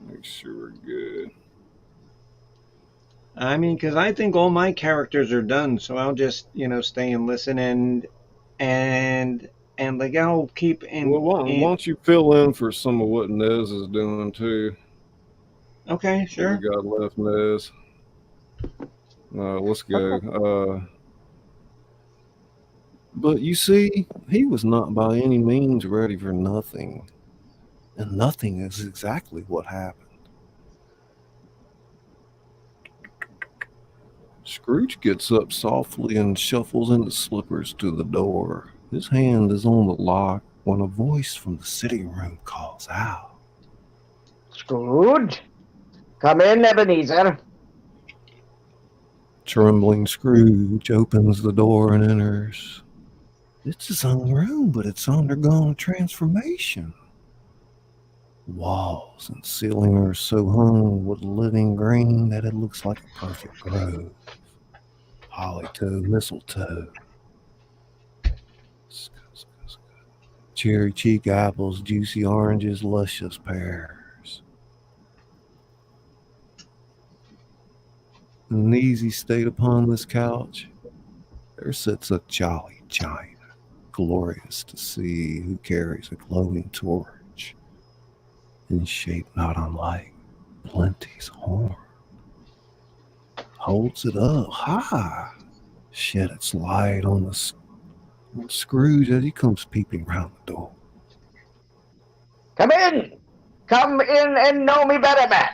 Make sure we're good. I mean, because I think all my characters are done, so I'll just stay and listen and I'll keep in. Well, why don't you fill in for some of what Nez is doing too? Okay, sure. What we got left, Nez. Let's go. But you see, he was not by any means ready for nothing, and nothing is exactly what happened. Scrooge gets up softly and shuffles in his slippers to the door. His hand is on the lock when a voice from the sitting room calls out. Scrooge, come in, Ebenezer. Trembling Scrooge opens the door and enters. It's his own room, but it's undergone a transformation. Walls and ceiling are so hung with living green that it looks like a perfect grove. Holly toe, mistletoe, cherry cheek apples, juicy oranges, luscious pears. In an easy state upon this couch, there sits a jolly giant, glorious to see who carries a glowing torch in shape not unlike plenty's horn. Holds it up high, shed its light on Scrooge as he comes peeping round the door. Come in! Come in and know me better, man!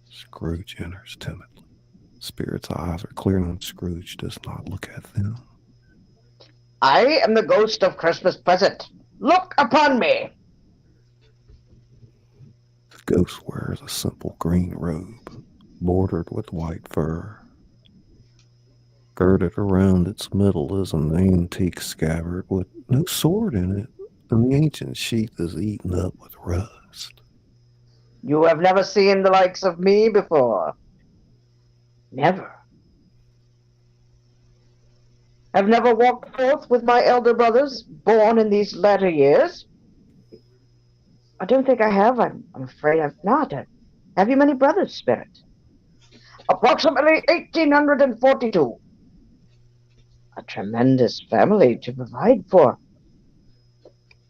Scrooge enters timidly. Spirit's eyes are clear and Scrooge does not look at them. I am the ghost of Christmas present. Look upon me! The ghost wears a simple green robe, bordered with white fur. Girded around its middle is an antique scabbard with no sword in it, and the ancient sheath is eaten up with rust. You have never seen the likes of me before. Never. Have never walked forth with my elder brothers, born in these latter years? I don't think I have. I'm afraid I've not. Have you many brothers, Spirit? Approximately 1,842. A tremendous family to provide for.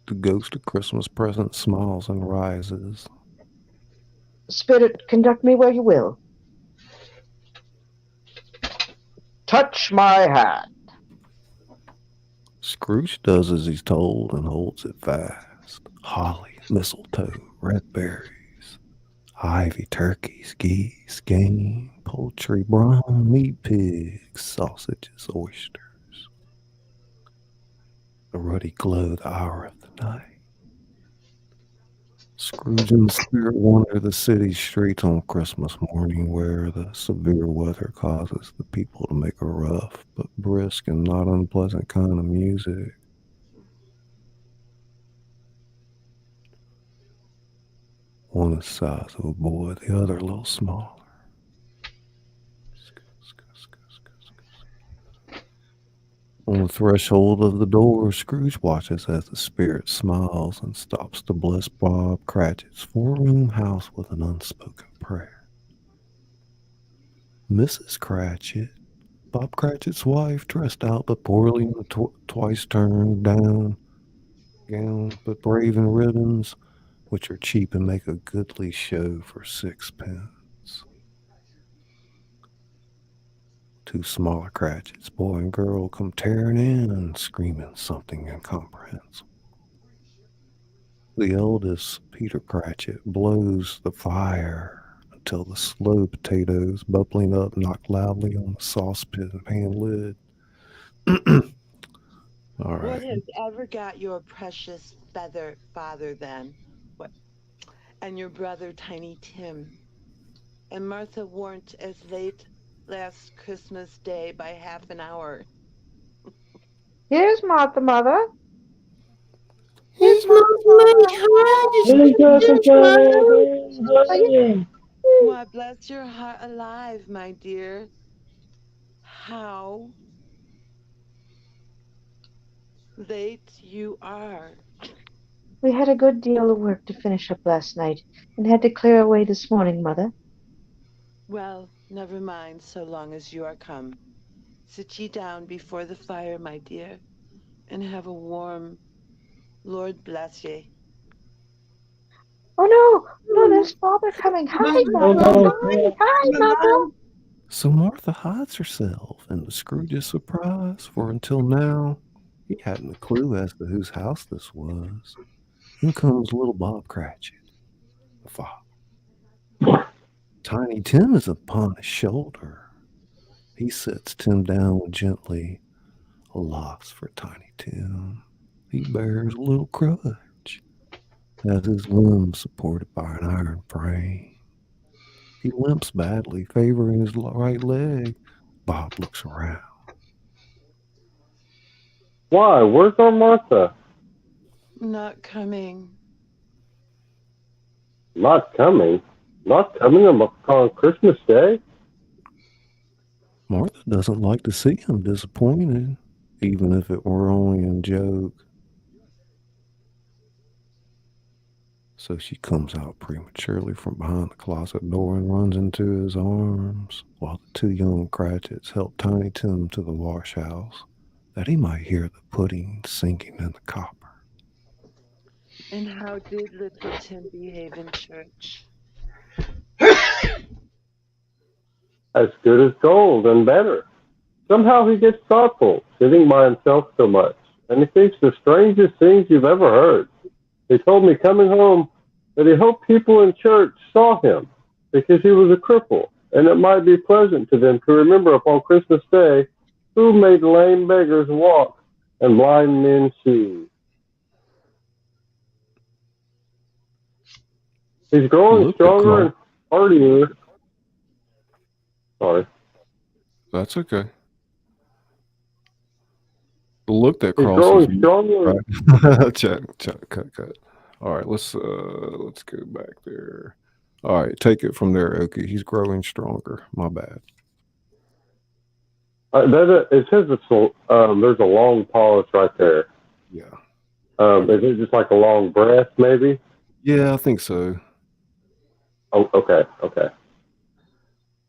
The ghost of Christmas present smiles and rises. Spirit, conduct me where you will. Touch my hand. Scrooge does as he's told and holds it fast. Holly, mistletoe, red berries, ivy, turkeys, geese, game, poultry, brawn, meat, pigs, sausages, oysters. The ruddy glow, the hour of the night. Scrooge and the Spirit wander the city streets on Christmas morning, where the severe weather causes the people to make a rough but brisk and not unpleasant kind of music. One is the size of a boy, the other a little smaller. On the threshold of the door, Scrooge watches as the Spirit smiles and stops to bless Bob Cratchit's four-room house with an unspoken prayer. Mrs. Cratchit, Bob Cratchit's wife, dressed out but poorly in the twice turned down gown, but brave in ribbons, which are cheap and make a goodly show for 6 pence. Two smaller Cratchits, boy and girl, come tearing in and screaming something incomprehensible. The eldest, Peter Cratchit, blows the fire until the slow potatoes, bubbling up, knock loudly on the saucepan lid. All right. What has ever got your precious feather father then? What? And your brother Tiny Tim? And Martha weren't as late last Christmas Day by half an hour. Here's Martha, Mother. Here's Mother. Why, bless your heart alive, my dear. How late you are. We had a good deal of work to finish up last night and had to clear away this morning, Mother. Well, never mind, so long as you are come. Sit ye down before the fire, my dear, and have a warm Lord bless ye. Oh no, there's Father coming. Hi, Mother. Hi, Mother. So Martha hides herself, and to Scrooge's surprise, for until now he hadn't a clue as to whose house this was. In comes little Bob Cratchit, the father. Tiny Tim is upon his shoulder. He sets Tim down gently. Alas for Tiny Tim, he bears a little crutch, has his limbs supported by an iron frame. He limps badly, favoring his right leg. Bob looks around. Why? Where's our Martha? Not coming. Not coming? Not coming on Christmas Day? Martha doesn't like to see him disappointed, even if it were only in joke. So she comes out prematurely from behind the closet door and runs into his arms, while the two young Cratchits help Tiny Tim to the wash house, that he might hear the pudding sinking in the copper. And how did little Tim behave in church? As good as gold and better. Somehow he gets thoughtful, sitting by himself so much, and he thinks the strangest things you've ever heard. He told me coming home that he hoped people in church saw him because he was a cripple, and it might be pleasant to them to remember upon Christmas Day who made lame beggars walk and blind men see. He's growing stronger and hardier. Sorry. That's okay. Look that He's growing stronger. Right. Cut. All right, let's go back there. All right, take it from there, Oki. He's growing stronger. My bad. It says there's a long pause right there. Yeah. Is it just like a long breath, maybe? Yeah, I think so. Oh, okay.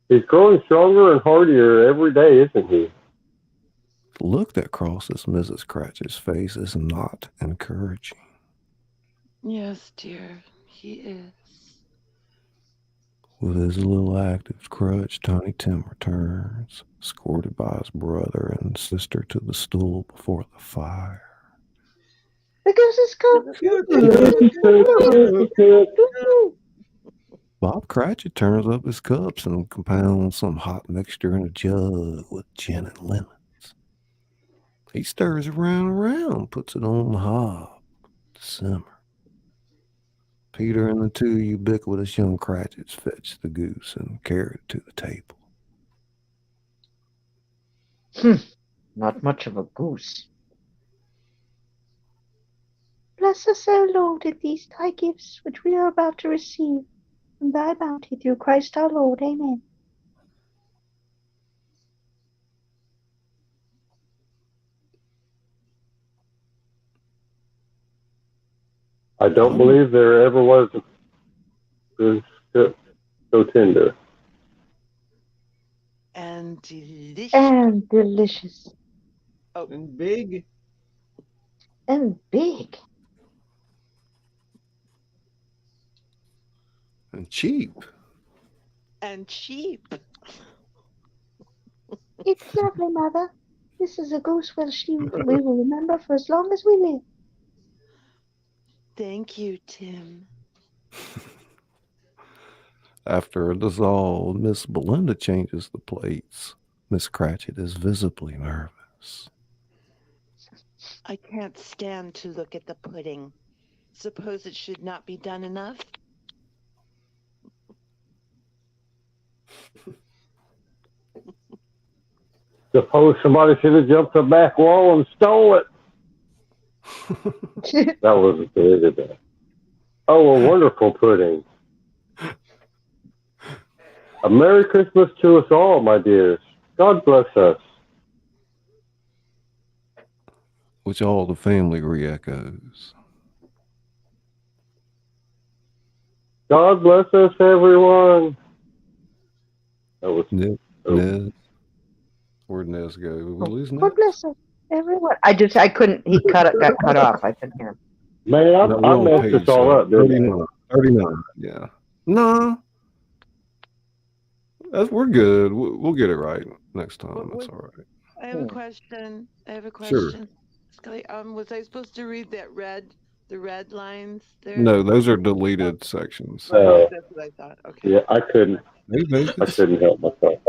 He's growing stronger and hardier every day, isn't he? The look that crosses Mrs. Cratchit's face is not encouraging. Yes, dear, he is. With his little active crutch, Tiny Tim returns, escorted by his brother and sister to the stool before the fire. The goose is cooked. Bob Cratchit turns up his cups and compounds some hot mixture in a jug with gin and lemons. He stirs around, puts it on the hob to simmer. Peter and the two ubiquitous young Cratchits fetched the goose and carried it to the table. Not much of a goose. Bless us, O Lord, in these thy gifts which we are about to receive, from thy bounty through Christ our Lord. Amen. I don't believe there ever was a goose so tender. And delicious. And delicious. Oh, and big. And big. And cheap. And cheap. It's lovely, Mother. This is a goose we will remember for as long as we live. Thank you, Tim. After a dissolve, Miss Belinda changes the plates. Miss Cratchit is visibly nervous. I can't stand to look at the pudding. Suppose it should not be done enough? Suppose somebody should have jumped the back wall and stole it. That was good. Oh, a wonderful pudding. A Merry Christmas to us all, my dears. God bless us. Which all the family re-echoes. God bless us, everyone. That was Nez. Where'd Nez go? Did we lose Nez? God bless us, everyone. I couldn't. He got cut off. I couldn't hear him. Man, I messed this all up, didn't I? 39. Yeah. No. We're good. We'll get it right next time. That's all right. I have a question. Sure. Scully, was I supposed to read the red lines there? No, those are deleted sections. That's what I thought. Okay. Yeah, I couldn't help myself.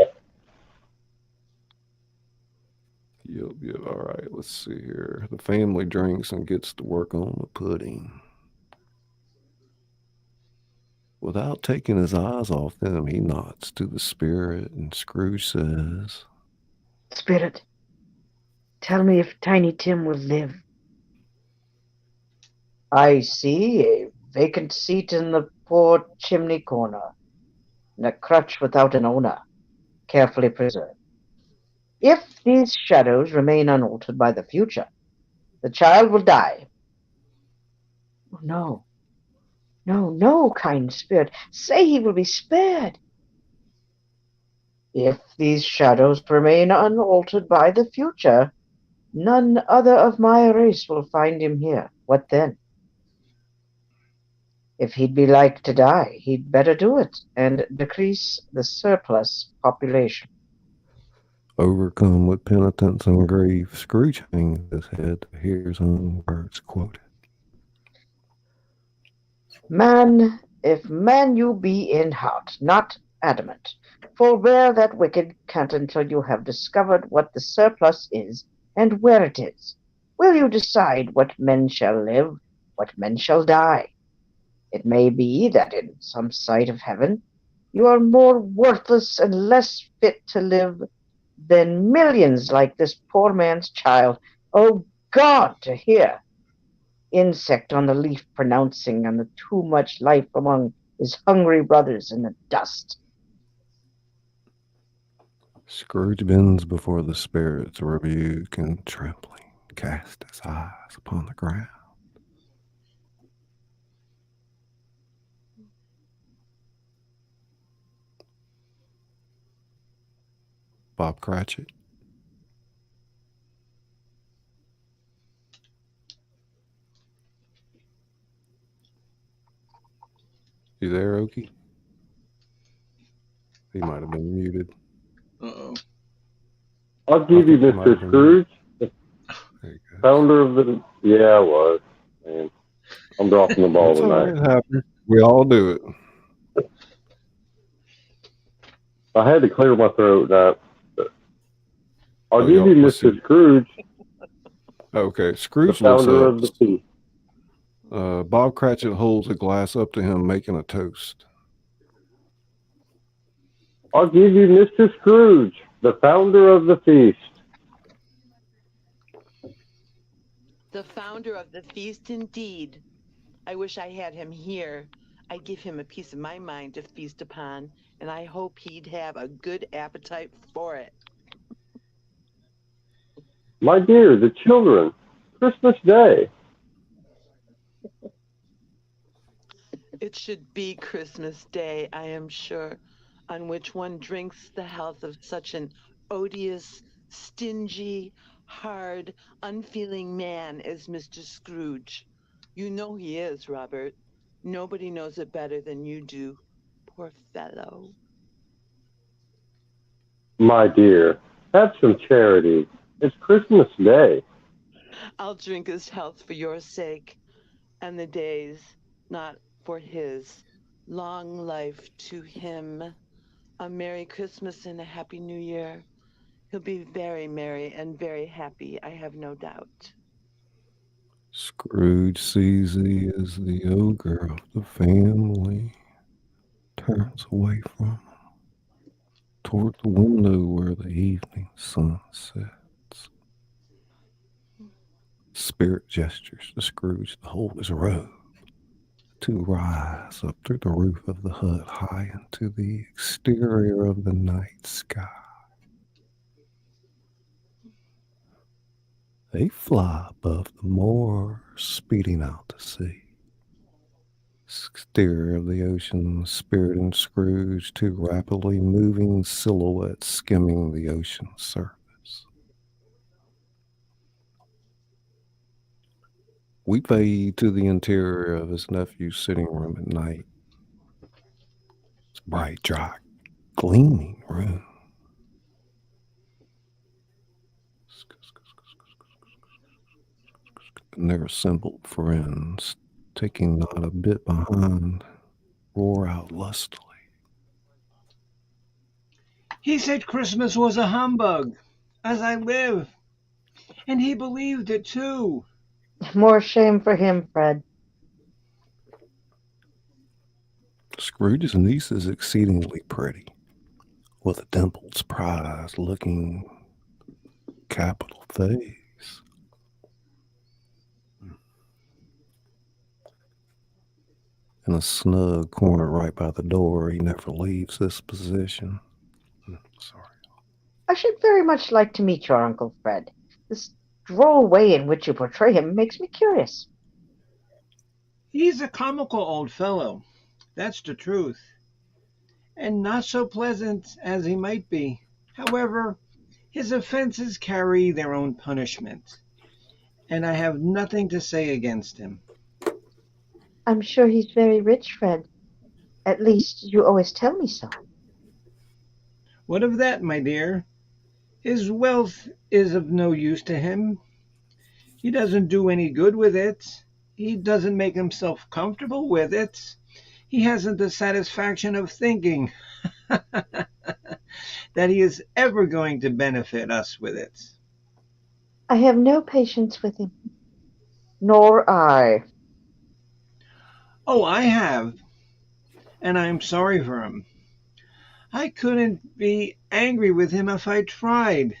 Yep. All right, let's see here. The family drinks and gets to work on the pudding. Without taking his eyes off them, he nods to the spirit, and Scrooge says, Spirit, tell me if Tiny Tim will live. I see a vacant seat in the poor chimney corner, and a crutch without an owner, carefully preserved. If these shadows remain unaltered by the future, the child will die. Oh, no. No, no, kind spirit, say he will be spared. If these shadows remain unaltered by the future, none other of my race will find him here. What then? If he'd be like to die, he'd better do it and decrease the surplus population. Overcome with penitence and grief, Scrooge hangs his head to hear his own words quoted. Man, if man you be in heart, not adamant, forbear that wicked cant until you have discovered what the surplus is and where it is. Will you decide what men shall live, what men shall die? It may be that in some sight of heaven you are more worthless and less fit to live than millions like this poor man's child. Oh God, to hear! Insect on the leaf pronouncing on the too much life among his hungry brothers in the dust. Scrooge bends before the spirits, rebuke and trembling, cast his eyes upon the ground. Bob Cratchit. You there, Okie? He might have been muted. Uh-oh. I'll give you Mr. Scrooge, the founder of the... Yeah, I was. Man, I'm dropping the ball tonight. It happens. We all do it. I had to clear my throat. I'll give you Mr. Scrooge. Okay, Scrooge, the founder of the feast. Bob Cratchit holds a glass up to him, making a toast. I'll give you Mr. Scrooge, the founder of the feast. The founder of the feast, indeed. I wish I had him here. I'd give him a piece of my mind to feast upon, and I hope he'd have a good appetite for it. My dear, the children, Christmas Day. It should be Christmas Day, I am sure, on which one drinks the health of such an odious, stingy, hard, unfeeling man as Mr. Scrooge. You know he is, Robert. Nobody knows it better than you do. Poor fellow. My dear, have some charity. It's Christmas Day. I'll drink his health for your sake, and the day's, not for his. Long life to him. A Merry Christmas and a Happy New Year. He'll be very merry and very happy, I have no doubt. Scrooge sees he is the ogre of the family, turns away from him, toward the window where the evening sun sets. Spirit gestures to Scrooge to hold his robe, to rise up through the roof of the hut high into the exterior of the night sky. They fly above the moor, speeding out to sea. Exterior of the ocean, Spirit and Scrooge, two rapidly moving silhouettes skimming the ocean's surface. We fade to the interior of his nephew's sitting room at night. It's a bright, dry, gleaming room. And their assembled friends, taking not a bit behind, roar out lustily. He said Christmas was a humbug, as I live. And he believed it too. More shame for him, Fred. Scrooge's niece is exceedingly pretty, with a dimpled, surprised-looking capital face. In a snug corner right by the door, he never leaves this position. Sorry. I should very much like to meet your Uncle Fred. This droll way in which you portray him makes me curious. He's a comical old fellow, that's the truth, and not so pleasant as he might be. However, his offenses carry their own punishment, and I have nothing to say against him. I'm sure he's very rich, Fred. At least you always tell me so. What of that, my dear? His wealth is of no use to him. He doesn't do any good with it. He doesn't make himself comfortable with it. He hasn't the satisfaction of thinking that he is ever going to benefit us with it. I have no patience with him. Nor I. Oh, I have, and I am sorry for him. I couldn't be angry with him if I tried.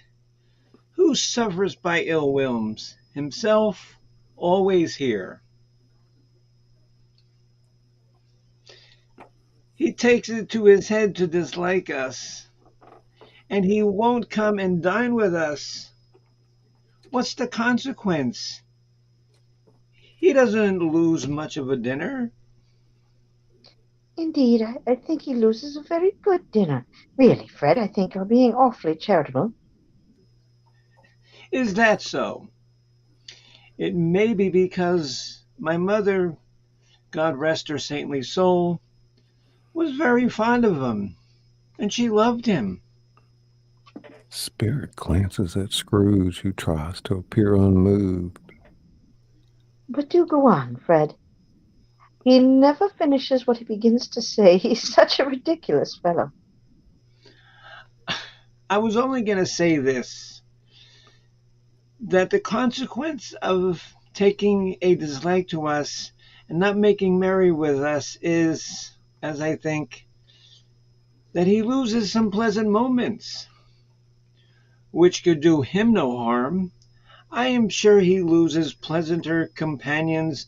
Who suffers by ill whims? Himself, always here. He takes it to his head to dislike us, and he won't come and dine with us. What's the consequence? He doesn't lose much of a dinner. Indeed, I think he loses a very good dinner. Really, Fred, I think you're being awfully charitable. Is that so? It may be because my mother, God rest her saintly soul, was very fond of him, and she loved him. Spirit glances at Scrooge, who tries to appear unmoved. But do go on, Fred. He never finishes what he begins to say. He's such a ridiculous fellow. I was only going to say this, that the consequence of taking a dislike to us and not making merry with us is, as I think, that he loses some pleasant moments, which could do him no harm. I am sure he loses pleasanter companions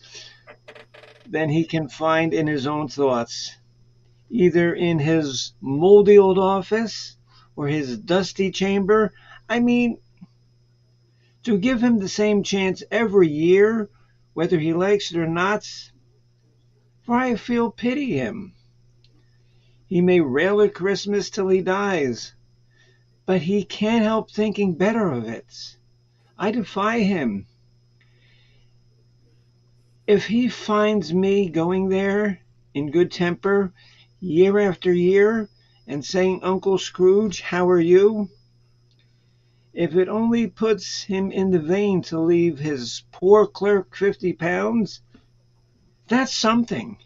than he can find in his own thoughts, either in his moldy old office or his dusty chamber. I mean, to give him the same chance every year, whether he likes it or not, for I feel pity him. He may rail at Christmas till he dies, but he can't help thinking better of it. I defy him. If he finds me going there in good temper year after year and saying, Uncle Scrooge, how are you? If it only puts him in the vein to leave his poor clerk £50, that's something.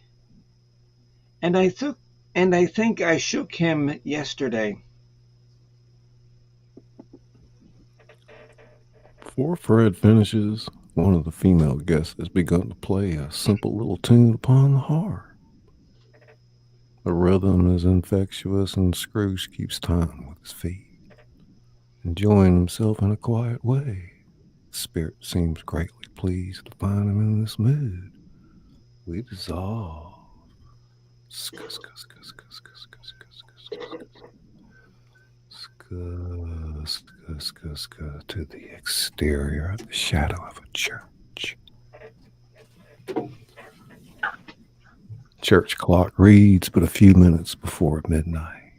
And I think I shook him yesterday. Before Fred finishes, one of the female guests has begun to play a simple little tune upon the harp. The rhythm is infectious, and Scrooge keeps time with his feet, enjoying himself in a quiet way. The spirit seems greatly pleased to find him in this mood. We dissolve. To the exterior of the shadow of a church. Church clock reads but a few minutes before midnight.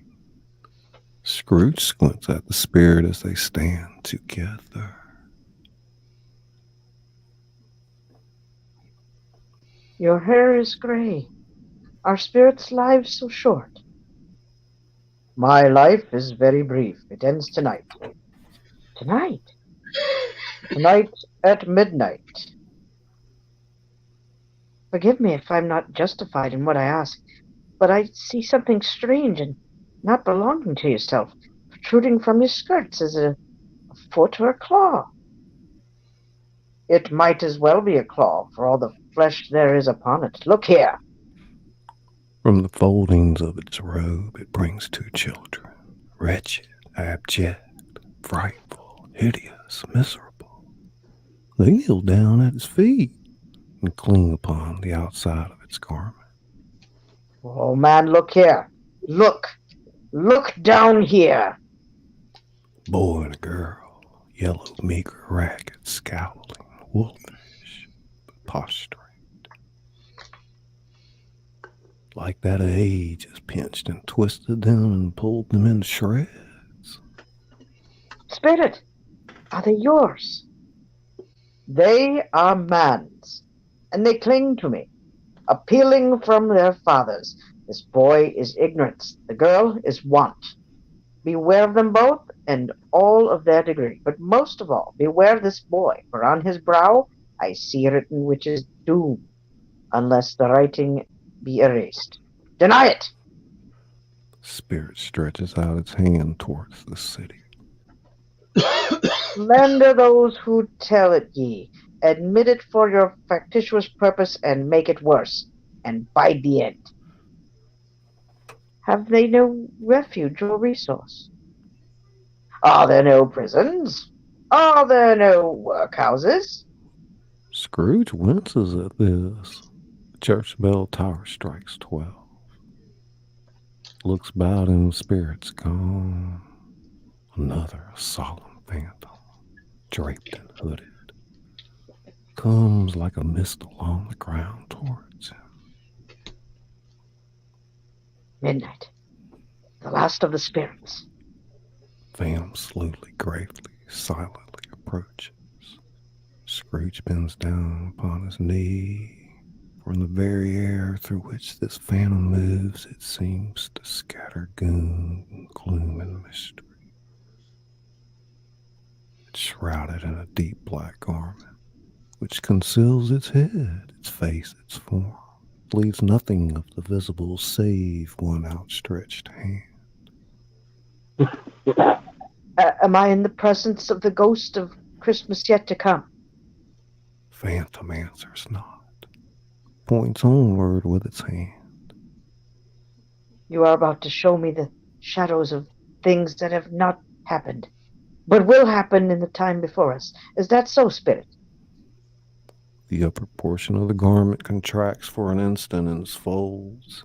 Scrooge squints at the spirit as they stand together. Your hair is gray. Our spirit's lives so short. My life is very brief. It ends tonight. Tonight? Tonight at midnight. Forgive me if I'm not justified in what I ask, but I see something strange and not belonging to yourself protruding from your skirts. Is it a foot or a claw? It might as well be a claw, for all the flesh there is upon it. Look here. From the foldings of its robe, it brings two children, wretched, abject, frightful, hideous, miserable. They kneel down at its feet and cling upon the outside of its garment. Oh, man, look here. Look. Look down here. Boy and a girl, yellow, meager, ragged, scowling, wolfish, but prostrate. like that age has pinched and twisted them and pulled them into shreds. Spirit, are they yours? They are man's, and they cling to me, appealing from their fathers. This boy is ignorance, the girl is want. Beware of them both and all of their degree, but most of all, beware this boy, for on his brow I see written which is doom, unless the writing be erased. Deny it! Spirit stretches out its hand towards the city. Slander those who tell it ye. Admit it for your factitious purpose and make it worse, and bide the end. Have they no refuge or resource? Are there no prisons? Are there no workhouses? Scrooge winces at this. The church bell tower strikes 12. Looks about him, spirits gone. Another solemn phantom, draped and hooded, comes like a mist along the ground towards him. Midnight. The last of the spirits. Phantom slowly, gravely, silently approaches. Scrooge bends down upon his knee. From the very air through which this phantom moves, it seems to scatter gloom and mystery. It's shrouded in a deep black garment, which conceals its head, its face, its form. It leaves nothing of the visible save one outstretched hand. Am I in the presence of the ghost of Christmas yet to come? Phantom answers not. Points onward with its hand. You are about to show me the shadows of things that have not happened, but will happen in the time before us. Is that so, Spirit? The upper portion of the garment contracts for an instant in its folds,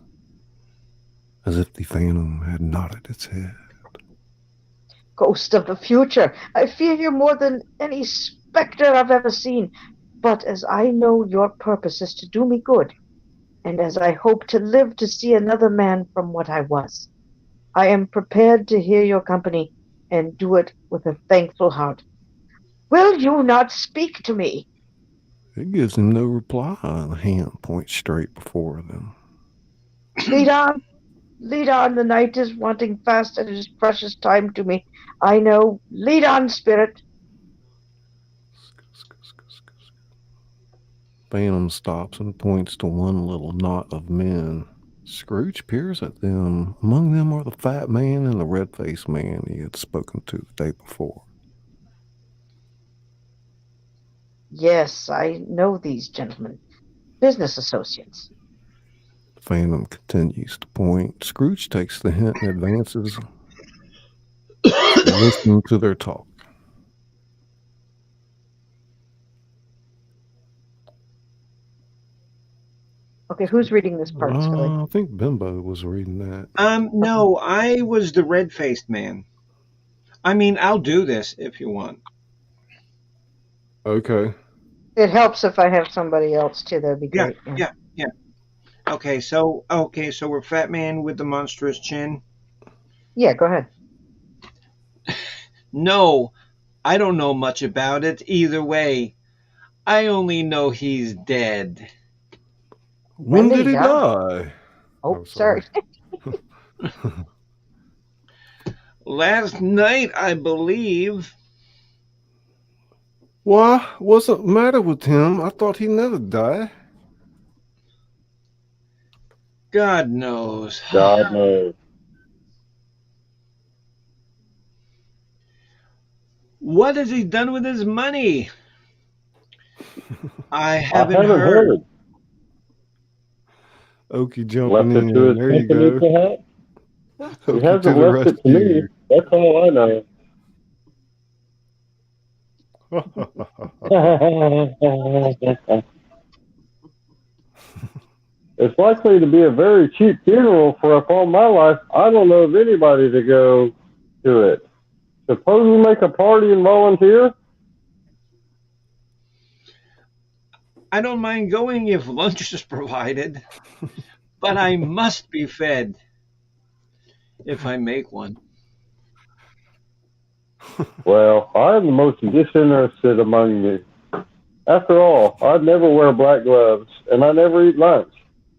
as if the phantom had nodded its head. Ghost of the future, I fear you more than any specter I've ever seen. But as I know your purpose is to do me good, and as I hope to live to see another man from what I was, I am prepared to hear your company and do it with a thankful heart. Will you not speak to me? It gives him no reply, and the hand points straight before them. Lead on, the night is wanting fast, and it is precious time to me. I know, lead on, Spirit. Phantom stops and points to one little knot of men. Scrooge peers at them. Among them are the fat man and the red-faced man he had spoken to the day before. Yes, I know these gentlemen. Business associates. Phantom continues to point. Scrooge takes the hint and advances, listening to their talk. Okay, who's reading this part, Scully? I think Bimbo was reading that. No, I was the red-faced man. I mean, I'll do this if you want. Okay. It helps if I have somebody else too. That'd be great. Yeah. Okay, so we're Fat Man with the monstrous chin. Yeah, go ahead. No, I don't know much about it either way. I only know he's dead. When did he die? Oh, sorry. Last night, I believe. Why? What's the matter with him? I thought he never died. God knows. God knows. What has he done with his money? I haven't heard. Okie jumping in. There you go. He hasn't left it to me. That's all I know. It's likely to be a very cheap funeral for up all my life. I don't know of anybody to go to it. Suppose we make a party and volunteer? I don't mind going if lunch is provided. but I must be fed if I make one. Well, I am the most disinterested among you. After all, I'd never wear black gloves, and I never eat lunch.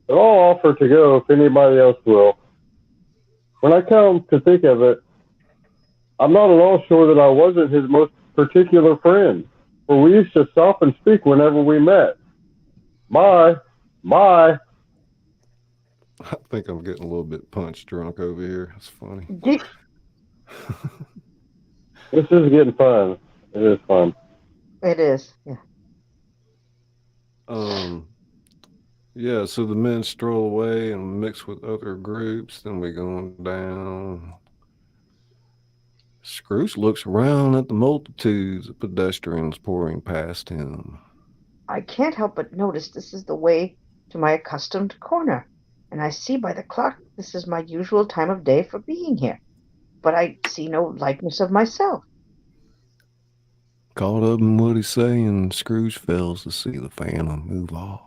But I'll offer to go if anybody else will. When I come to think of it, I'm not at all sure that I wasn't his most particular friend, for we used to stop and speak whenever we met. Bye. Bye. I think I'm getting a little bit punch drunk over here. It's funny. This is getting fun. It is fun. It is, yeah. Yeah, so the men stroll away and mix with other groups. Then we go down. Scrooge looks around at the multitudes of pedestrians pouring past him. I can't help but notice this is the way to my accustomed corner, and I see by the clock this is my usual time of day for being here. But I see no likeness of myself. Caught up in what he's saying, Scrooge fails to see the phantom move off.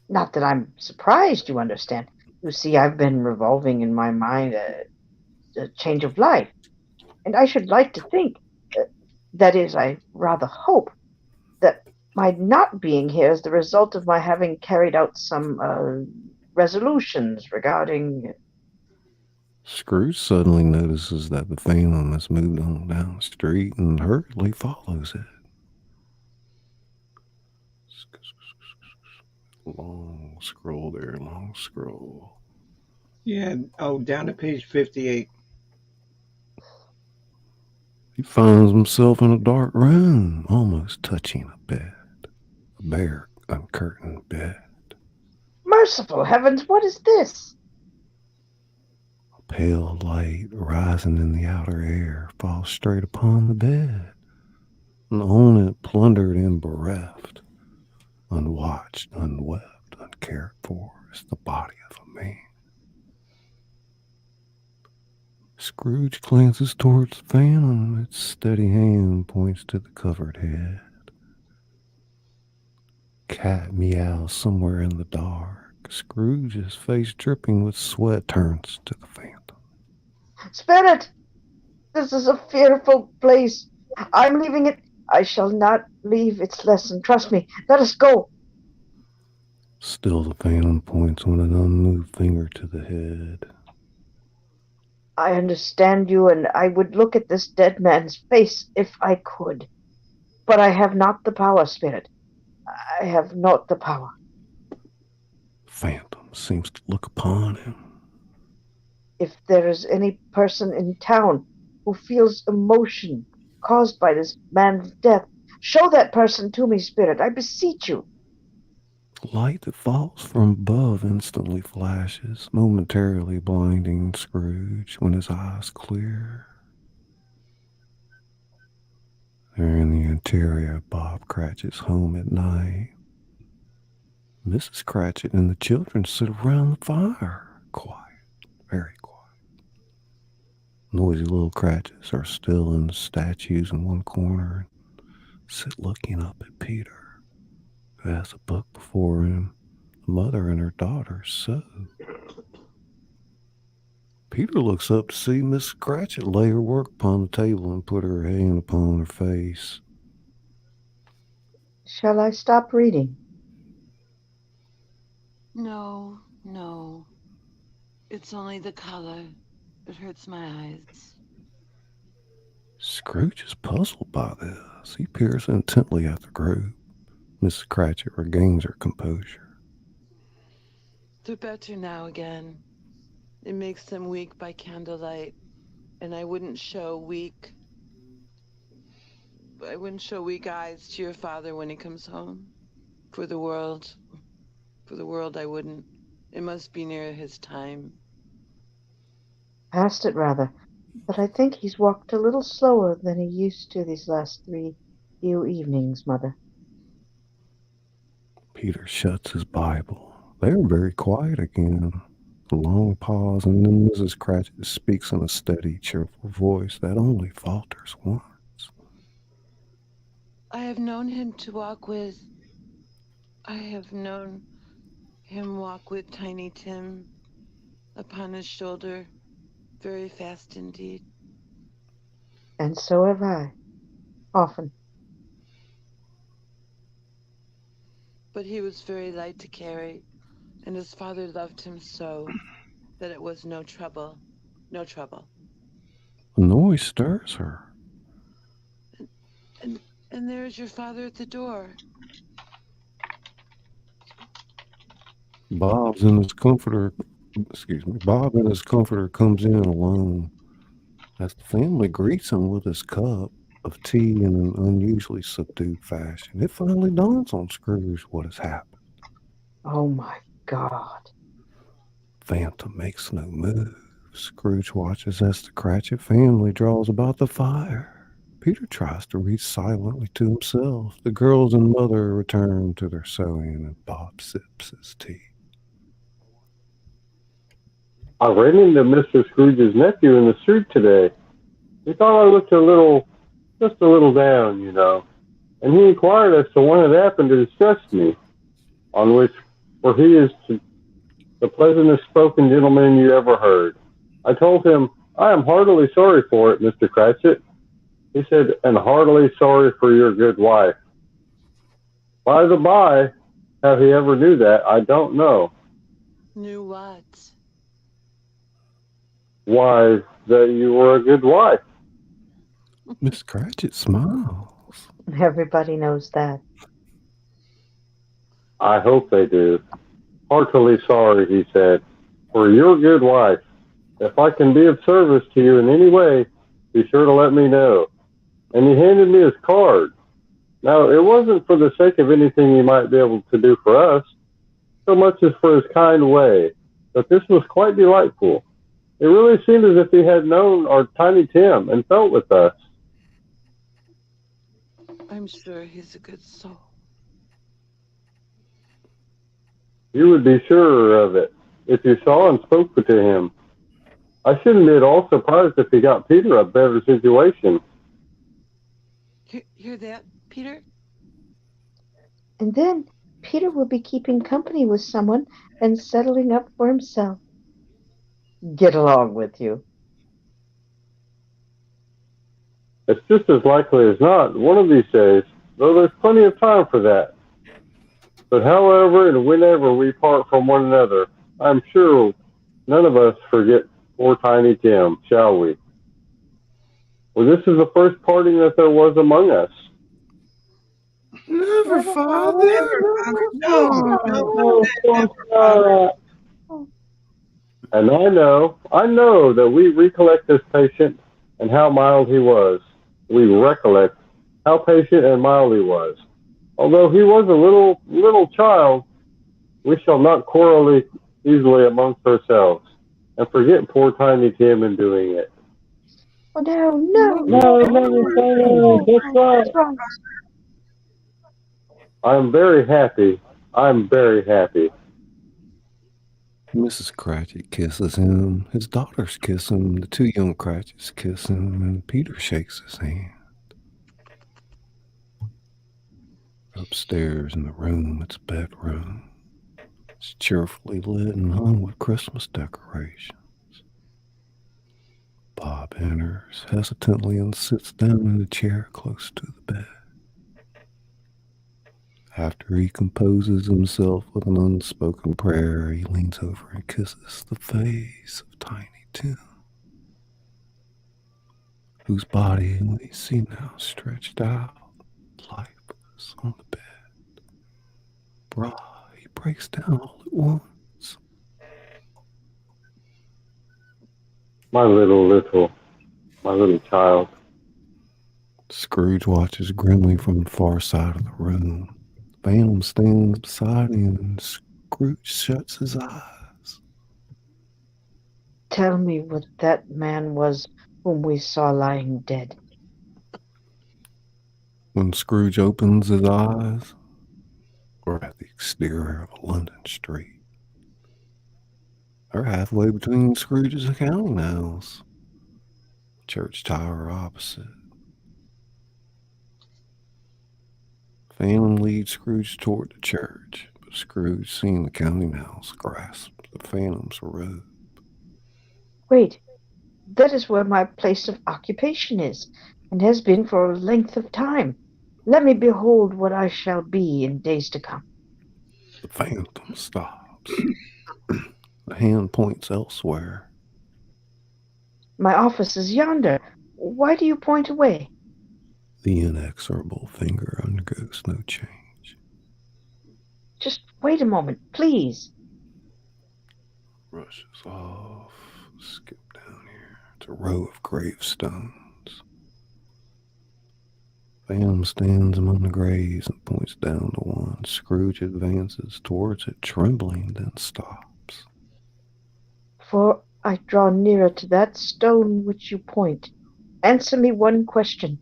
Not that I'm surprised, you understand. You see, I've been revolving in my mind a change of life, and I should like to think, that is, I rather hope, that my not being here is the result of my having carried out some resolutions regarding... Scrooge suddenly notices that the phantom has moved on down the street and hurriedly follows it. Long scroll there, long scroll. Yeah, down to page 58. He finds himself in a dark room, almost touching a bed. A bare, uncurtained bed. Merciful heavens, what is this? A pale light rising in the outer air falls straight upon the bed, and on it, plundered and bereft, unwatched, unwept, uncared for, is the body of a man. Scrooge glances towards the phantom. Its steady hand points to the covered head. Cat meows somewhere in the dark. Scrooge's face dripping with sweat turns to the phantom. Spirit! This is a fearful place. I'm leaving it. I shall not leave its lesson. Trust me. Let us go. Still the phantom points with an unmoved finger to the head. I understand you, and I would look at this dead man's face if I could. But I have not the power, Spirit. I have not the power. Phantom seems to look upon him. If there is any person in town who feels emotion caused by this man's death, show that person to me, Spirit. I beseech you. The light that falls from above instantly flashes, momentarily blinding Scrooge when his eyes clear. They're in the interior of Bob Cratchit's home at night. Mrs. Cratchit and the children sit around the fire, quiet, very quiet. Noisy little Cratchits are still in the statues in one corner and sit looking up at Peter, who has a book before him. The mother and her daughter sew. Peter looks up to see Miss Cratchit lay her work upon the table and put her hand upon her face. Shall I stop reading? No, no. It's only the color. It hurts my eyes. Scrooge is puzzled by this. He peers intently at the group. Mrs. Cratchit regains her composure. They're better now again. It makes them weak by candlelight, and I wouldn't show weak eyes to your father when he comes home. For the world I wouldn't. It must be near his time. Past it, rather. But I think he's walked a little slower than he used to these last few evenings, Mother. Peter shuts his Bible. They are very quiet again. A long pause, and then Mrs. Cratchit speaks in a steady, cheerful voice that only falters once. I have known him him walk with Tiny Tim upon his shoulder very fast indeed. And so have I, often. But he was very light to carry, and his father loved him so that it was no trouble. No trouble. A noise stirs her. And there's your father at the door. Bob and his comforter comes in alone. As the family greets him with his cup of tea in an unusually subdued fashion, it finally dawns on Scrooge what has happened. Oh my God. Phantom makes no move. Scrooge watches as the Cratchit family draws about the fire. Peter tries to read silently to himself. The girls and mother return to their sewing, and Bob sips his tea. I ran into Mr. Scrooge's nephew in the street today. He thought I looked just a little down, you know, and he inquired as to what had happened to distress me, on which, for he is the pleasantest spoken gentleman you ever heard. I told him, I am heartily sorry for it, Mr. Cratchit. He said, and heartily sorry for your good wife. By the by, how he ever knew that, I don't know. Knew what? Why, that you were a good wife. Miss Cratchit smiles. Everybody knows that. I hope they do. Heartily sorry, he said, for your good wife. If I can be of service to you in any way, be sure to let me know. And he handed me his card. Now, it wasn't for the sake of anything he might be able to do for us, so much as for his kind way, but this was quite delightful. It really seemed as if he had known our Tiny Tim and felt with us. I'm sure he's a good soul. You would be sure of it if you saw and spoke to him. I shouldn't be at all surprised if he got Peter a better situation. Hear that, Peter? And then Peter will be keeping company with someone and settling up for himself. Get along with you. It's just as likely as not, one of these days, though there's plenty of time for that. But however and whenever we part from one another, I'm sure none of us forget poor Tiny Tim, shall we? Well, this is the first parting that there was among us. Never, Father. No. And I know that we recollect this patient and how mild he was. We recollect how patient and mild he was. Although he was a little child, we shall not quarrel easily amongst ourselves and forget poor Tiny Tim in doing it. Oh, no. That's right. I'm very happy. Mrs. Cratchit kisses him. His daughters kiss him. The two young Cratchits kiss him, and Peter shakes his hand. Upstairs in the room, it's bedroom. It's cheerfully lit and hung with Christmas decorations. Bob enters hesitantly and sits down in a chair close to the bed. After he composes himself with an unspoken prayer, he leans over and kisses the face of Tiny Tim, whose body we see now stretched out, lifeless on the bed. He breaks down all at once. My little child. Scrooge watches grimly from the far side of the room. Phantom stands beside him, and Scrooge shuts his eyes. Tell me what that man was whom we saw lying dead. When Scrooge opens his eyes, we're at the exterior of a London street. We're halfway between Scrooge's accounting house, church tower opposite. Phantom leads Scrooge toward the church, but Scrooge, seeing the counting house, grasped the phantom's robe. Wait, that is where my place of occupation is, and has been for a length of time. Let me behold what I shall be in days to come. The phantom stops. The hand points elsewhere. My office is yonder. Why do you point away? The inexorable finger undergoes no change. Just wait a moment, please. Rushes off. Skip down here. It's a row of gravestones. Phantom stands among the graves and points down to one. Scrooge advances towards it, trembling, then stops. For I draw nearer to that stone which you point. Answer me one question.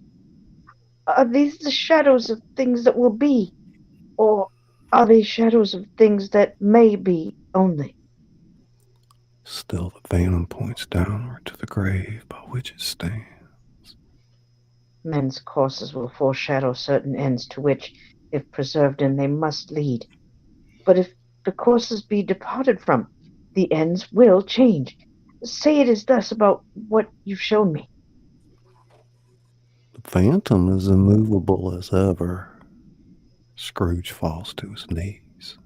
Are these the shadows of things that will be, or are they shadows of things that may be only? Still the phantom points downward to the grave by which it stands. Men's courses will foreshadow certain ends to which, if preserved in, they must lead. But if the courses be departed from, the ends will change. Say it is thus about what you've shown me. The phantom is immovable as ever. Scrooge falls to his knees.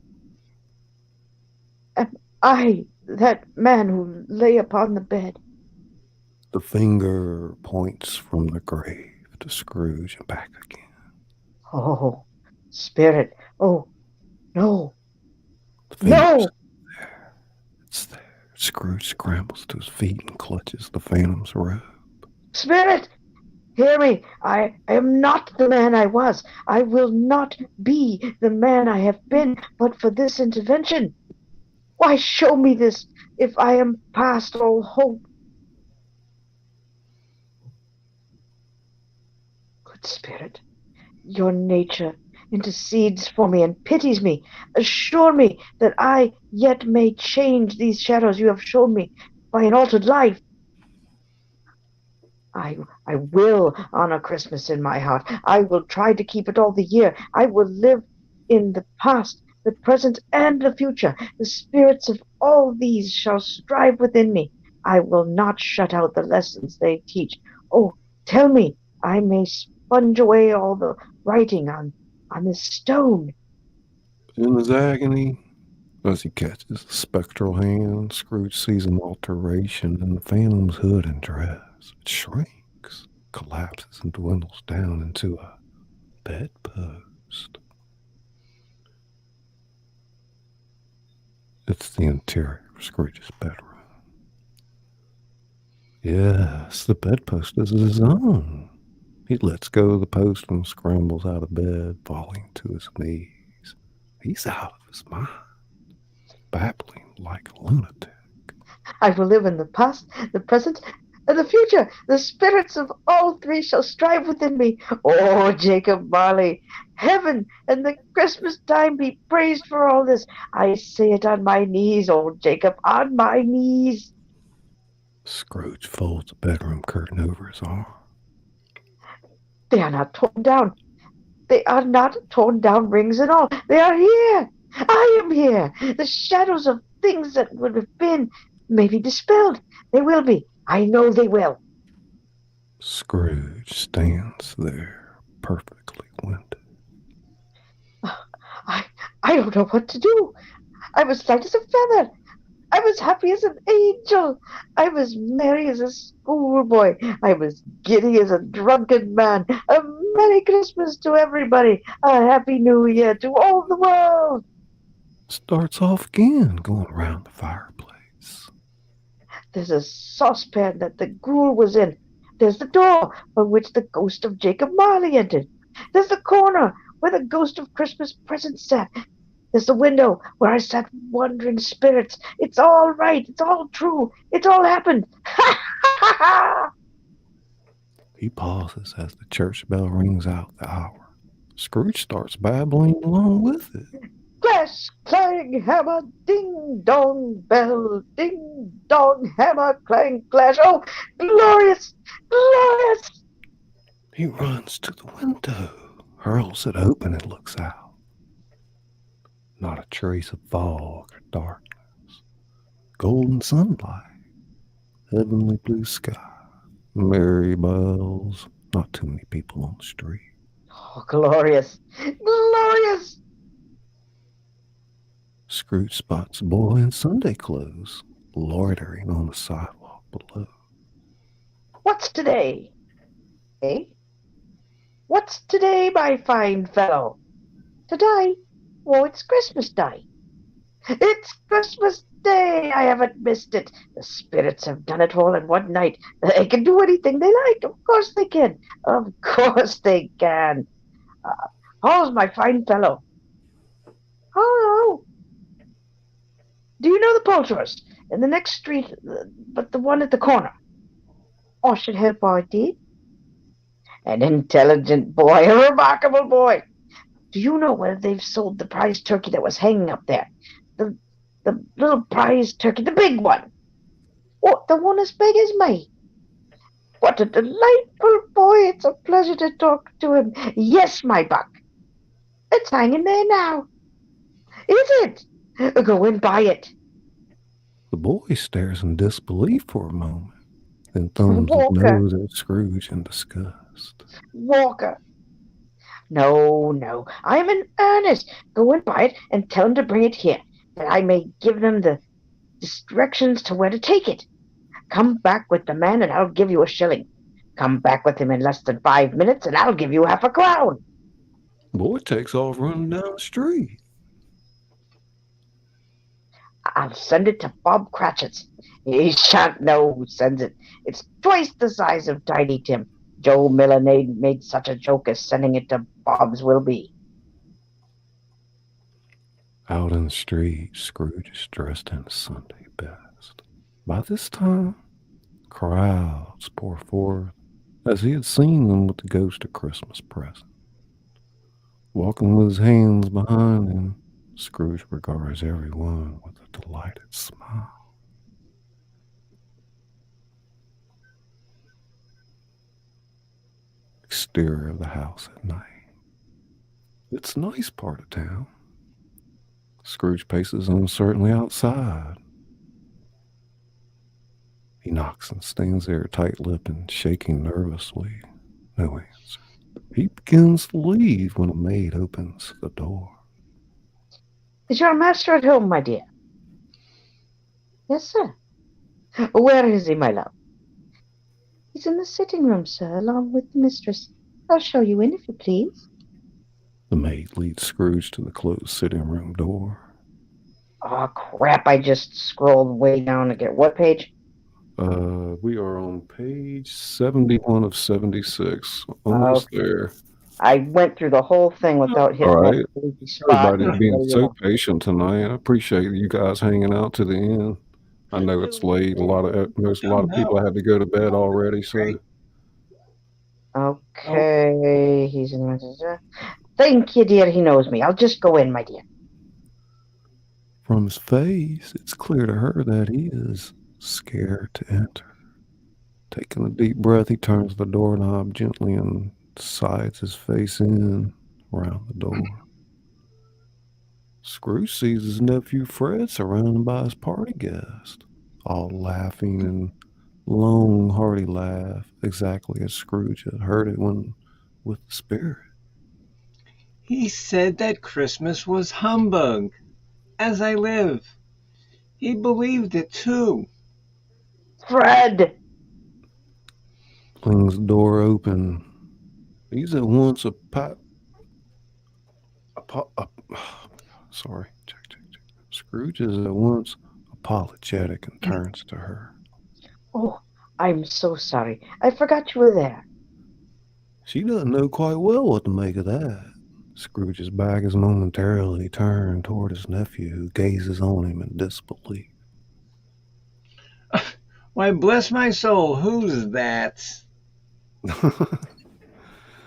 Am I that man who lay upon the bed? The finger points from the grave to Scrooge and back again. Oh, spirit. Oh, no. No! There. It's there. Scrooge scrambles to his feet and clutches the phantom's robe. Spirit! Hear me. I am not the man I was. I will not be the man I have been, but for this intervention. Why show me this if I am past all hope? Good Spirit, your nature intercedes for me and pities me. Assure me that I yet may change these shadows you have shown me by an altered life. I will honor Christmas in my heart. I will try to keep it all the year. I will live in the past, the present, and the future. The spirits of all these shall strive within me. I will not shut out the lessons they teach. Oh, tell me, I may sponge away all the writing on this stone. In his agony, as he catches the spectral hand, Scrooge sees an alteration in the phantom's hood and dress. It shrinks, collapses, and dwindles down into a bedpost. It's the interior of Scrooge's bedroom. Yes, the bedpost is his own. He lets go of the post and scrambles out of bed, falling to his knees. He's out of his mind, babbling like a lunatic. I will live in the past, the present, and the future. The spirits of all three shall strive within me. Oh, Jacob Marley, heaven and the Christmas time be praised for all this. I say it on my knees, oh Jacob, on my knees. Scrooge folds the bedroom curtain over his arm. They are not torn down. They are not torn down, rings and all. They are here. I am here. The shadows of things that would have been may be dispelled. They will be. I know they will. Scrooge stands there, perfectly winded. I don't know what to do. I was light as a feather. I was happy as an angel. I was merry as a schoolboy. I was giddy as a drunken man. A Merry Christmas to everybody. A Happy New Year to all the world. Starts off again, going around the fireplace. There's a saucepan that the gruel was in. There's the door by which the ghost of Jacob Marley entered. There's the corner where the ghost of Christmas present sat. There's the window where I sat wondering spirits. It's all right. It's all true. It's all happened. Ha ha ha! He pauses as the church bell rings out the hour. Scrooge starts babbling along with it. Clash, clang, hammer, ding, dong, bell, ding, dong, hammer, clang, clash. Oh, glorious, glorious! He runs to the window, hurls it open, and looks out. Not a trace of fog or darkness. Golden sunlight, heavenly blue sky, merry bells, not too many people on the street. Oh, glorious! Glorious! Scrooge spots a boy in Sunday clothes, loitering on the sidewalk below. What's today? Eh? What's today, my fine fellow? Today? Oh, it's Christmas Day. It's Christmas Day! I haven't missed it. The spirits have done it all in one night. They can do anything they like. Of course they can. Of course they can. How's my fine fellow? Oh, do you know the poulterers in the next street, but the one at the corner? I should hope I did. An intelligent boy, a remarkable boy. Do you know whether they've sold the prize turkey that was hanging up there? The little prize turkey, the big one. What, the one as big as me? What a delightful boy. It's a pleasure to talk to him. Yes, my buck. It's hanging there now. Is it? Go and buy it. The boy stares in disbelief for a moment, then thumbs his nose at Scrooge in disgust. Walker. No, I'm in earnest. Go and buy it and tell him to bring it here, that I may give them the directions to where to take it. Come back with the man and I'll give you a shilling. Come back with him in less than 5 minutes and I'll give you half a crown. Boy takes off running down the street. I'll send it to Bob Cratchit's. He shan't know who sends it. It's twice the size of Tiny Tim. Joe Miller made such a joke as sending it to Bob's will be. Out in the street, Scrooge is dressed in his Sunday best. By this time, crowds pour forth, as he had seen them with the ghost of Christmas present. Walking with his hands behind him, Scrooge regards everyone with a delighted smile. Exterior of the house at night. It's a nice part of town. Scrooge paces uncertainly outside. He knocks and stands there tight-lipped and shaking nervously. No answer. He begins to leave when a maid opens the door. Is your master at home, my dear? Yes, sir. Where is he, my love? He's in the sitting room, sir, along with the mistress. I'll show you in, if you please. The maid leads Scrooge to the closed sitting room door. Oh, crap, I just scrolled way down to get what page? We are on page 71 of 76. Almost there. I went through the whole thing without hitting that spot. Everybody being so patient tonight. I appreciate you guys hanging out to the end. I know it's late. A lot of people had to go to bed already. So. Okay, he's in. Thank you, dear. He knows me. I'll just go in, my dear. From his face, it's clear to her that he is scared to enter. Taking a deep breath, he turns the doorknob gently and sides his face in around the door. Scrooge sees his nephew Fred surrounded by his party guests, all laughing in long, hearty laugh, exactly as Scrooge had heard it when with the spirit. He said that Christmas was humbug, as I live. He believed it too. Fred! Flings the door open. He's at once Scrooge is at once apologetic and turns to her. Oh, I'm so sorry. I forgot you were there. She doesn't know quite well what to make of that. Scrooge's back is momentarily turned toward his nephew, who gazes on him in disbelief. Why, bless my soul, who's that?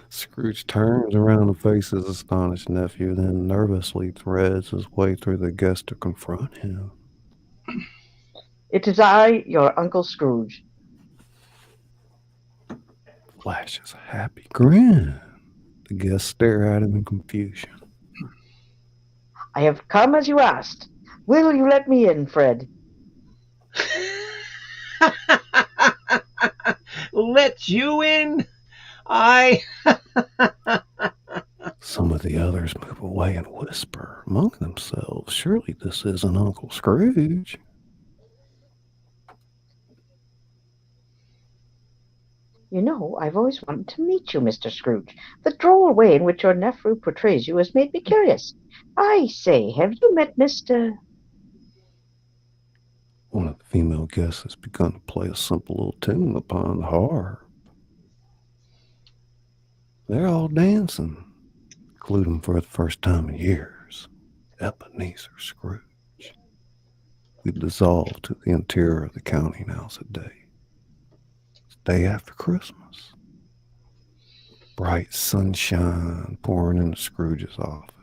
Scrooge turns around and faces his astonished nephew, then nervously threads his way through the guests to confront him. It is I, your Uncle Scrooge. Flashes a happy grin. The guests stare at him in confusion. I have come as you asked. Will you let me in, Fred? Let you in? Some of the others move away and whisper among themselves, surely this isn't Uncle Scrooge. You know, I've always wanted to meet you, Mr. Scrooge. The droll way in which your nephew portrays you has made me curious. I say, have you met Mr. One of the female guests has begun to play a simple little tune upon the harp. They're all dancing, including for the first time in years, Ebenezer Scrooge. We dissolve to the interior of the counting house at day. It's day after Christmas. Bright sunshine pouring into Scrooge's office.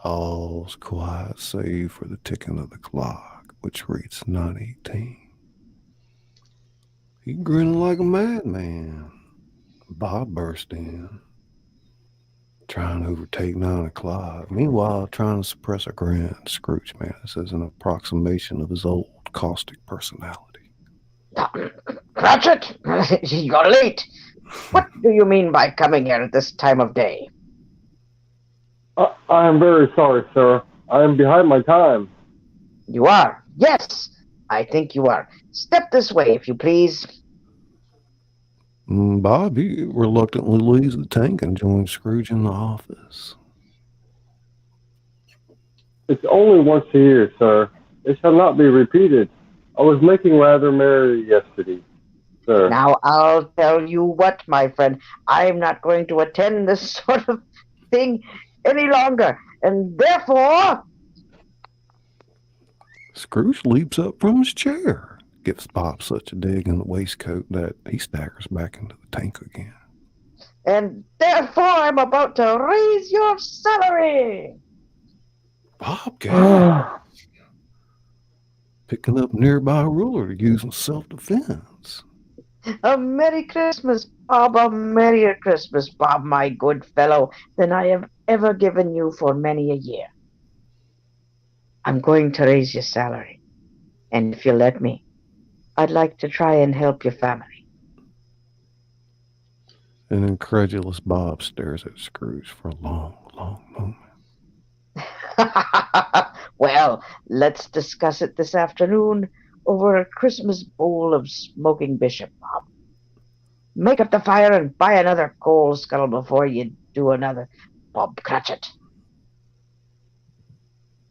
All's quiet save for the ticking of the clock, which reads 9:18. He grinning like a madman. Bob burst in, trying to overtake 9 o'clock. Meanwhile, trying to suppress a grin, Scrooge managed as an approximation of his old caustic personality. Cratchit, you're late. What do you mean by coming here at this time of day? I am very sorry, sir. I am behind my time. You are? Yes, I think you are. Step this way, if you please. Bob, he reluctantly leaves the tank and joins Scrooge in the office. It's only once a year, sir. It shall not be repeated. I was making rather merry yesterday, sir. Now, I'll tell you what, my friend. I'm not going to attend this sort of thing any longer, and therefore... Scrooge leaps up from his chair, gives Bob such a dig in the waistcoat that he staggers back into the tank again. And therefore I'm about to raise your salary. Bob gasped, picking up nearby ruler to use in self-defense. A Merry Christmas, Bob, a Merrier Christmas, Bob, my good fellow, than I have ever given you for many a year. I'm going to raise your salary, and if you let me, I'd like to try and help your family. An incredulous Bob stares at Scrooge for a long, long moment. Well, let's discuss it this afternoon over a Christmas bowl of smoking bishop, Bob. Make up the fire and buy another coal scuttle before you do another Bob Cratchit.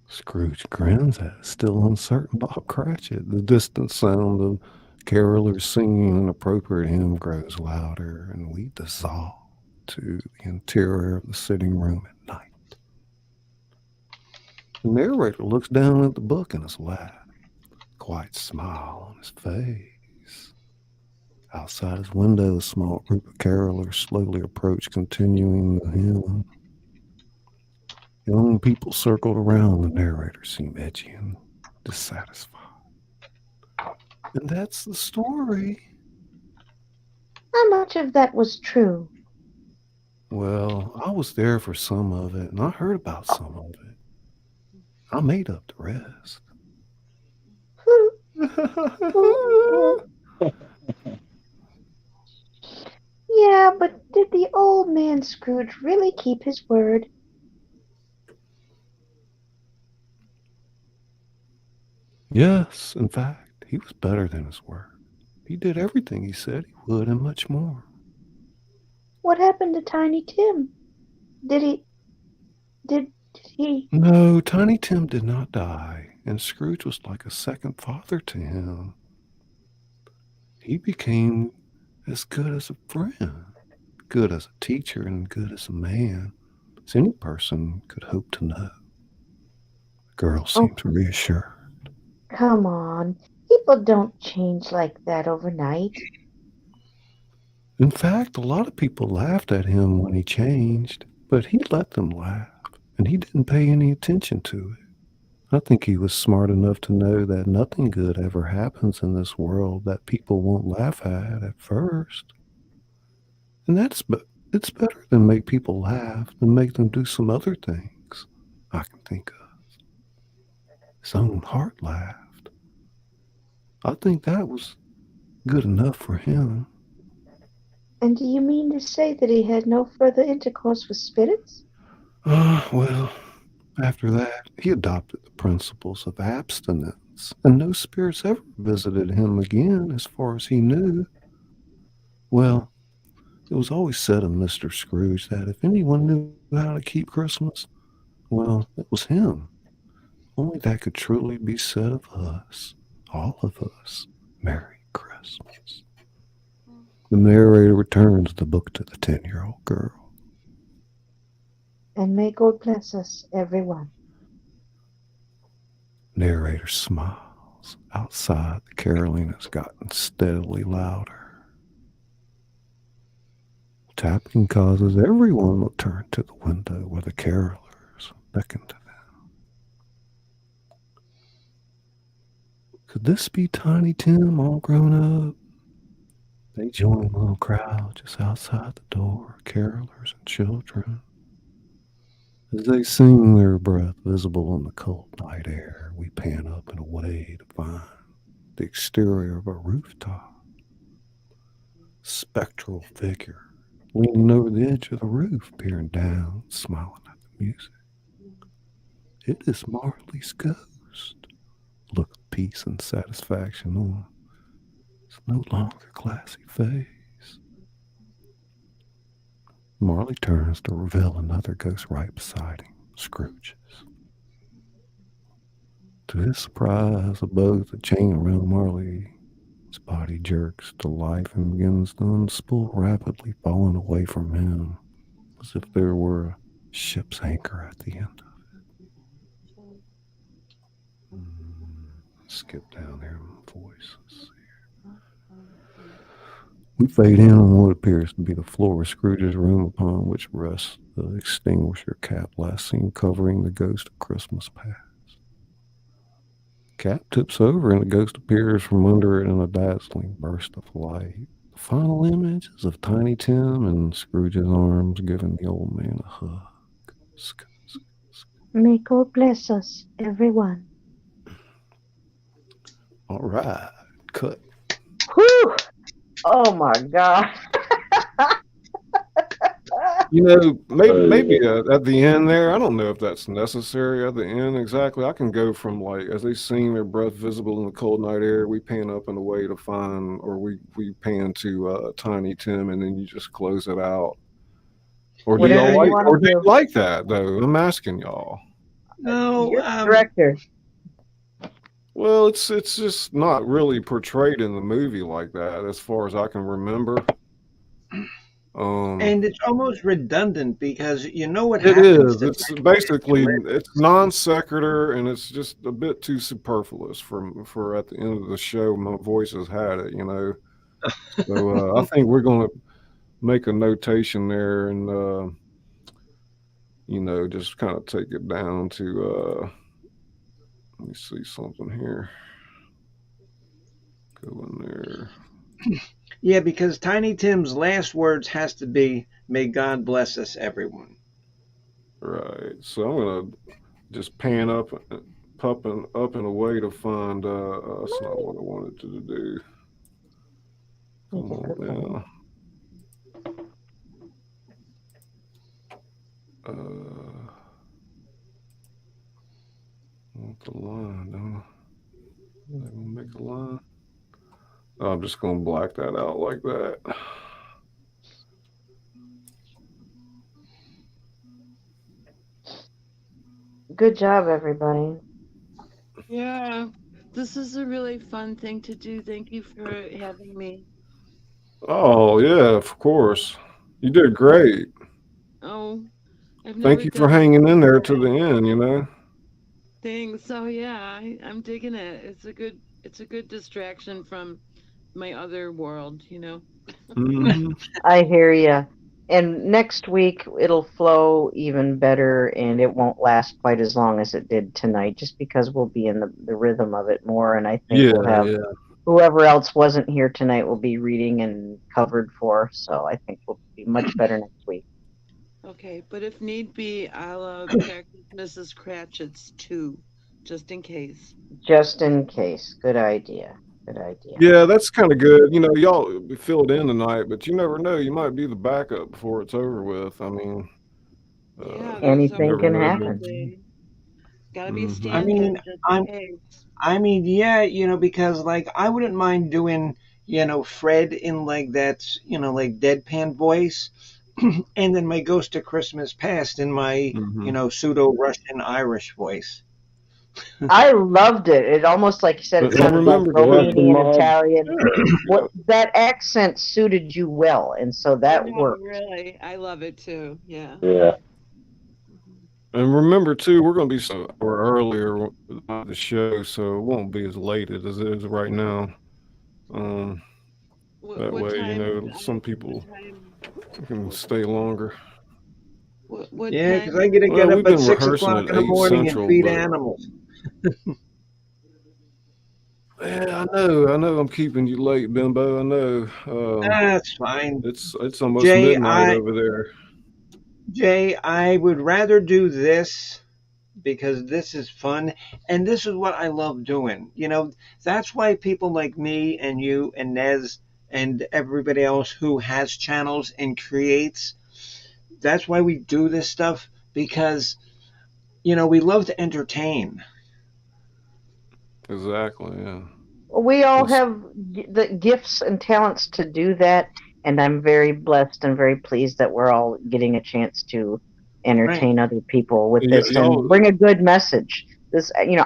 Scrooge grins at still uncertain Bob Cratchit. The distant sound of carolers singing an appropriate hymn grows louder, and we dissolve to the interior of the sitting room at night. The narrator looks down at the book in his lap, a quiet smile on his face. Outside his window, a small group of carolers slowly approach, continuing the hymn. Young people circled around the narrator seem edgy and dissatisfied. And that's the story. How much of that was true? Well, I was there for some of it, and I heard about some of it. I made up the rest. Yeah, but did the old man Scrooge really keep his word? Yes, in fact, he was better than his word. He did everything he said he would and much more. What happened to Tiny Tim? Did he... No, Tiny Tim did not die, and Scrooge was like a second father to him. He became as good as a friend, good as a teacher, and good as a man as any person could hope to know. The girl seemed reassured. Come on, people don't change like that overnight. In fact, a lot of people laughed at him when he changed, but he let them laugh, and he didn't pay any attention to it. I think he was smart enough to know that nothing good ever happens in this world that people won't laugh at first. And it's better than make people laugh than make them do some other things. I can think of. His own heart laughed. I think that was good enough for him. And do you mean to say that he had no further intercourse with spirits? Well, after that, he adopted the principles of abstinence, and no spirits ever visited him again, as far as he knew. Well, it was always said of Mr. Scrooge that if anyone knew how to keep Christmas, well, it was him. Only that could truly be said of us, all of us. Merry Christmas. The narrator returns the book to the 10-year-old girl. And may God bless us, everyone. Narrator smiles. Outside, the caroling has gotten steadily louder. Tapping causes everyone to turn to the window where the carolers beckon to them. Could this be Tiny Tim all grown up? They join a little crowd just outside the door, carolers and children. As they sing, their breath visible in the cold night air, we pan up and away to find the exterior of a rooftop. Spectral figure leaning over the edge of the roof, peering down, smiling at the music. It is Marley's ghost. Look of peace and satisfaction on its no longer glassy face. Marley turns to reveal another ghost right beside him, Scrooge's. To his surprise, of both, the chain around Marley's body jerks to life and begins to unspool rapidly, falling away from him, as if there were a ship's anchor at the end of it. Skip down there in my voice. We fade in on what appears to be the floor of Scrooge's room, upon which rests the extinguisher cap last seen covering the ghost of Christmas past. Cap tips over and the ghost appears from under it in a dazzling burst of light. The final image is of Tiny Tim in Scrooge's arms giving the old man a hug. May God bless us, everyone. All right, cut. Whew! Oh my God. You know, maybe at the end there, I don't know if that's necessary at the end exactly. I can go from like, as they sing their breath visible in the cold night air, we pan up and away to find, or we pan to Tiny Tim, and then you just close it out. Or do you like that though? I'm asking y'all. No, you're the director. Well, it's just not really portrayed in the movie like that, as far as I can remember. And it's almost redundant because you know what happens. It is. It's basically non sequitur, and it's just a bit too superfluous for at the end of the show. My voice has had it, you know. So I think we're going to make a notation there, and you know, just kind of take it down to. Let me see something here. Go in there. Yeah, because Tiny Tim's last words has to be, "May God bless us, everyone." Right. So I'm gonna just pan up, popping up and away to find. That's not what I wanted to do. Come on now. I want the line, don't I? I'm gonna make a line. I'm just gonna black that out like that. Good job, everybody. Yeah, this is a really fun thing to do. Thank you for having me. Oh yeah, of course. You did great. Oh, thank you for hanging in there to the end. You know. Thanks. So yeah, I'm digging it. It's a good distraction from my other world. You know. Mm-hmm. I hear you. And next week it'll flow even better, and it won't last quite as long as it did tonight, just because we'll be in the rhythm of it more. And I think we'll have whoever else wasn't here tonight will be reading and covered for. So I think we'll be much better next week. Okay, but if need be, I'll practice Mrs. Cratchit's too, just in case. Just in case. Good idea. Good idea. Yeah, that's kind of good. Y'all filled in tonight, but you never know. You might be the backup before it's over with. I mean, Yeah, there's anything never can know. happen. Gotta be a Mhm. I mean, stand-in just in I'm. case. I mean, yeah, because like I wouldn't mind doing, Fred in like that, like deadpan voice, and then my Ghost of Christmas Past in my, Mhm. pseudo Russian Irish voice. I loved it. It almost, like you said, it And sounded like remember, Romanian Mom. Italian. What that accent suited you well, and so that No, worked. really. I love it too. Yeah. Yeah. Mhm. and remember too, we're going to be so hour earlier with the show, so it won't be as late as it is right now. Um, that What way, time? some What people time? can stay longer. What Yeah, because I time? get to Well, get up we've at been 6 o'clock rehearsing at in the 8 morning and Central, feed but animals. yeah, I know I'm keeping you late, Bimbo. I know. That's fine. It's almost Jay, midnight I over there. Jay, I would rather do this because this is fun and this is what I love doing. That's why people like me and you and Nez and everybody else who has channels and creates, that's why we do this stuff because we love to entertain. Exactly. Yeah. We all It's have the gifts and talents to do that, and I'm very blessed and very pleased that we're all getting a chance to Right. entertain other people with this and y'all. bring a good message.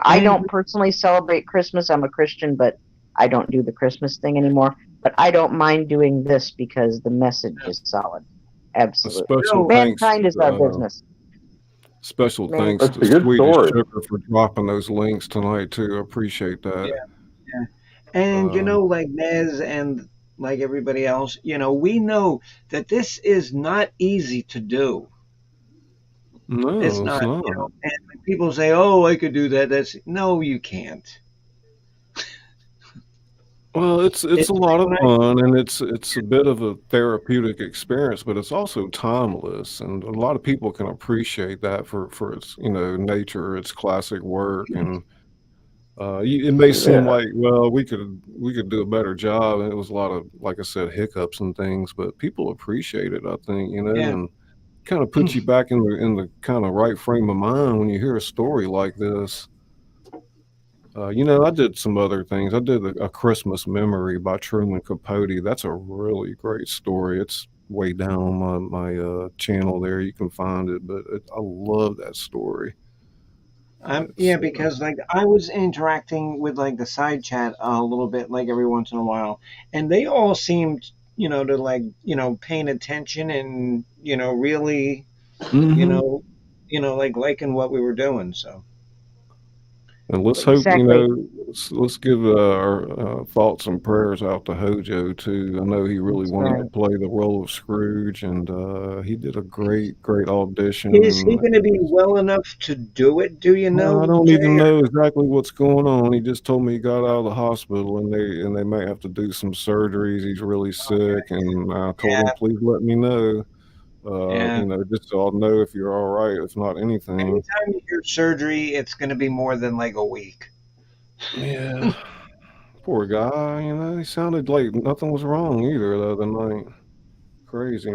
I And don't personally celebrate Christmas. I'm a Christian, but I don't do the Christmas thing anymore. But I don't mind doing this because the message is solid. A Absolutely. special no, thanks. Mankind is our business. Special thanks Mankind. That's to a good Swedish story. Sugar for dropping those links tonight too. I appreciate yeah, that. yeah. And Um, like Nez and like everybody else, we know that this is not easy to do. It's no, it's not, not. and when people say, "Oh, I could do that," that's no, you can't. Well, it's It's a like lot of when I, fun, and it's a bit of a therapeutic experience, but it's also timeless, and a lot of people can appreciate that for its nature, its classic work, and it may seem Yeah. like, well, we could do a better job, and it was a lot of, like I said, hiccups and things, but people appreciate it, I think, yeah, and kind of puts you back in the kind of right frame of mind when you hear a story like this. I did some other things. I did a Christmas Memory by Truman Capote. That's a really great story. It's way down on my channel there. You can find it, but I love that story. It's yeah, because like I was interacting with like the side chat a little bit, like every once in a while, and they all seemed, to like, paying attention and really, you hmm know, like liking what we were doing. So And let's hope, Exactly. let's give our thoughts and prayers out to Hojo too. I know he really That's wanted to right. play the role of Scrooge, and he did a great audition. is he And going to be well enough to do it? Do you I know, don't even Jay? know exactly what's going on. He just told me he got out of the hospital, and they may have to do some surgeries. He's really sick, and I told him, Yeah, please let me know. yeah. Just so I'll know if you're all right, if not anything. Anytime you hear surgery, it's going to be more than like a week. Yeah, poor guy. He sounded like nothing was wrong either the other night. Crazy,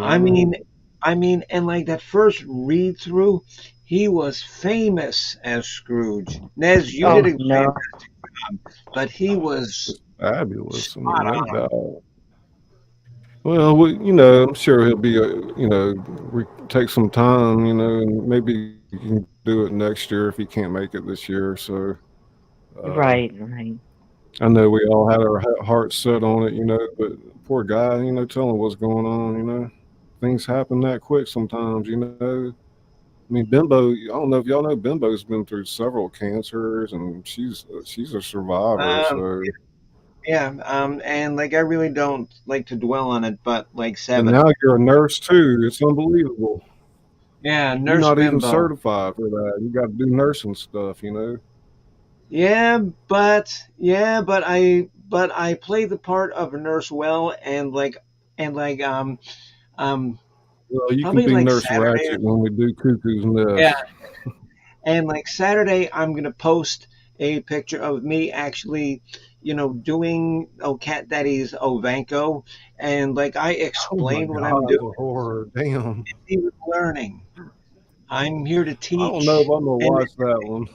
I mean, and like that first read through, he was famous as Scrooge. Nez, you did Oh a no. fantastic job, but he was Fabulous. I mean, spot no on. doubt. Well, I'm sure he'll be, take some time, and maybe he can do it next year if he can't make it this year. So uh, Right, right. I know we all had our hearts set on it, but poor guy, tell him what's going on, things happen that quick sometimes. I mean, Bimbo, I don't know if y'all know, Bimbo's been through several cancers, and she's a survivor. Um, So, yeah, and like I really don't like to dwell on it, but like and seven. now you're a nurse too. It's unbelievable. Yeah, You're Nurse not even Bimbo. certified for that. You got to do nursing stuff. Yeah, but I play the part of a nurse well, and like um Well, you can probably be like Nurse Saturday. Ratchet when we do Cuckoo's Yeah, Nest. And like Saturday, I'm gonna post a picture of me actually, doing Cat Daddy's Vanko, and like I Oh my explain what I'm God, doing. the horror! Damn. He was learning. I'm here to I don't know if teach. I'm gonna And watch that one.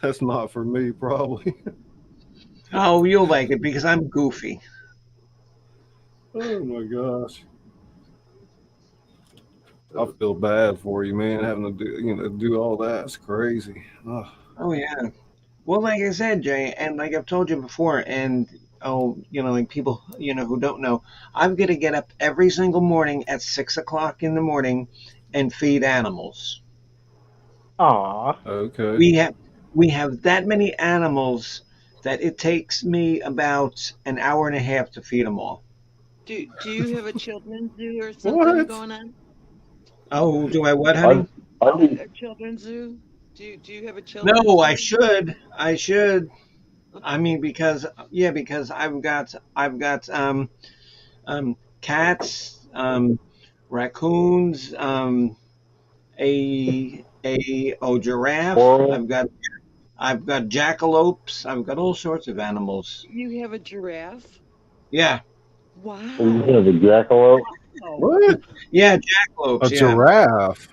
That's not for me, probably. oh, you'll like it because I'm goofy. Oh my gosh. I feel bad for you, man, having to do all that. It's crazy. Ugh. Oh yeah. Well, like I said, Jay, and like I've told you before, and like people, who don't know, I'm gonna get up every single morning at 6 o'clock in the morning and feed animals. Aw. Okay. We have that many animals that it takes me about an hour and a half to feed them all. Do you have a children's zoo or something What? going on? Oh, do I what, honey? I A children's zoo? Do you have a children's No, zoo? I should. I should. I mean, because I've got cats, raccoons, a giraffe. Squirrel. I've got jackalopes. I've got all sorts of animals. You have a giraffe? Yeah, You Wow. have a jackalope. Wow. What? yeah, A jackalopes. Yeah, giraffe?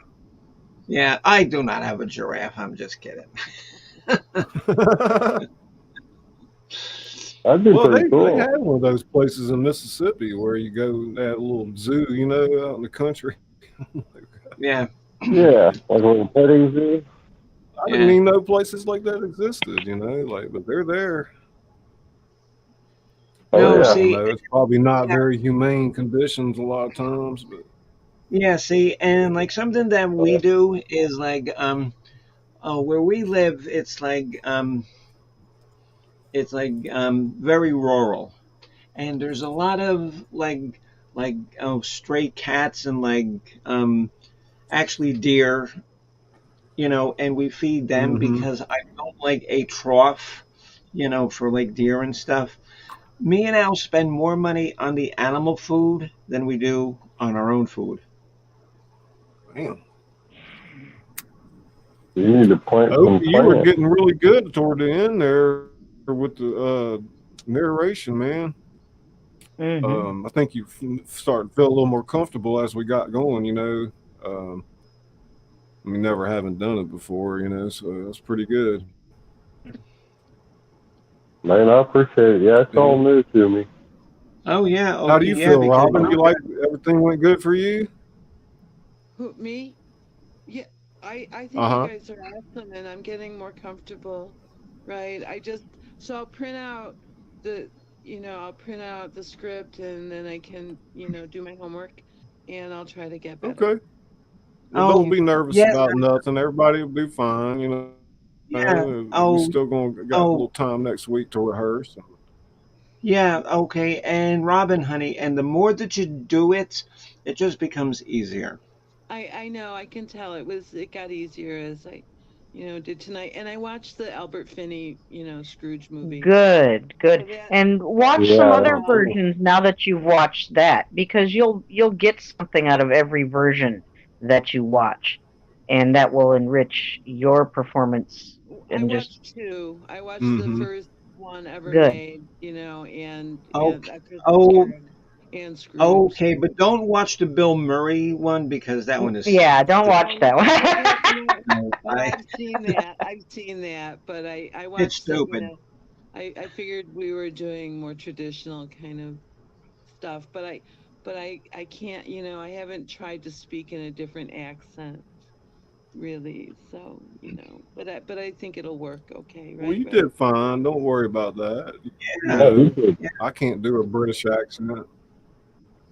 yeah. I do not have a giraffe. I'm just kidding. That'd be Well, pretty they cool. had one of those places in Mississippi where you go to that little zoo, out in the country. Yeah, Yeah, like a little petting zoo. I didn't yeah. even know places like that existed, but they're there. Oh No, yeah. see, It's probably not very humane conditions a lot of times, but yeah, see, and like something that we do is like where we live, it's like very rural, and there's a lot of stray cats and actually deer, and we feed them mm-hmm. because I don't like a trough, for like deer and stuff. Me and Al spend more money on the animal food than we do on our own food. Damn. You need to plant some Opie, you were plants. getting really good toward the end there with the narration, man. Mm-hmm. I think you started to feel a little more comfortable as we got going, I mean, never having done it before, so that's pretty good. Man, I appreciate it. Yeah, it's Yeah. all new to me. Oh yeah, How do Opie, you yeah, feel, because Robin? You like everything went good for you? Who, me? Yeah, I think you Uh-huh. guys are awesome, and I'm getting more comfortable, right? So I'll print out the script, and then I can, do my homework, and I'll try to get better. Okay. Well, don't oh be nervous yes, about nothing. Everybody will be fine, yeah, We still got a oh little time next week to rehearse. yeah, okay. And Robin, honey, and the more that you do it, it just becomes easier. I know, I can tell it got easier as I, did tonight. And I watched the Albert Finney, Scrooge movie. Good, So good. that And watch some Yeah, that other that's helped. cool. versions now that you've watched that, because you'll get something out of every version that you watch, and that will enrich your performance I and just watched two. I watched the Mm-hmm. first one ever good. made, and Okay, A Christmas oh Carol and Scrooge. okay, but don't watch the Bill Murray one because that one is Yeah, don't watch Oh, that no, no, no, no, I've seen that. I've seen that, but I it's watched it, stupid. I figured we were doing more traditional kind of stuff, but I can't, I haven't tried to speak in a different accent really. So, but I think it'll work okay, Well, right, you Ray? did fine. Don't worry about that. Yeah, Yeah, you could. I can't do a British accent.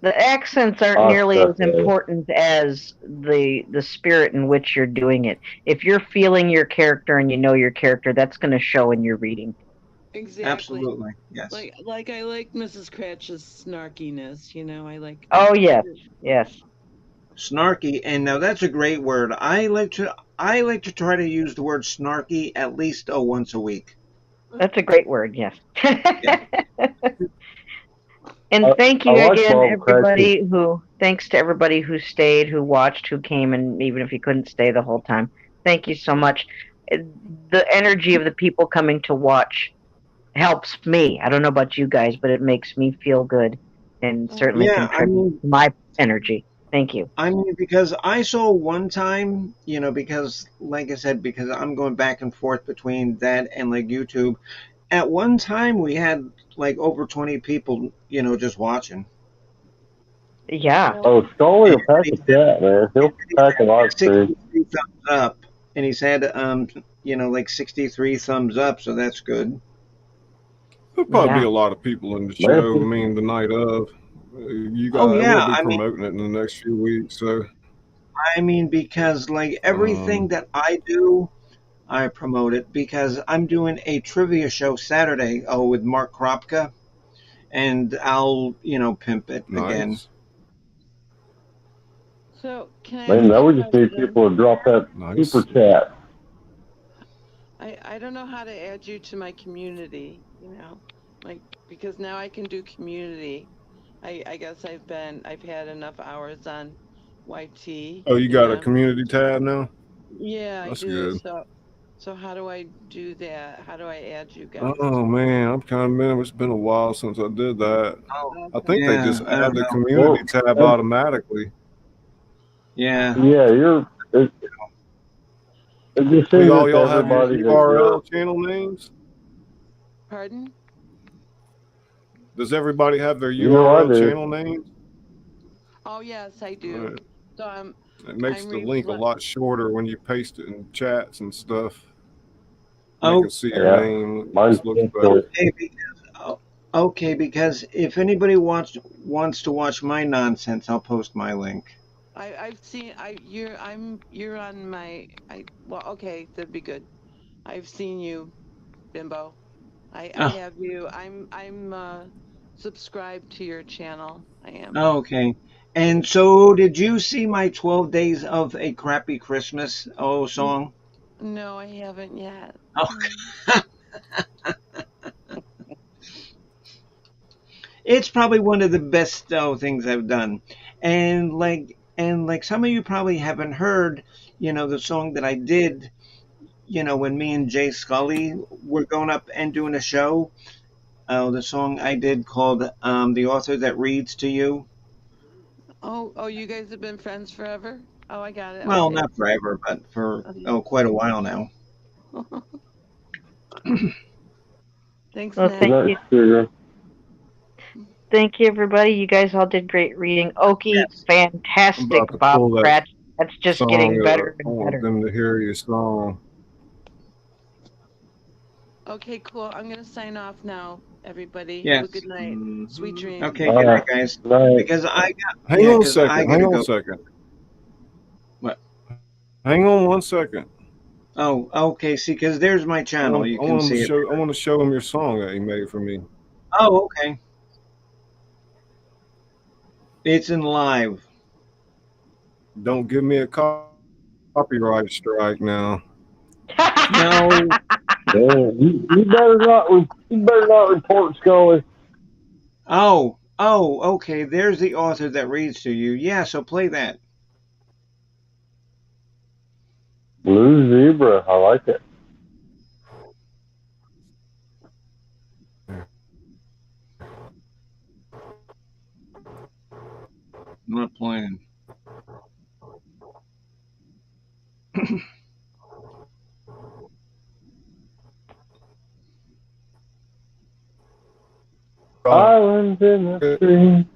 The accents aren't I nearly suck as at it. important as the spirit in which you're doing it. If you're feeling your character and you know your character, that's going to show in your reading. Exactly. absolutely. Yes. Like I like Mrs. Cratch's snarkiness, Oh yes, yes. Snarky, and now that's a great word. I like to try to use the word snarky at least once a week. That's a great word, yes. Yeah. And thank you like again, Bob everybody thanks to everybody who stayed, who watched, who came, and even if you couldn't stay the whole time, thank you so much. The energy of the people coming to watch helps me. I don't know about you guys, but it makes me feel good and certainly contributes to my energy. Thank you. I mean, because I saw one time, because like I said, because I'm going back and forth between that and like YouTube. At one time, we had like over 20 people, just watching. Yeah. Oh, Scully will pack a chat, man. He'll pack a live stream. 63 thumbs up, and he's had, like 63 thumbs up, so that's good. There'll probably be a lot of people in the show. I mean, the night of. You guys will be promoting it in the next few weeks, so. I mean, because like everything that I do, I promote it because I'm doing a trivia show Saturday with Mark Kropka, and I'll pimp it again. So can I? Man, now we just need people to drop that super chat. I don't know how to add you to my community, like because now I can do community. I guess I've had enough hours on YT. Oh, you got a community tab now? Yeah, that's I do. Good. So how do I do that? How do I add you guys? Oh man, it's been a while since I did that. Oh, I think they just add the community tab automatically. Yeah. Yeah, it just Do seems y'all have your everybody URL channel names? Pardon? Does everybody have their URL channel names? Oh yes, I do. Right. So it makes the link a lot shorter when you paste it in chats and stuff. You can see your name. Looks better. Okay, because if anybody wants to watch my nonsense, I'll post my link. I've seen you're on my well, okay, that'd be good. I've seen you, Bimbo. I have you. I'm subscribed to your channel. I am. Okay. And so did you see my 12 Days of a Crappy Christmas song? No, I haven't yet. Oh. It's probably one of the best things I've done. And like some of you probably haven't heard, the song that I did, when me and Jay Scully were going up and doing a show. The song I did called The Author That Reads to You. Oh, you guys have been friends forever? Oh, I got it. Well, okay. not forever, but for quite a while now. Thanks, well, Nick. Thank you, everybody. You guys all did great reading. Okie, fantastic, Bob Cratch. That's just getting better and better. I want them to hear your song. Okay, cool. I'm going to sign off now, everybody. Yes. Have a good night. Sweet dreams. Okay, good night, guys. Because I got... Hang on a second. Hang on a second. What? Hang on 1 second. Oh, okay. See, because there's my channel. You can see it. I want to show him your song that he made for me. Oh, okay. It's in live. Don't give me a copyright strike now. No. You better not report Scully. Oh, okay. There's the author that reads to you. Yeah, so play that. Blue Zebra. I like it. I'm not playing. Islands in the stream.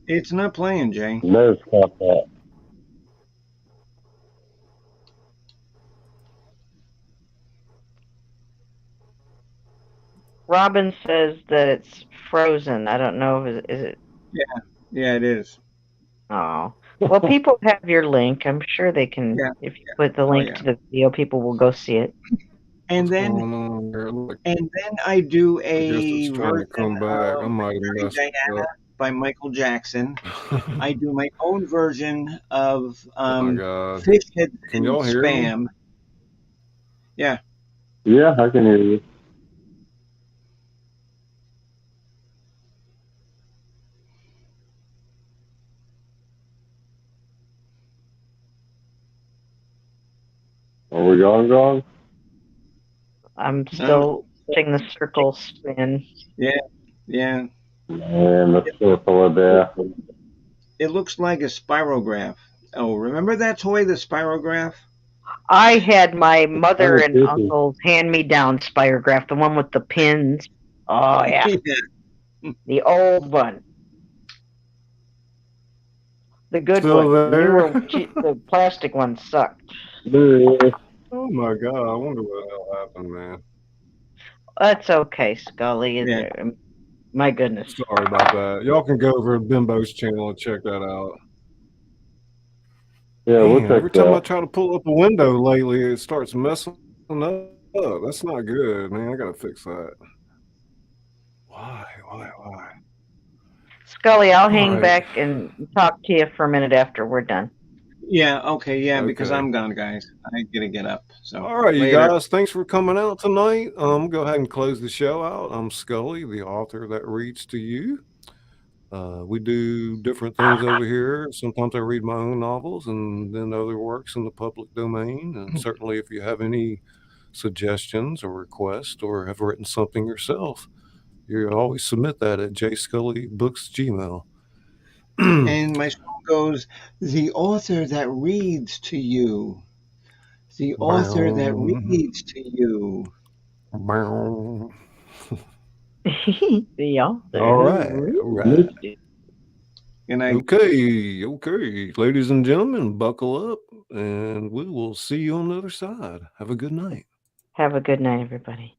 It's not playing, Jay. No, stop that. Robin says that it's frozen. I don't know if is it. Yeah, it is. Oh, well, people have your link. I'm sure they can. Yeah. If you put the link to the video, people will go see it. And then I do a version of Diana by Michael Jackson. I do my own version of Fish Head Can y'all hear Spam. me? Yeah. Yeah, I can hear you. Are we gone? I'm still watching the circle spin. Yeah. And the circle there. It looks like a spirograph. Oh, remember that toy, the spirograph? I had my mother and uncle's hand-me-down spirograph, the one with the pins. Oh, yeah. The old one. The good one. The plastic one sucked. Oh my God! I wonder what the hell happened, man. That's okay, Scully. Yeah. My goodness. Sorry about that. Y'all can go over to Bimbo's channel and check that out. Yeah, man, every time I try to pull up a window lately, it starts messing up. That's not good, man. I gotta fix that. Why? Scully, I'll hang back and talk to you for a minute after we're done. Yeah, okay, because I'm gone, guys. I gotta get up. So all right, later. You guys, thanks for coming out tonight. Go ahead and close the show out. I'm Scully, the author that reads to you. We do different things over here. Sometimes I read my own novels and then other works in the public domain. And certainly if you have any suggestions or requests or have written something yourself, you always submit that at Jayscullybooks Gmail. And my song goes, the author that reads to you. The author that reads to you. The author. All right. Okay. Ladies and gentlemen, buckle up and we will see you on the other side. Have a good night. Have a good night, everybody.